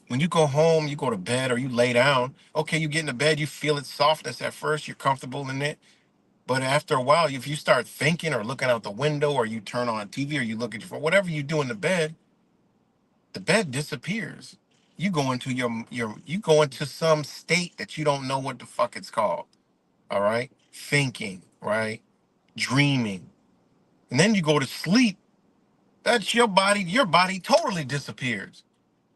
When you go home, you go to bed or you lay down, okay, you get into bed, you feel its softness at first, you're comfortable in it. But after a while, if you start thinking or looking out the window or you turn on a TV or you look at your phone, whatever you do in the bed disappears. You go into you go into some state that you don't know what the fuck it's called. All right? Thinking, right? Dreaming. And then you go to sleep. That's your body totally disappears.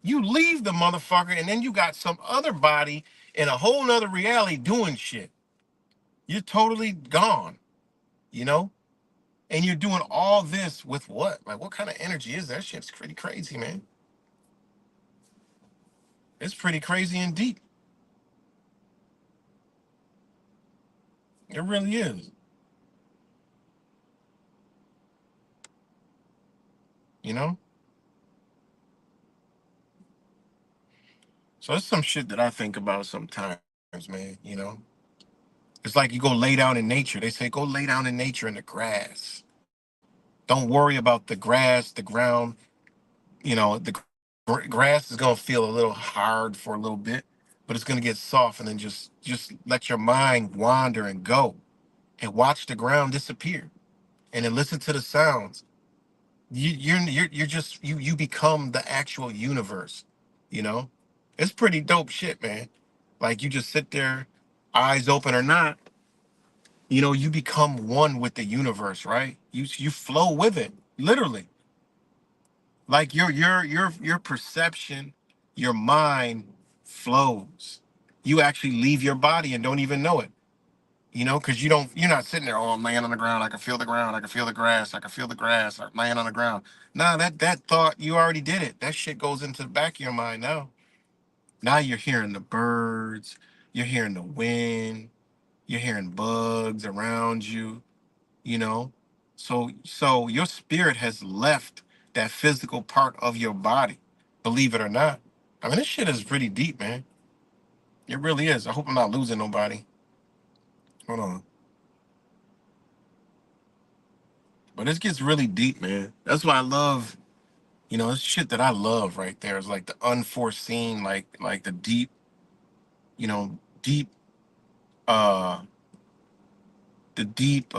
You leave the motherfucker and then you got some other body in a whole nother reality doing shit. You're totally gone, you know? And you're doing all this with what? Like, what kind of energy is that? Shit's pretty crazy, man. It's pretty crazy and deep. It really is, you know? So it's some shit that I think about sometimes, man, you know? It's like you go lay down in nature. They say, go lay down in nature in the grass. Don't worry about the grass, the ground. You know, the grass is going to feel a little hard for a little bit, but it's going to get soft, and then just let your mind wander and go and watch the ground disappear and then listen to the sounds. You're just you become the actual universe, you know? It's pretty dope shit, man. Like you just sit there, eyes open or not, you know, you become one with the universe, right? You flow with it, literally. Like your perception, your mind flows. You actually leave your body and don't even know it. You know, because you're not sitting there, oh, I'm laying on the ground, I can feel the ground, I can feel the grass, I can feel the grass, I'm laying on the ground. Nah, that thought, you already did it. That shit goes into the back of your mind now. Now you're hearing the birds, you're hearing the wind, you're hearing bugs around you, you know. So your spirit has left that physical part of your body, believe it or not. I mean, this shit is pretty deep, man. It really is. I hope I'm not losing nobody. Hold on. But this gets really deep, man. That's why I love, you know, it's shit that I love right there. It's like the unforeseen, like the deep, you know, deep uh the deep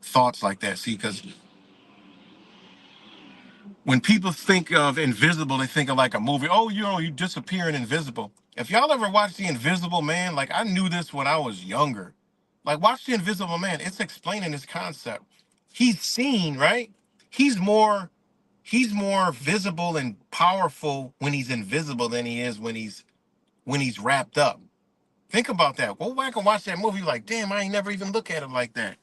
thoughts like that. See, because when people think of invisible, they think of like a movie. Oh, you know, you disappearing invisible. If y'all ever watched The Invisible Man, like I knew this when I was younger. Like watch The Invisible Man. It's explaining this concept. He's seen, right? He's more he's more visible and powerful when he's invisible than he is when he's wrapped up. Think about that. Go back and watch that movie. Like, damn, I ain't never even look at it like that.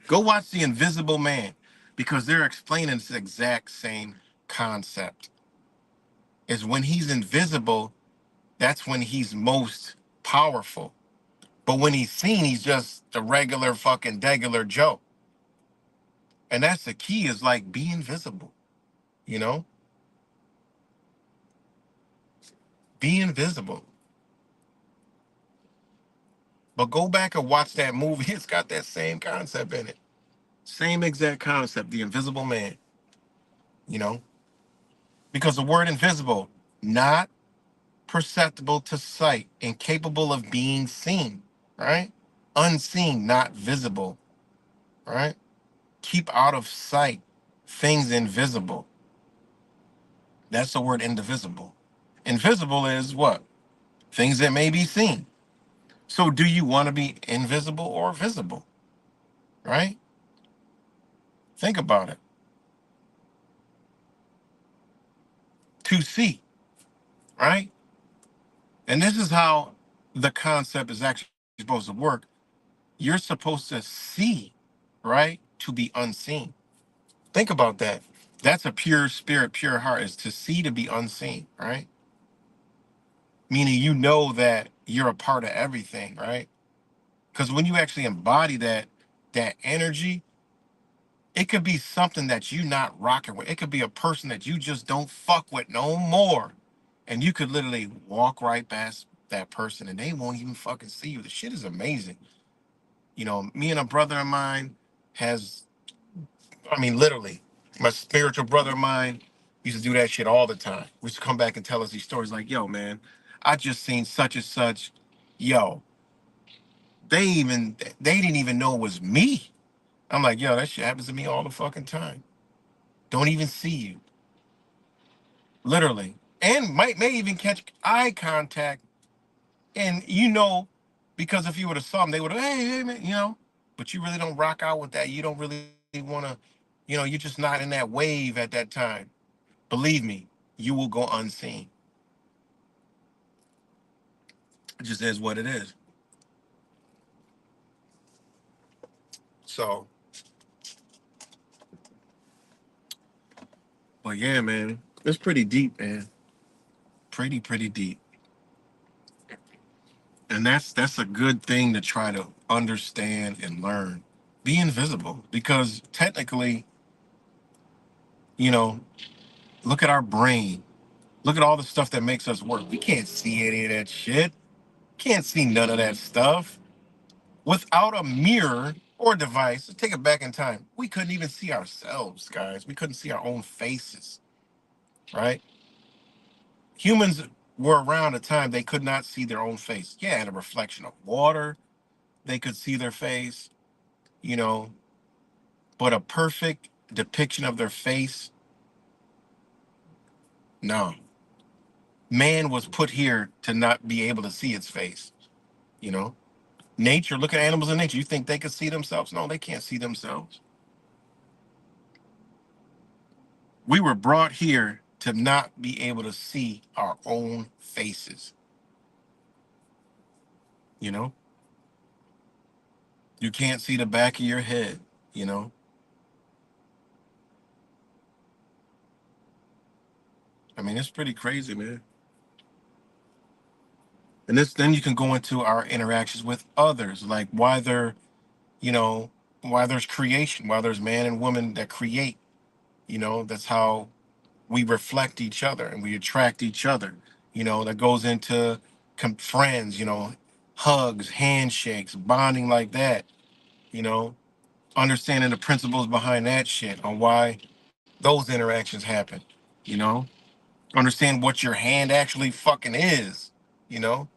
Go watch The Invisible Man because they're explaining this exact same concept. Is when he's invisible, that's when he's most powerful. But when he's seen, he's just a regular fucking degular Joe. And that's the key is like be invisible, you know? Be invisible. But go back and watch that movie. It's got that same concept in it. Same exact concept, the invisible man, you know? Because the word invisible, not perceptible to sight, incapable of being seen, right? Unseen, not visible, right? Keep out of sight things invisible. That's the word indivisible. Invisible is what? Things that may be seen. So do you want to be invisible or visible, right? Think about it. To see, right? And this is how the concept is actually supposed to work. You're supposed to see, right? To be unseen. Think about that. That's a pure spirit, pure heart, is to see to be unseen, right? Meaning you know that you're a part of everything, right? Because when you actually embody that energy, it could be something that you not rocking with. It could be a person that you just don't fuck with no more. And you could literally walk right past that person and they won't even fucking see you. The shit is amazing. You know, me and a brother of mine has, I mean, literally, my spiritual brother of mine used to do that shit all the time. We used to come back and tell us these stories like, yo, man, I just seen such and such. Yo, They didn't even know it was me. I'm like, yo, that shit happens to me all the fucking time. Don't even see you, literally, and may even catch eye contact, and because if you would have saw them, they would have, hey, man, but you really don't rock out with that. You don't really want to, you're just not in that wave at that time. Believe me, you will go unseen. It just is what it is. So, but yeah, man, it's pretty deep, man. Pretty deep. And that's a good thing to try to understand and learn. Be invisible, because technically, you know, look at our brain. Look at all the stuff that makes us work. We can't see any of that shit. Can't see none of that stuff. Without a mirror or device, let's take it back in time. We couldn't even see ourselves, guys. We couldn't see our own faces, right? Humans were around a time they could not see their own face. Yeah, in a reflection of water, they could see their face, you know, but a perfect depiction of their face, no. Man was put here to not be able to see its face, you know. Nature, look at animals in nature. You think they could see themselves? No, they can't see themselves. We were brought here to not be able to see our own faces, you know. You can't see the back of your head, you know. I mean, it's pretty crazy, man. And then you can go into our interactions with others, like you know, why there's creation, why there's man and woman that create, that's how we reflect each other and we attract each other, that goes into friends, hugs, handshakes, bonding like that, you know, understanding the principles behind that shit on why those interactions happen, you know, understand what your hand actually fucking is, you know.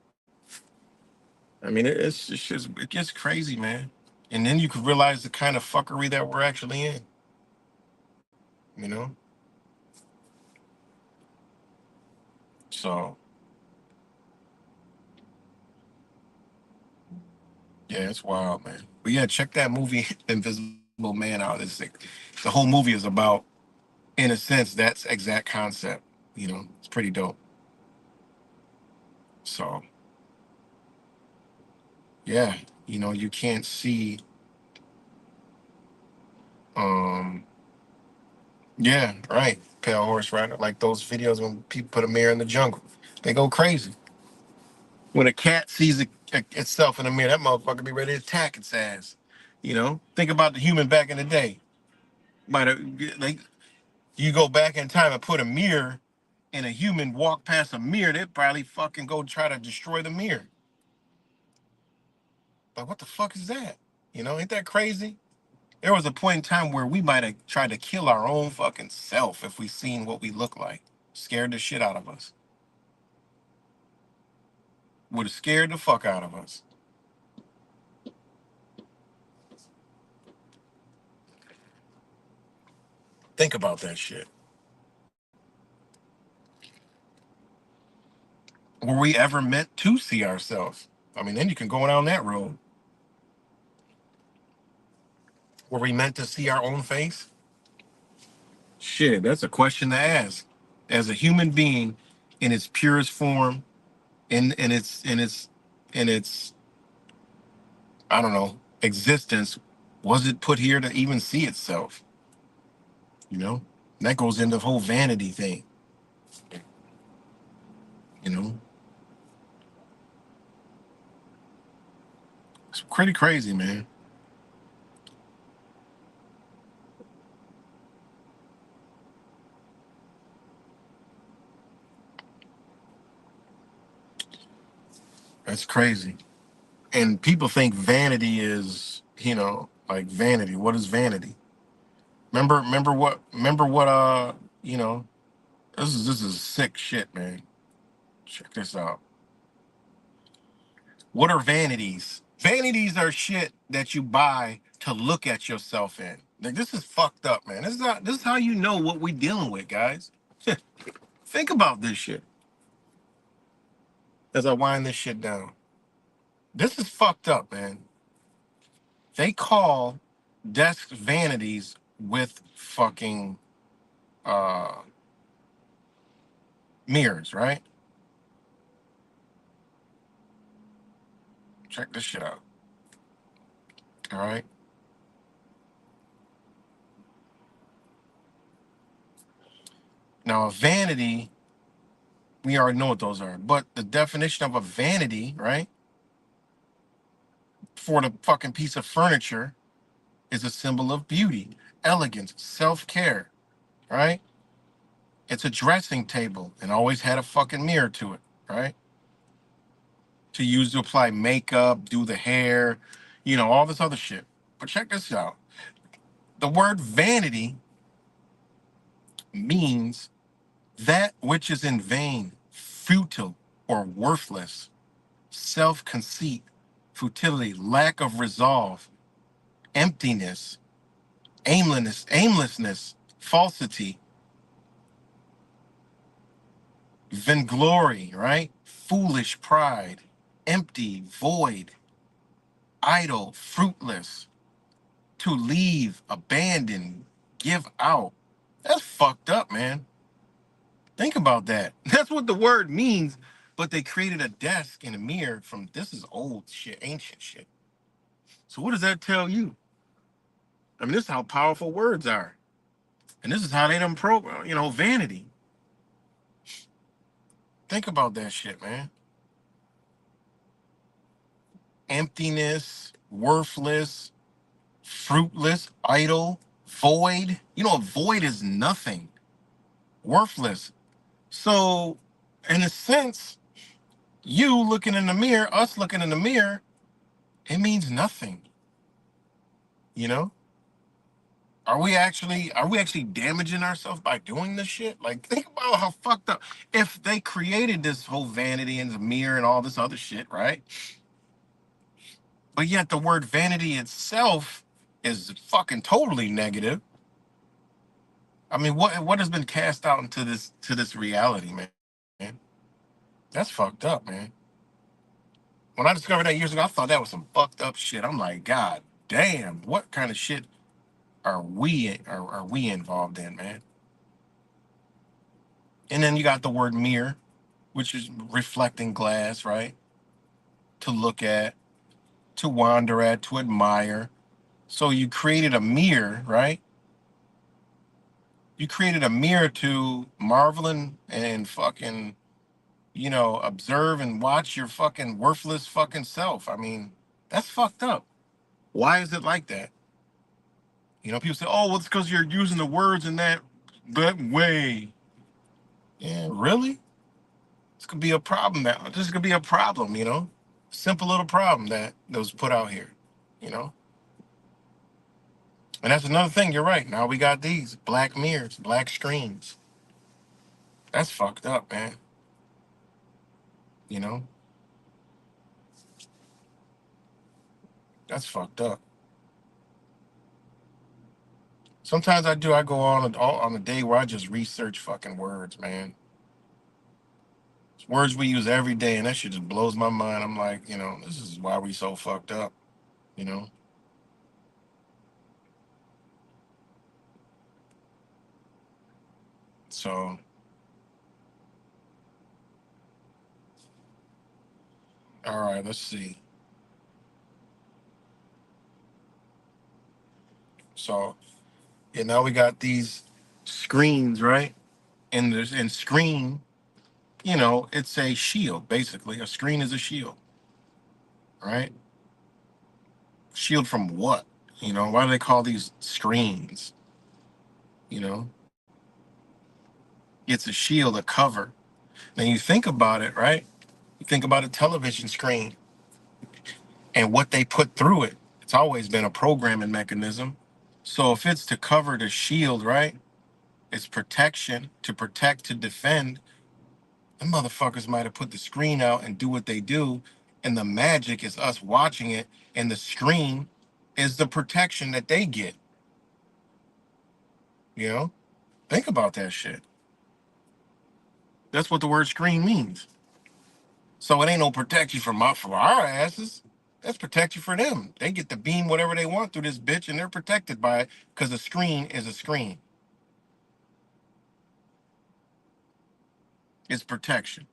I mean, it gets crazy, man. And then you could realize the kind of fuckery that we're actually in, you know. So yeah, it's wild, man. But yeah, check that movie Invisible Man out. The whole movie is about, in a sense, that's exact concept. It's pretty dope. So yeah, you can't see. Um, yeah, right. Pale horse rider, like those videos when people put a mirror in the jungle, they go crazy. When a cat sees itself in a mirror, that motherfucker be ready to attack its ass. Think about the human back in the day. Might have like you go back in time and put a mirror and a human walk past a mirror, they'd probably fucking go try to destroy the mirror. Like, what the fuck is that? Ain't that crazy? There was a point in time where we might have tried to kill our own fucking self if we seen what we look like. Scared the shit out of us. Would have scared the fuck out of us. Think about that shit. Were we ever meant to see ourselves? I mean, then you can go down that road. Were we meant to see our own face? Shit, that's a question to ask. As a human being, in its purest form, in its I don't know, existence, was it put here to even see itself? You know, and that goes into the whole vanity thing. You know, it's pretty crazy, man. That's crazy. And people think vanity is, like vanity. What is vanity? Remember what you know, this is sick shit, man. Check this out. What are vanities? Vanities are shit that you buy to look at yourself in. Like, this is fucked up, man. This is how you know what we dealing with, guys. Think about this shit as I wind this shit down. This is fucked up, man. They call desk vanities with fucking uh mirrors, right? Check this shit out. All right. Now a vanity, we already know what those are, but the definition of a vanity, right? For the fucking piece of furniture is a symbol of beauty, elegance, self-care, right? It's a dressing table and always had a fucking mirror to it, right? To use to apply makeup, do the hair, all this other shit. But check this out. The word vanity means that which is in vain, futile, or worthless, self-conceit, futility, lack of resolve, emptiness, aimlessness, falsity, vainglory, right? Foolish pride, empty, void, idle, fruitless, to leave, abandon, give out. That's fucked up, man. Think about that. That's what the word means, but they created a desk and a mirror from this is old shit, ancient shit. So what does that tell you? I mean, this is how powerful words are. And this is how they done program, vanity. Think about that shit, man. Emptiness, worthless, fruitless, idle, void. A void is nothing, worthless. So, in a sense, you looking in the mirror, us looking in the mirror, it means nothing. You know? Are we actually damaging ourselves by doing this shit? Like, think about how fucked up. If they created this whole vanity and the mirror and all this other shit, right? But yet the word vanity itself is fucking totally negative. I mean, what has been cast out into this reality, man? That's fucked up, man. When I discovered that years ago, I thought that was some fucked up shit. I'm like, God damn, what kind of shit are we involved in, man? And then you got the word mirror, which is reflecting glass, right? To look at, to wander at, to admire. So you created a mirror, right? You created a mirror to marvel and fucking, observe and watch your fucking worthless fucking self. I mean, that's fucked up. Why is it like that? People say, "Oh, well, it's because you're using the words in that way." Yeah, really? This could be a problem. This could be a problem. Simple little problem that was put out here. You know, and that's another thing. You're right. Now we got these black mirrors, black screens. That's fucked up, man. You know, that's fucked up. Sometimes I do. I go on a day where I just research fucking words, man. It's words we use every day, and that shit just blows my mind. I'm like, this is why we so fucked up. You know. So, all right, let's see. So, yeah, now we got these screens, right? And screen, it's a shield, basically. A screen is a shield, right? Shield from what? Why do they call these screens? You know, it's a shield, a cover. Now you think about it, right? You think about a television screen and what they put through it. It's always been a programming mechanism. So if it's to cover the shield, right? It's protection, to protect, to defend. The motherfuckers might have put the screen out and do what they do And the magic is us watching it, and the screen is the protection that they get. You know? Think about that shit. That's what the word screen means. So it ain't no protection from our asses. That's protection for them. They get to beam whatever they want through this bitch, and they're protected by it because the screen is a screen. It's protection.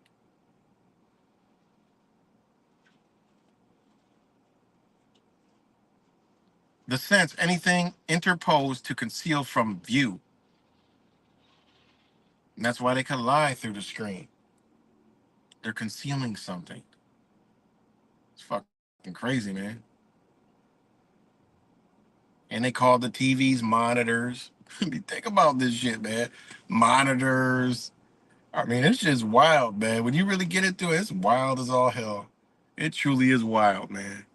The sense, anything interposed to conceal from view. And that's why they can lie through the screen. They're concealing something. It's fucking crazy, man. And they call the TVs monitors. Think about this shit, man. Monitors. I mean, it's just wild, man. When you really get into it, it's wild as all hell. It truly is wild, man.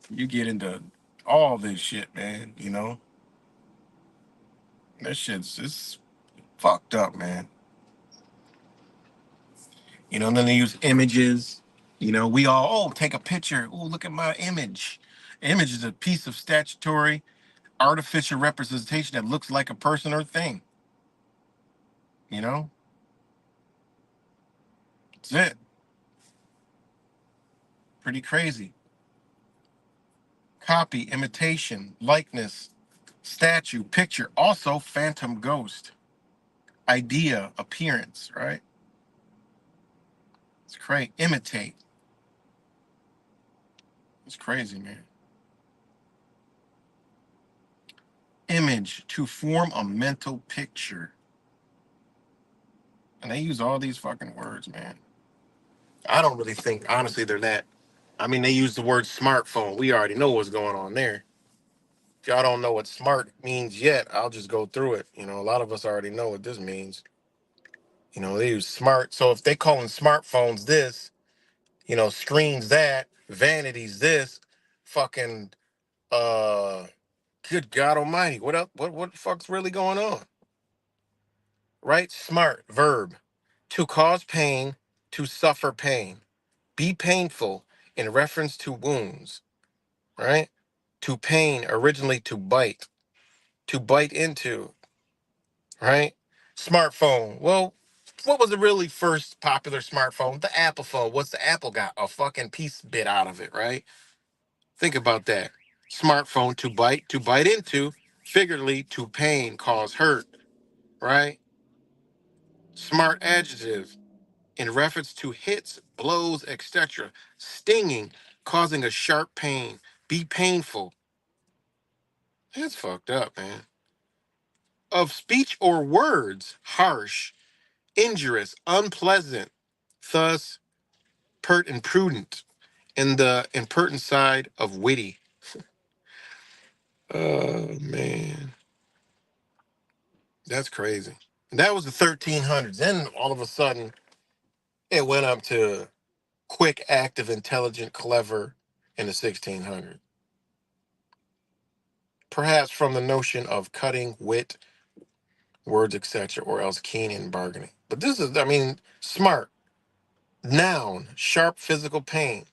You get into all this shit, man. You know, that shit's it's fucked up, man. You know, and then they use images. You know, we all take a picture. Oh, look at my image. Image is a piece of statutory artificial representation that looks like a person or thing. You know, that's it. Pretty crazy. Copy, imitation, likeness, statue, picture, also phantom ghost, idea, appearance, right? It's crazy. Imitate. It's crazy, man. Image, to form a mental picture. And they use all these fucking words, man. I don't really think, honestly, they're that. I mean, they use the word smartphone. We already know what's going on there. If y'all don't know what smart means yet, I'll just go through it. You know, a lot of us already know what this means. You know, they use smart. So if they calling smartphones this, you know, screens that, vanities this, fucking good God Almighty, what up? What the fuck's really going on? Right? Smart verb, to cause pain, to suffer pain, be painful in reference to wounds, right? To pain, originally to bite into, right? Smartphone. Well, what was the really first popular smartphone? The Apple phone. What's the Apple got? A fucking piece bit out of it, right? Think about that. Smartphone, to bite into, figuratively to pain, cause hurt, right? Smart adjective, in reference to hits, blows, etc. Stinging, causing a sharp pain, be painful. That's fucked up, man. Of speech or words, harsh, injurious, unpleasant, thus pert and prudent, in the impertinent side of witty. Oh man, that's crazy. That was the 1300s. Then all of a sudden, it went up to quick, active, intelligent, clever in the 1600s. Perhaps from the notion of cutting, wit, words, etc., or else keen in bargaining. But this is, I mean, smart. Noun, sharp physical pain.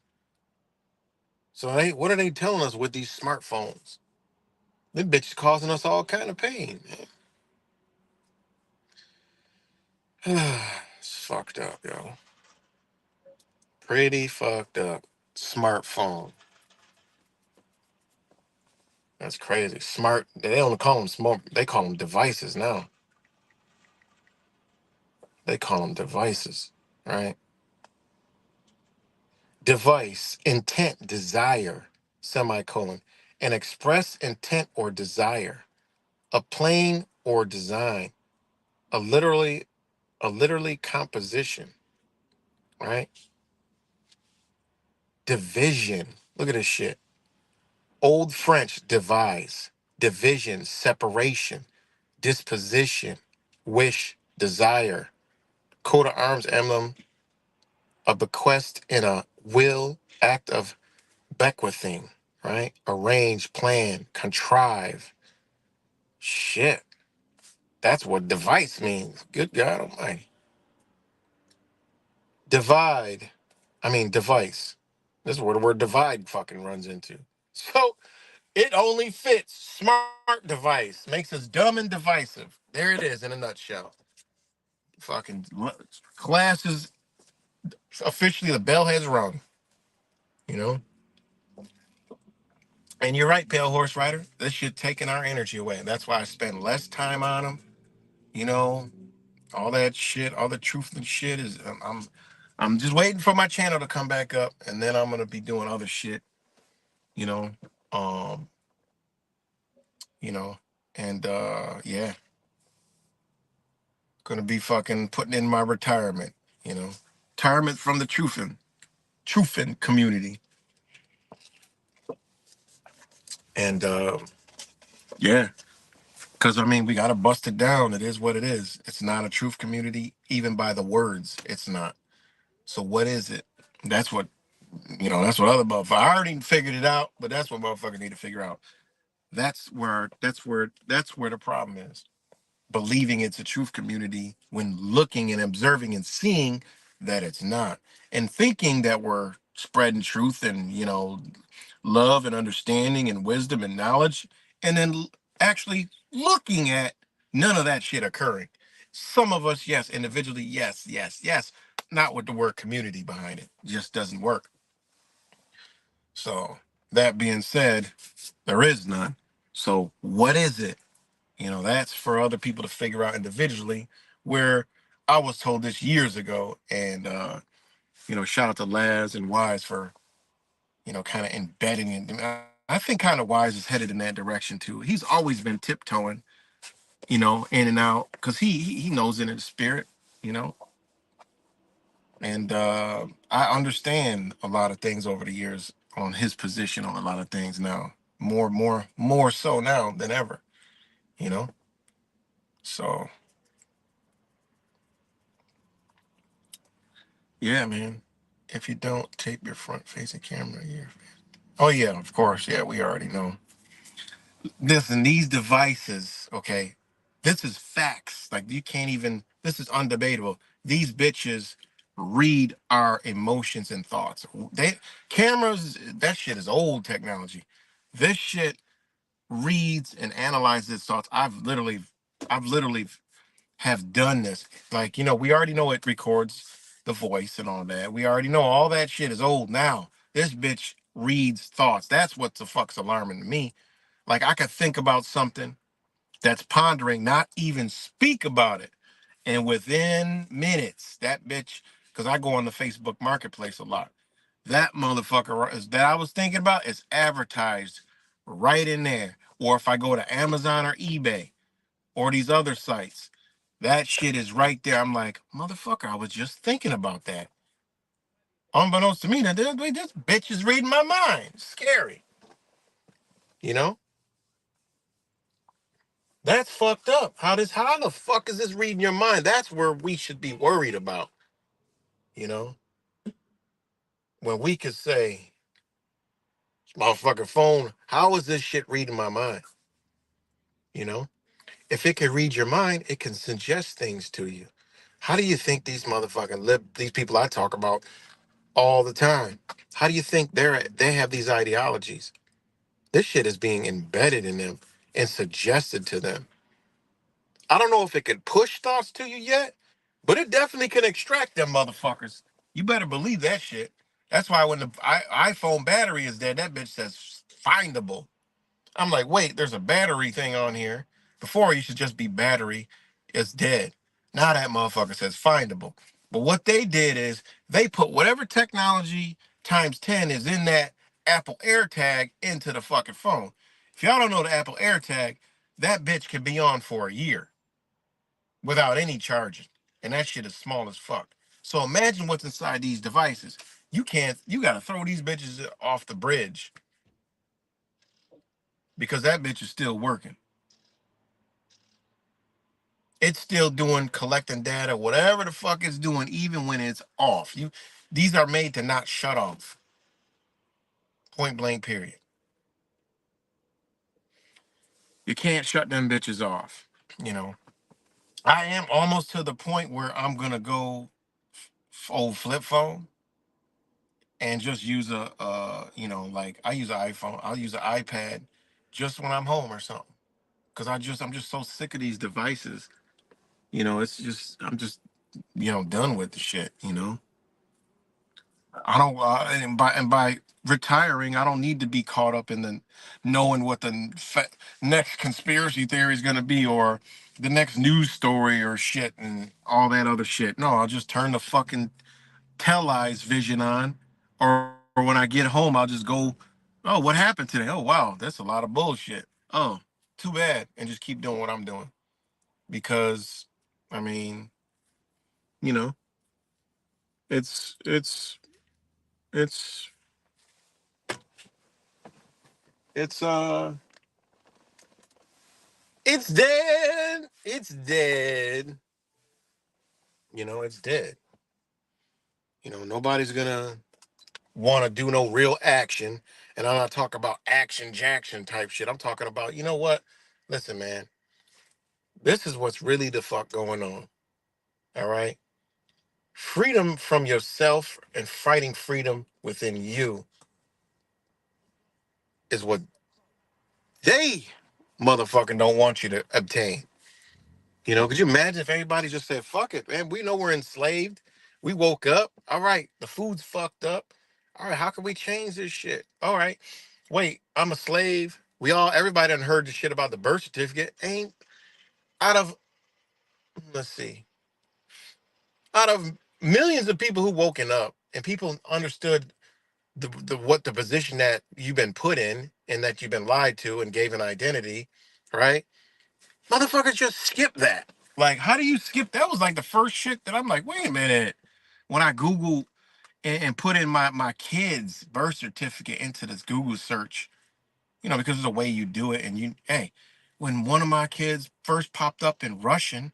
So what are they telling us with these smartphones? This bitch is causing us all kind of pain, man. It's fucked up, yo. Pretty fucked up. Smartphone. That's crazy. Smart. They don't call them smart. They call them devices now. They call them devices, right? Device, intent, desire, semicolon, an express intent or desire, a plane or design, a literally composition, right? Division. Look at this shit. Old French devise, division, separation, disposition, wish, desire, coat of arms emblem, a bequest in a will, act of bequeathing, right? Arrange, plan, contrive. Shit. That's what device means. Good God Almighty. Divide. I mean, device. This is where the word divide fucking runs into. So it only fits smart device, makes us dumb and divisive. There it is in a nutshell. Fucking classes officially the bell has rung, you know? And you're right, Pale Horse Rider. This shit taking our energy away. That's why I spend less time on them. You know, all that shit, all the truth and shit is I'm just waiting for my channel to come back up, and then I'm gonna be doing other shit, you know. Um, you know, and yeah, gonna be fucking putting in my retirement, you know. Retirement from the truthin community. And yeah. Because I mean, we gotta bust it down. It is what it is. It's not a truth community, even by the words. It's not. So what is it? That's what That's what other motherfuckers. I already figured it out, but that's what motherfuckers need to figure out. That's where the problem is. Believing it's a truth community when looking and observing and seeing that it's not, and thinking that we're spreading truth and love and understanding and wisdom and knowledge, and then actually looking at none of that shit occurring. Some of us, yes, individually, yes, yes, yes, not with the word community behind it. Just doesn't work. So that being said, there is none. So what is it? That's for other people to figure out individually. Where I was told this years ago, and shout out to Laz and Wise for kind of embedding it. I think kind of Wise is headed in that direction too. He's always been tiptoeing, in and out, because he knows it in the spirit, you know. And I understand a lot of things over the years on his position on a lot of things now, more so now than ever, you know. So yeah, man. If you don't tape your front facing camera, oh yeah, of course, yeah, we already know. Listen, these devices, okay, this is facts. Like you can't even. This is undebatable. These bitches read our emotions and thoughts. They cameras. That shit is old technology. This shit reads and analyzes thoughts. I've literally have done this. Like, we already know it records the voice and all that. We already know all that shit is old now. This bitch reads thoughts. That's what the fuck's alarming to me. Like, I could think about something that's pondering, not even speak about it. And within minutes, that bitch, because I go on the Facebook marketplace a lot, that motherfucker that I was thinking about is advertised right in there. Or if I go to Amazon or eBay or these other sites, that shit is right there. I'm like, motherfucker, I was just thinking about that. Unbeknownst to me, that this bitch is reading my mind. Scary. You know? That's fucked up. How the fuck is this reading your mind? That's where we should be worried about. You know? When we could say, motherfucking phone, how is this shit reading my mind? You know? If it can read your mind, it can suggest things to you. How do you think these people I talk about all the time, how do you think they have these ideologies? This shit is being embedded in them and suggested to them. I don't know if it can push thoughts to you yet, but it definitely can extract them motherfuckers. You better believe that shit. That's why when the iPhone battery is dead, that bitch says findable. I'm like, wait, there's a battery thing on here. Before, you should just be battery is dead. Now that motherfucker says findable. But what they did is they put whatever technology times 10 is in that Apple AirTag into the fucking phone. If y'all don't know the Apple AirTag, that bitch can be on for a year without any charging. And that shit is small as fuck. So imagine what's inside these devices. You gotta throw these bitches off the bridge because that bitch is still working. It's still doing collecting data, whatever the fuck it's doing, even when it's off. These are made to not shut off. Point blank, period. You can't shut them bitches off. You know, I am almost to the point where I'm gonna go old flip phone and just use like I use an iPhone. I'll use an iPad just when I'm home or something. Cause I'm just so sick of these devices. It's just I'm just done with the shit. I don't and by retiring, I don't need to be caught up in the knowing what the next conspiracy theory is gonna be or the next news story or shit and all that other shit. No, I'll just turn the fucking televised vision on, or when I get home, I'll just go, oh, what happened today? Oh, wow, that's a lot of bullshit. Oh, too bad, and just keep doing what I'm doing because, I mean, you know, it's it's it's it's it's dead. It's dead. It's dead. Nobody's gonna want to do no real action, and I'm not talking about action Jackson type shit. I'm talking about, you know what? Listen, man, this is what's really the fuck going on. All right. Freedom from yourself and fighting freedom within you is what they motherfucking don't want you to obtain. Could you imagine if everybody just said, fuck it, man, we know we're enslaved. We woke up. All right, the food's fucked up. All right, how can we change this shit? All right. Wait, I'm a slave. Everybody done heard the shit about the birth certificate. Ain't out of, let's see, out of millions of people who woken up and people understood the position that you've been put in and that you've been lied to and gave an identity, right? Motherfuckers just skip that. Like, how do you skip? That was like the first shit that I'm like, wait a minute. When I Google and put in my kid's birth certificate into this Google search, because it's a way you do it. And hey, when one of my kids first popped up in Russian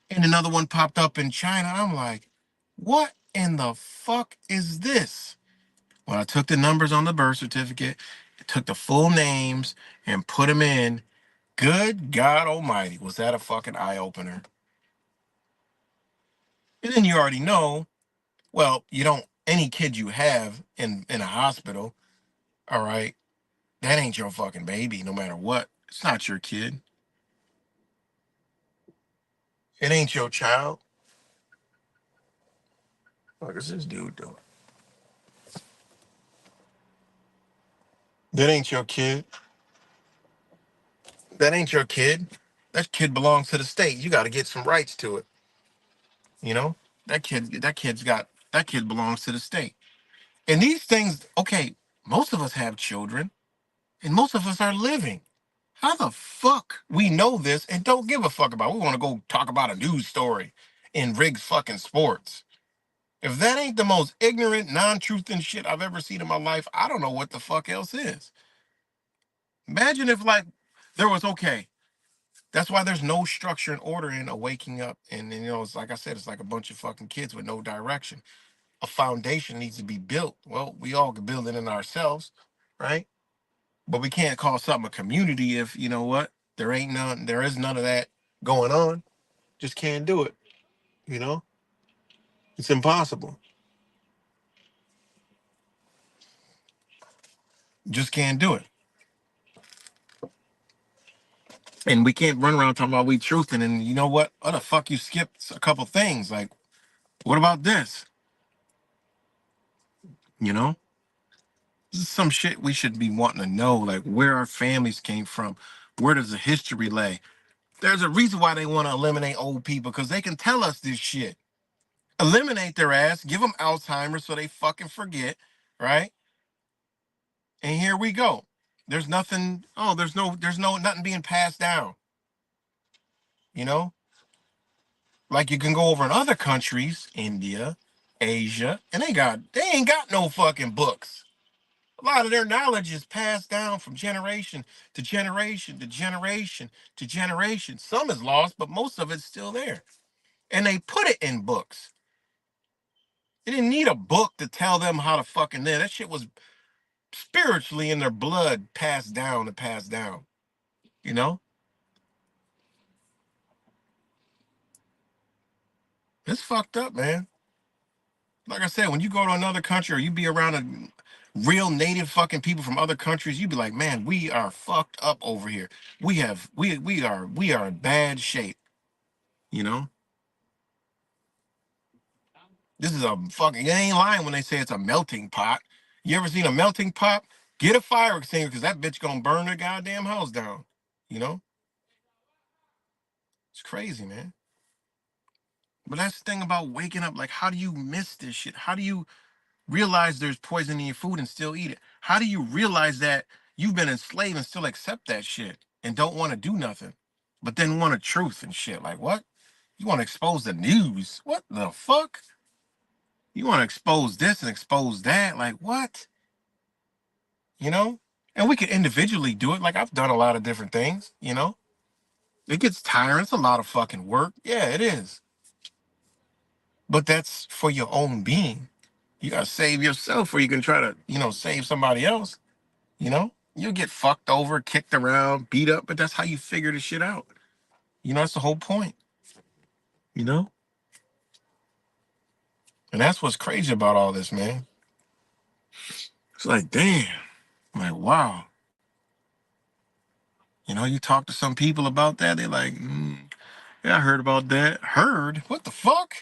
and another one popped up in China, I'm like, what in the fuck is this? When I took the numbers on the birth certificate, took the full names and put them in, good God Almighty, was that a fucking eye opener? And then you already know, well, you don't, any kid you have in a hospital, all right, that ain't your fucking baby, no matter what. It's not your kid. It ain't your child. What is this dude doing? That ain't your kid. That ain't your kid. That kid belongs to the state. You got to get some rights to it. You know, that kid belongs to the state. And these things, okay, most of us have children, and most of us are living. How the fuck we know this and don't give a fuck about it? We want to go talk about a news story in rigged fucking sports. If that ain't the most ignorant, non-truth and shit I've ever seen in my life, I don't know what the fuck else is. Imagine if like there was okay. That's why there's no structure and order in a waking up. And it's like I said, it's like a bunch of fucking kids with no direction. A foundation needs to be built. Well, we all can build it in ourselves, right? But we can't call something a community if you know what? There is none of that going on. Just can't do it. You know? It's impossible. Just can't do it. And we can't run around talking about we truthing and you know what? Oh the fuck you skipped a couple things. Like, what about this? You know? This is some shit we should be wanting to know, like where our families came from. Where does the history lay? There's a reason why they want to eliminate old people because they can tell us this shit. Eliminate their ass, give them Alzheimer's so they fucking forget, right? And here we go. There's nothing. Oh, there's no nothing being passed down. You know, like you can go over in other countries, India, Asia, and they ain't got no fucking books. A lot of their knowledge is passed down from generation to generation to generation to generation. Some is lost, but most of it's still there. And they put it in books. They didn't need a book to tell them how to fucking live. That shit was spiritually in their blood, passed down and passed down. You know, it's fucked up, man. Like I said, when you go to another country or you be around a real native fucking people from other countries, you be like, man, we are fucked up over here. We are in bad shape. You know, this is a fucking. You ain't lying when they say it's a melting pot. You ever seen a melting pot? Get a fire extinguisher because that bitch gonna burn the goddamn house down. You know, it's crazy, man. But that's the thing about waking up. Like, how do you miss this shit? How do you realize there's poison in your food and still eat it? How do you realize that you've been enslaved and still accept that shit and don't want to do nothing, but then want a truth and shit? Like, what? You want to expose the news? What the fuck? You want to expose this and expose that? Like, what? You know? And we could individually do it. Like, I've done a lot of different things, you know? It gets tiring. It's a lot of fucking work. Yeah, it is. But that's for your own being. You got to save yourself or you can try to, save somebody else. You'll get fucked over, kicked around, beat up, but that's how you figure the shit out. That's the whole point. You know? And that's what's crazy about all this, man. It's like, damn. I'm like, wow. You talk to some people about that, they're like, yeah, I heard about that. Heard? What the fuck?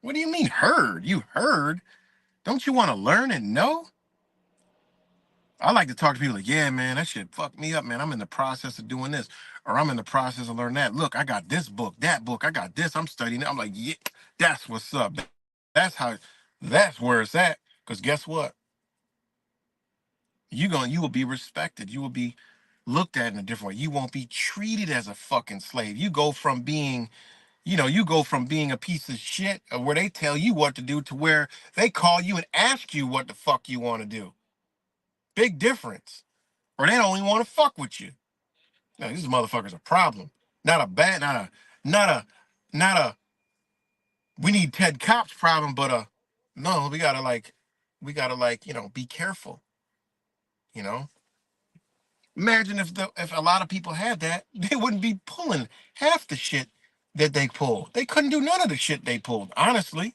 What do you mean heard? You heard? Don't you want to learn and know? I like to talk to people like, yeah, man, that shit fucked me up, man. I'm in the process of doing this, or I'm in the process of learning that. Look, I got this book, that book, I got this. I'm studying it. I'm like, yeah, that's what's up. That's where it's at. Because guess what? You will be respected. You will be looked at in a different way. You won't be treated as a fucking slave. You go from being a piece of shit where they tell you what to do to where they call you and ask you what the fuck you want to do. Big difference. Or they don't even want to fuck with you. No, these motherfuckers a problem. Not a bad, not a, not a. We need Ted Kopp's problem, but no, we gotta be careful. You know, imagine if a lot of people had that, they wouldn't be pulling half the shit that they pulled. They couldn't do none of the shit they pulled. Honestly,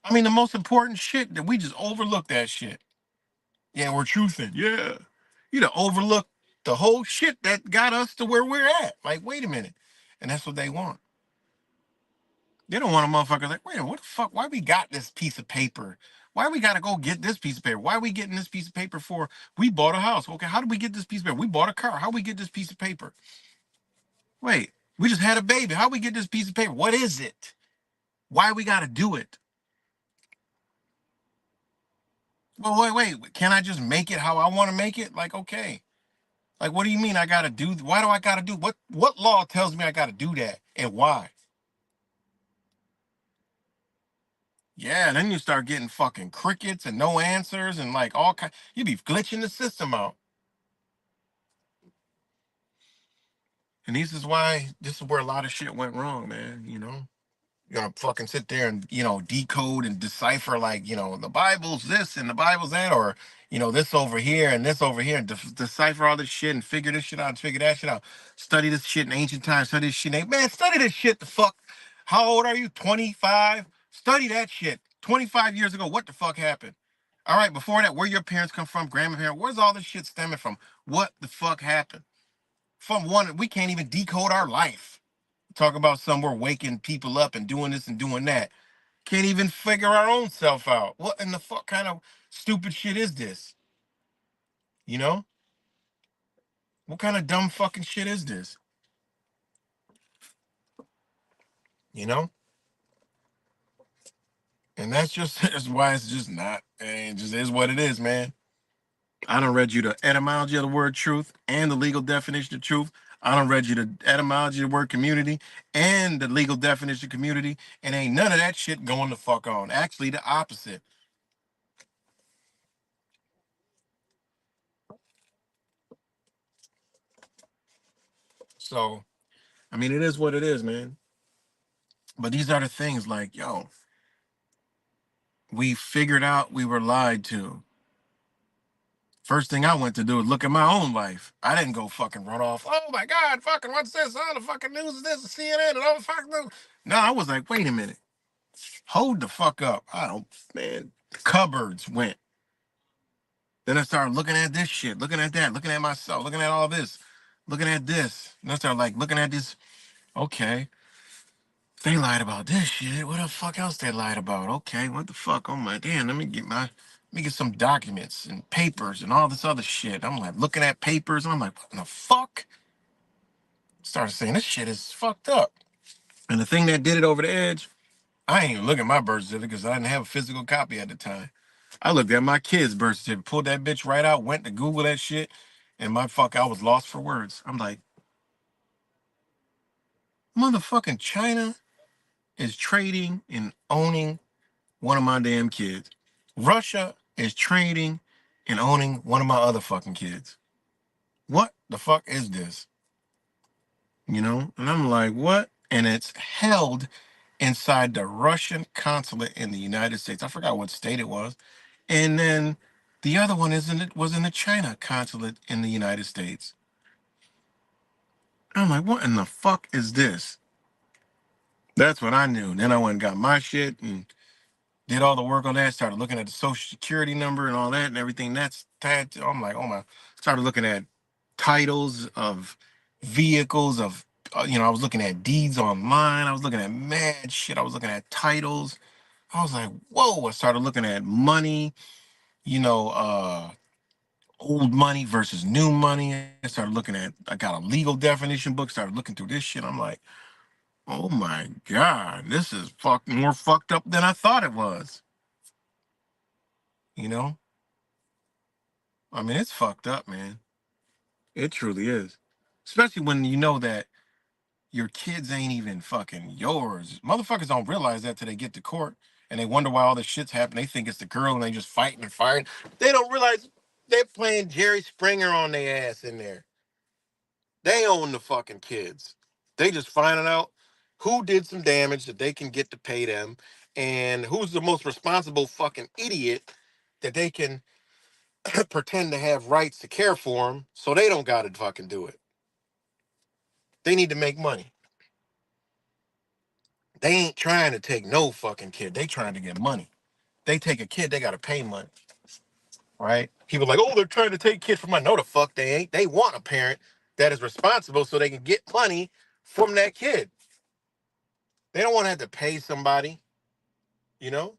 I mean, the most important shit that we just overlook that shit. Yeah, we're truthing. Yeah, overlook the whole shit that got us to where we're at. Like, wait a minute, and that's what they want. They don't want a motherfucker like, wait a minute, what the fuck? Why we got this piece of paper? Why we gotta go get this piece of paper? Why are we getting this piece of paper for? We bought a house. Okay, how did we get this piece of paper? We bought a car. How we get this piece of paper? Wait, we just had a baby. How we get this piece of paper? What is it? Why we gotta do it? Well, wait. Can I just make it how I want to make it? Like, okay. Like, what do you mean I gotta do? Why do I gotta do? What law tells me I gotta do that and why? Yeah, and then you start getting fucking crickets and no answers and like all kind. You be glitching the system out. And this is where a lot of shit went wrong, man. You're gonna fucking sit there and decode and decipher like the Bible's this and the Bible's that, or this over here and this over here, and decipher all this shit and figure this shit out and figure that shit out. Study this shit in ancient times. Study this shit. Man, study this shit. The fuck. How old are you? 25. Study that shit. 25 years ago, what the fuck happened? All right, before that, where your parents come from, grandparents, where's all this shit stemming from? What the fuck happened? From one, we can't even decode our life. Talk about somewhere waking people up and doing this and doing that. Can't even figure our own self out. What in the fuck kind of stupid shit is this? You know? What kind of dumb fucking shit is this? You know? And that's why it's just not. And it just is what it is, man. I done read you the etymology of the word truth and the legal definition of truth. I done read you the etymology of the word community and the legal definition of community, and ain't none of that shit going the fuck on. Actually, the opposite. So, I mean, it is what it is, man. But these are the things like, yo, we figured out we were lied to. First thing I went to do is look at my own life. I didn't go fucking run off. Oh my God, fucking what's this? All the fucking news is this, CNN and all the fucking news. No, I was like, wait a minute. Hold the fuck up. I don't, man. Cupboards went. Then I started looking at this shit, looking at that, looking at myself, looking at all this, looking at this. And I started like looking at this. Okay, they lied about this shit. What the fuck else they lied about? Okay, what the fuck? Oh my damn, let me get some documents and papers and all this other shit. I'm like looking at papers and I'm like, what the fuck? Started saying this shit is fucked up. And the thing that did it over the edge, I ain't even looking at my birth certificate because I didn't have a physical copy at the time. I looked at my kid's birth certificate, pulled that bitch right out, went to Google that shit, and I was lost for words. I'm like, motherfucking China is trading and owning one of my damn kids. Russia is trading and owning one of my other fucking kids. What the fuck is this? You know? And I'm like, what? And it's held inside the Russian consulate in the United States. I forgot what state it was. And then the other one was in the China consulate in the United States. I'm like, what in the fuck is this? That's what I knew. Then I went and got my shit and did all the work on that. Started looking at the social security number and all that and everything. That's that. I'm like, oh my. Started looking at titles of vehicles I was looking at deeds online. I was looking at mad shit. I was looking at titles. I was like, whoa. I started looking at money, you know, old money versus new money. I got a legal definition book, started looking through this shit. I'm like, oh my God, this is more fucked up than I thought it was. You know? I mean, it's fucked up, man. It truly is. Especially when you know that your kids ain't even fucking yours. Motherfuckers don't realize that till they get to court and they wonder why all this shit's happening. They think it's the girl and they just fighting and fighting. They don't realize they're playing Jerry Springer on their ass in there. They own the fucking kids. They just finding out who did some damage that they can get to pay them and who's the most responsible fucking idiot that they can pretend to have rights to care for them so they don't gotta fucking do it. They need to make money. They ain't trying to take no fucking kid. They trying to get money. They take a kid, they gotta pay money. Right? People like, oh, they're trying to take kids from my. No, the fuck they ain't. They want a parent that is responsible so they can get money from that kid. They don't want to have to pay somebody, you know?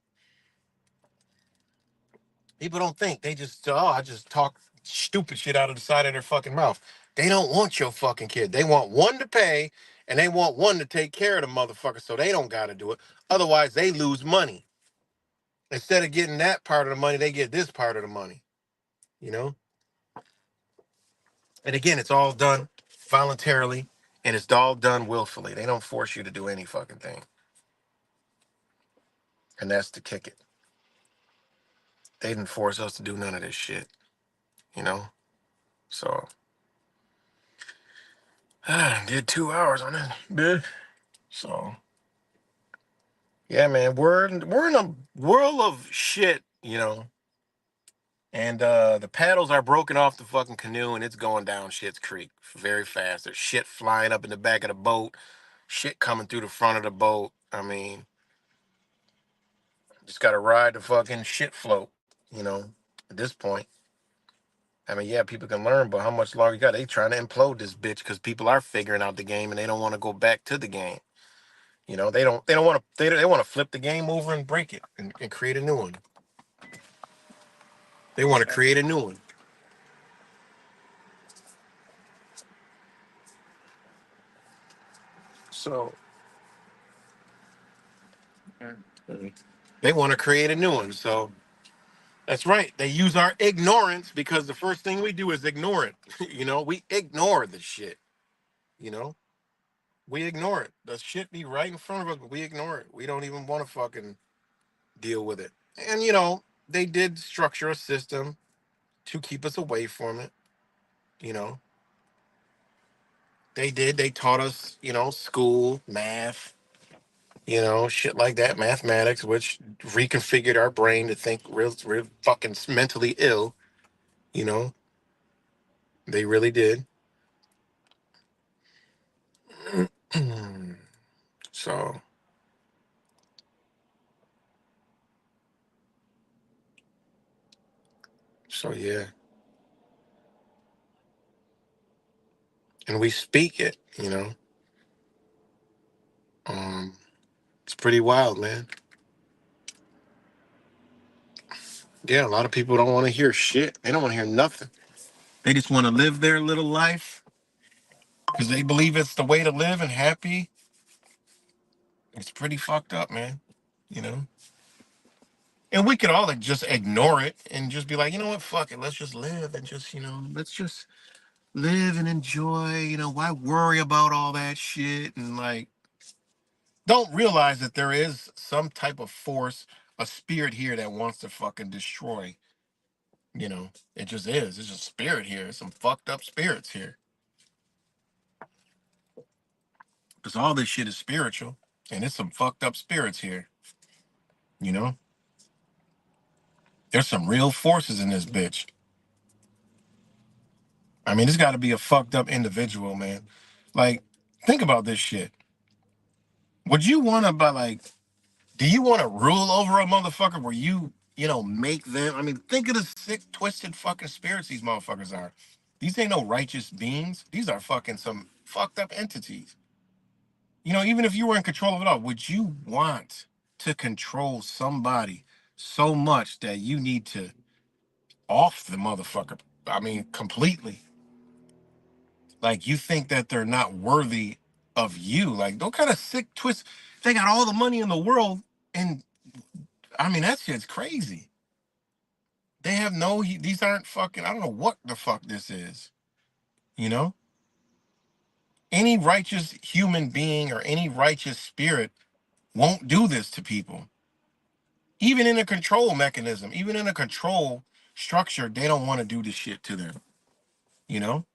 People don't think. They just, I just talk stupid shit out of the side of their fucking mouth. They don't want your fucking kid. They want one to pay and they want one to take care of the motherfucker so they don't got to do it. Otherwise, they lose money. Instead of getting that part of the money, they get this part of the money, you know? And again, it's all done voluntarily and it's all done willfully. They don't force you to do any fucking thing. And that's to kick it. They didn't force us to do none of this shit, you know? So, I did 2 hours on that bit. So, yeah, man, we're in a world of shit, you know? And the paddles are broken off the fucking canoe and it's going down shit's creek very fast. There's shit flying up in the back of the boat, shit coming through the front of the boat. I mean, just gotta ride the fucking shit float, you know, at this point. I mean, yeah, people can learn, but how much longer you got? They trying to implode this bitch because people are figuring out the game and they don't want to go back to the game. You know, they don't want to they want to flip the game over and break it and create a new one. They want to create a new one. So they want to create a new one. So that's right. They use our ignorance because the first thing we do is ignore it. You know, we ignore the shit. You know, we ignore it. The shit be right in front of us, but we ignore it. We don't even want to fucking deal with it. And you know, they did structure a system to keep us away from it. You know, they did. They taught us, you know, school, math, you know, shit like that, mathematics, which reconfigured our brain to think real fucking mentally ill. You know, they really did. So So yeah, and we speak it. It's pretty wild, man. Yeah, a lot of people don't want to hear shit. They don't want to hear nothing. They just want to live their little life because they believe it's the way to live and happy. It's pretty fucked up, man. You know. And we could all just ignore it and just be like, you know what, fuck it. Let's just live and just, let's just live and enjoy. Why worry about all that shit? And like, don't realize that there is some type of force, a spirit here that wants to fucking destroy. It just is. It's just spirit here. It's some fucked up spirits here. Because all this shit is spiritual. And it's some fucked up spirits here. You know? There's some real forces in this bitch. I mean, it's got to be a fucked up individual, man. Like, think about this shit. Would you want to, do you want to rule over a motherfucker where make them? I mean, think of the sick, twisted fucking spirits these motherfuckers are. These ain't no righteous beings. These are fucking some fucked up entities. Even if you were in control of it all, would you want to control somebody so much that you need to off the motherfucker? I mean, completely. Like, you think that they're not worthy of you. Like, what kind of sick twist? They got all the money in the world, and I mean, that shit's crazy. They have these aren't fucking, I don't know what the fuck this is. Any righteous human being or any righteous spirit won't do this to people. Even in a control mechanism, even in a control structure, they don't want to do this shit to them. You know?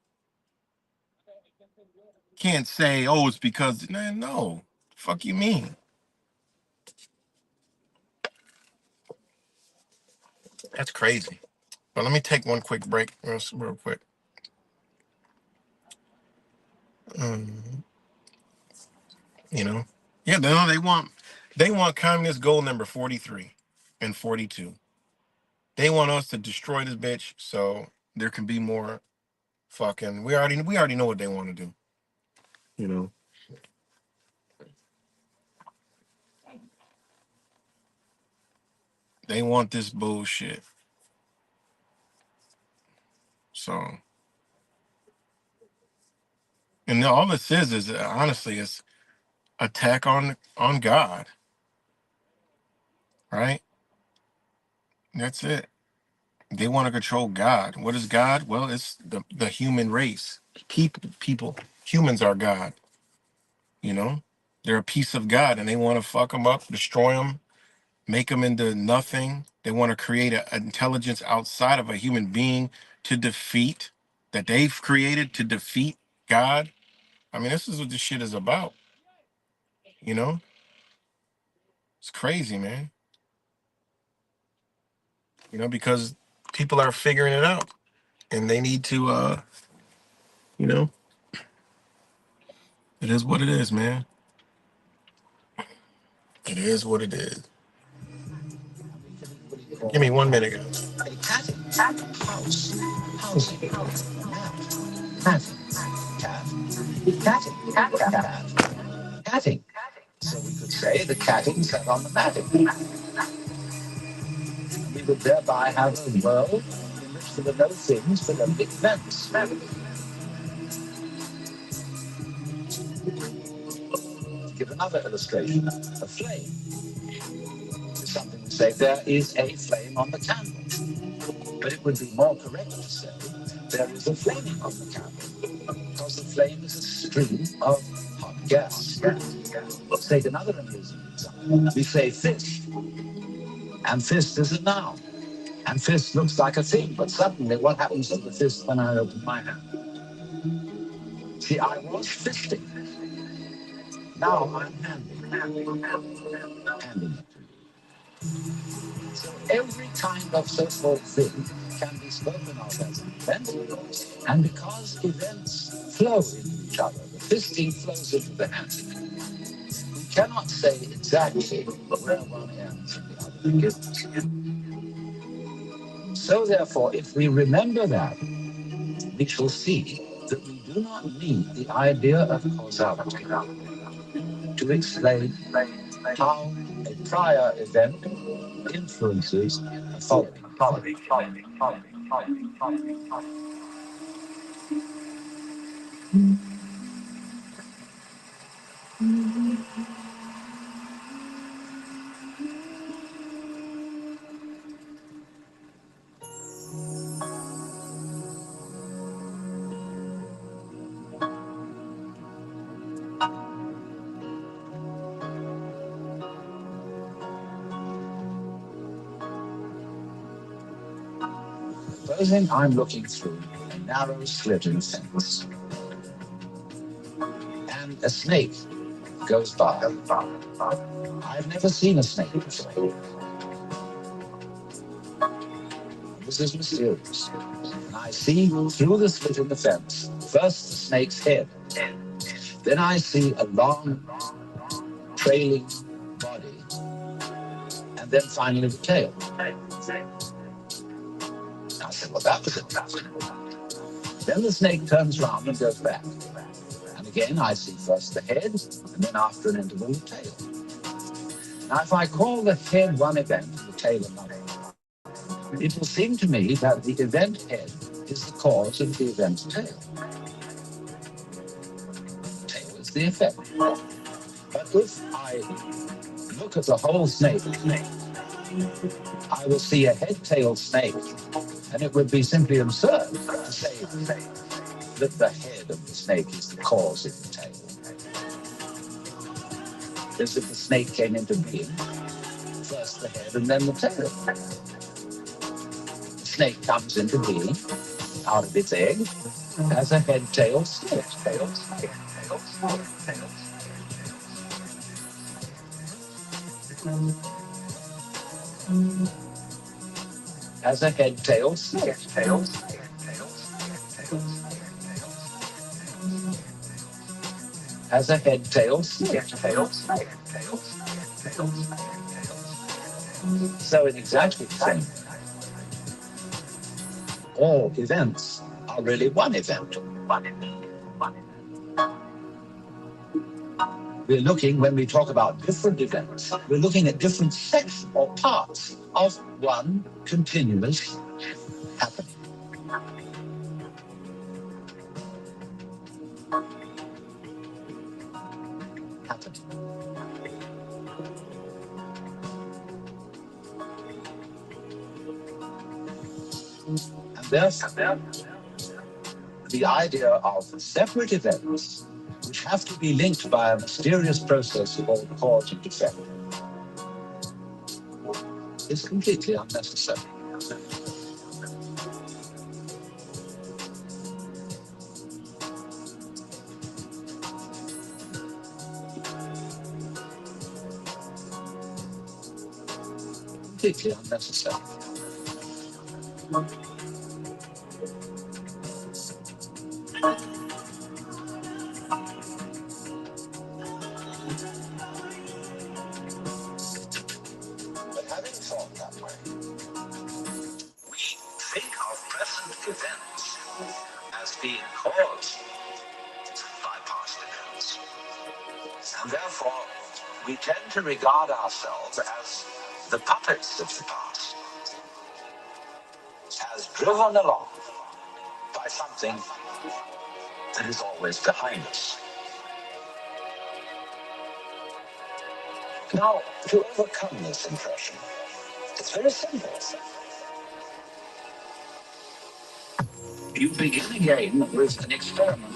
Can't say, oh, it's because, man, no. Fuck you mean? That's crazy. But let me take one quick break real quick. Yeah, they want communist goal number 43 and 42. They want us to destroy this bitch so there can be more fucking. We already know what they want to do. They want this bullshit. So, and all this is honestly is attack on God, right? That's it. They want to control God. What is God? Well, it's the human race. People, humans are God. They're a piece of God, and they want to fuck them up, destroy them, make them into nothing. They want to create an intelligence outside of a human being to defeat that they've created to defeat God. I mean, this is what this shit is about. It's crazy, man. Because people are figuring it out, and they need to. It is what it is, man. It is what it is. Give me 1 minute, guys. Catting. So we could say the catting sat on the matting. And we would thereby have a world in which there were no things but only events. To give another illustration, a flame is something to say there is a flame on the candle. But it would be more correct to say there is a flaming on the candle, because the flame is a stream of hot gas. Let's take another amusing example. We say fist, and fist is a noun. And fist looks like a thing, but suddenly what happens to the fist when I open my hand? See, I was fisting. Now I'm handing it to you. So every kind of so-called thing can be spoken of as an event, and because events flow into each other, the fisting flows into the handing. We cannot say exactly where one ends and the other begins. So therefore, if we remember that, we shall see that we do not need the idea of causality to explain how a prior event influences a following event. Supposing I'm looking through a narrow slit in a fence, and a snake goes by. I've never seen a snake before. This is mysterious. And I see through the slit in the fence, first the snake's head. Then I see a long, trailing body. And then finally the tail. I said, well, that was impossible. Then the snake turns round and goes back. And again, I see first the head, and then after an interval, the tail. Now, if I call the head one event and the tail another, it will seem to me that the event head is the cause of the event tail. Tail is the effect. But if I look at the whole snake, I will see a head-tail snake, and it would be simply absurd to say that the head of the snake is the cause of the tail. As if the snake came into being, first the head and then the tail. The snake comes into being out of its egg as a head-tail snake. As a head-tail snake. As a head-tail snake. So in exactly the same way, all events are really one event. We're looking, when we talk about different events, we're looking at different sections or parts of one continuous happening. And therefore, the idea of separate events which have to be linked by a mysterious process called cause and effect is completely unnecessary. Completely unnecessary. But having thought that way, we think of present events as being caused by past events. And therefore, we tend to regard ourselves as the puppets of the past, as driven along by something that is always behind us. Now, to overcome this impression, it's very simple. You begin again with an experiment.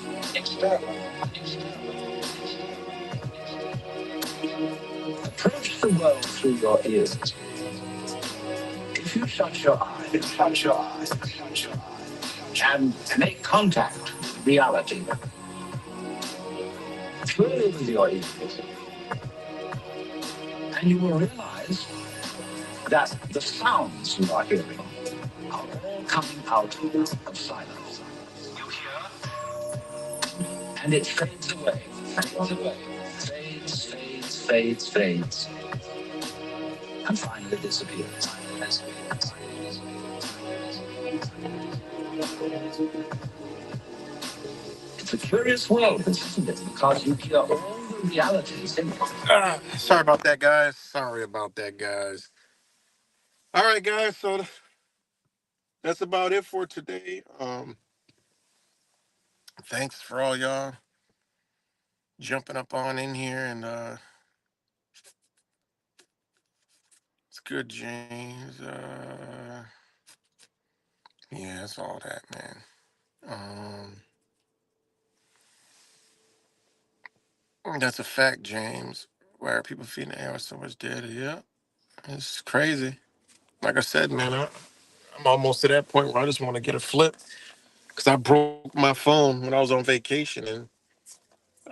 Approach the world through your ears. If you shut your eyes, and make contact with reality purely with your ears, and you will realize that the sounds you are hearing are all coming out of silence. You hear, and it fades away, fades. and finally disappears. It's a curious world, isn't it? Because you hear all the realities in Sorry about that, guys. Sorry about that, guys. All right, guys. So that's about it for today. Thanks for all y'all jumping up on in here, and it's good, James. Yeah, that's all that, man. That's a fact, James. Why are people feeding the air with so much data? Yeah, it's crazy. Like I said, man, I'm almost to that point where I just want to get a flip because I broke my phone when I was on vacation, and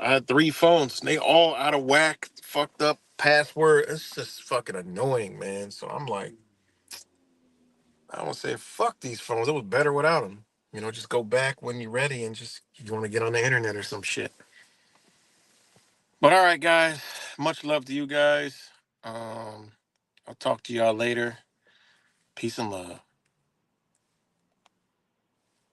I had 3 phones. And they all out of whack, fucked up password. It's just fucking annoying, man. So I'm like, I want to say, fuck these phones. It was better without them. Just go back when you're ready and just you want to get on the internet or some shit. But all right, guys. Much love to you guys. I'll talk to y'all later. Peace and love.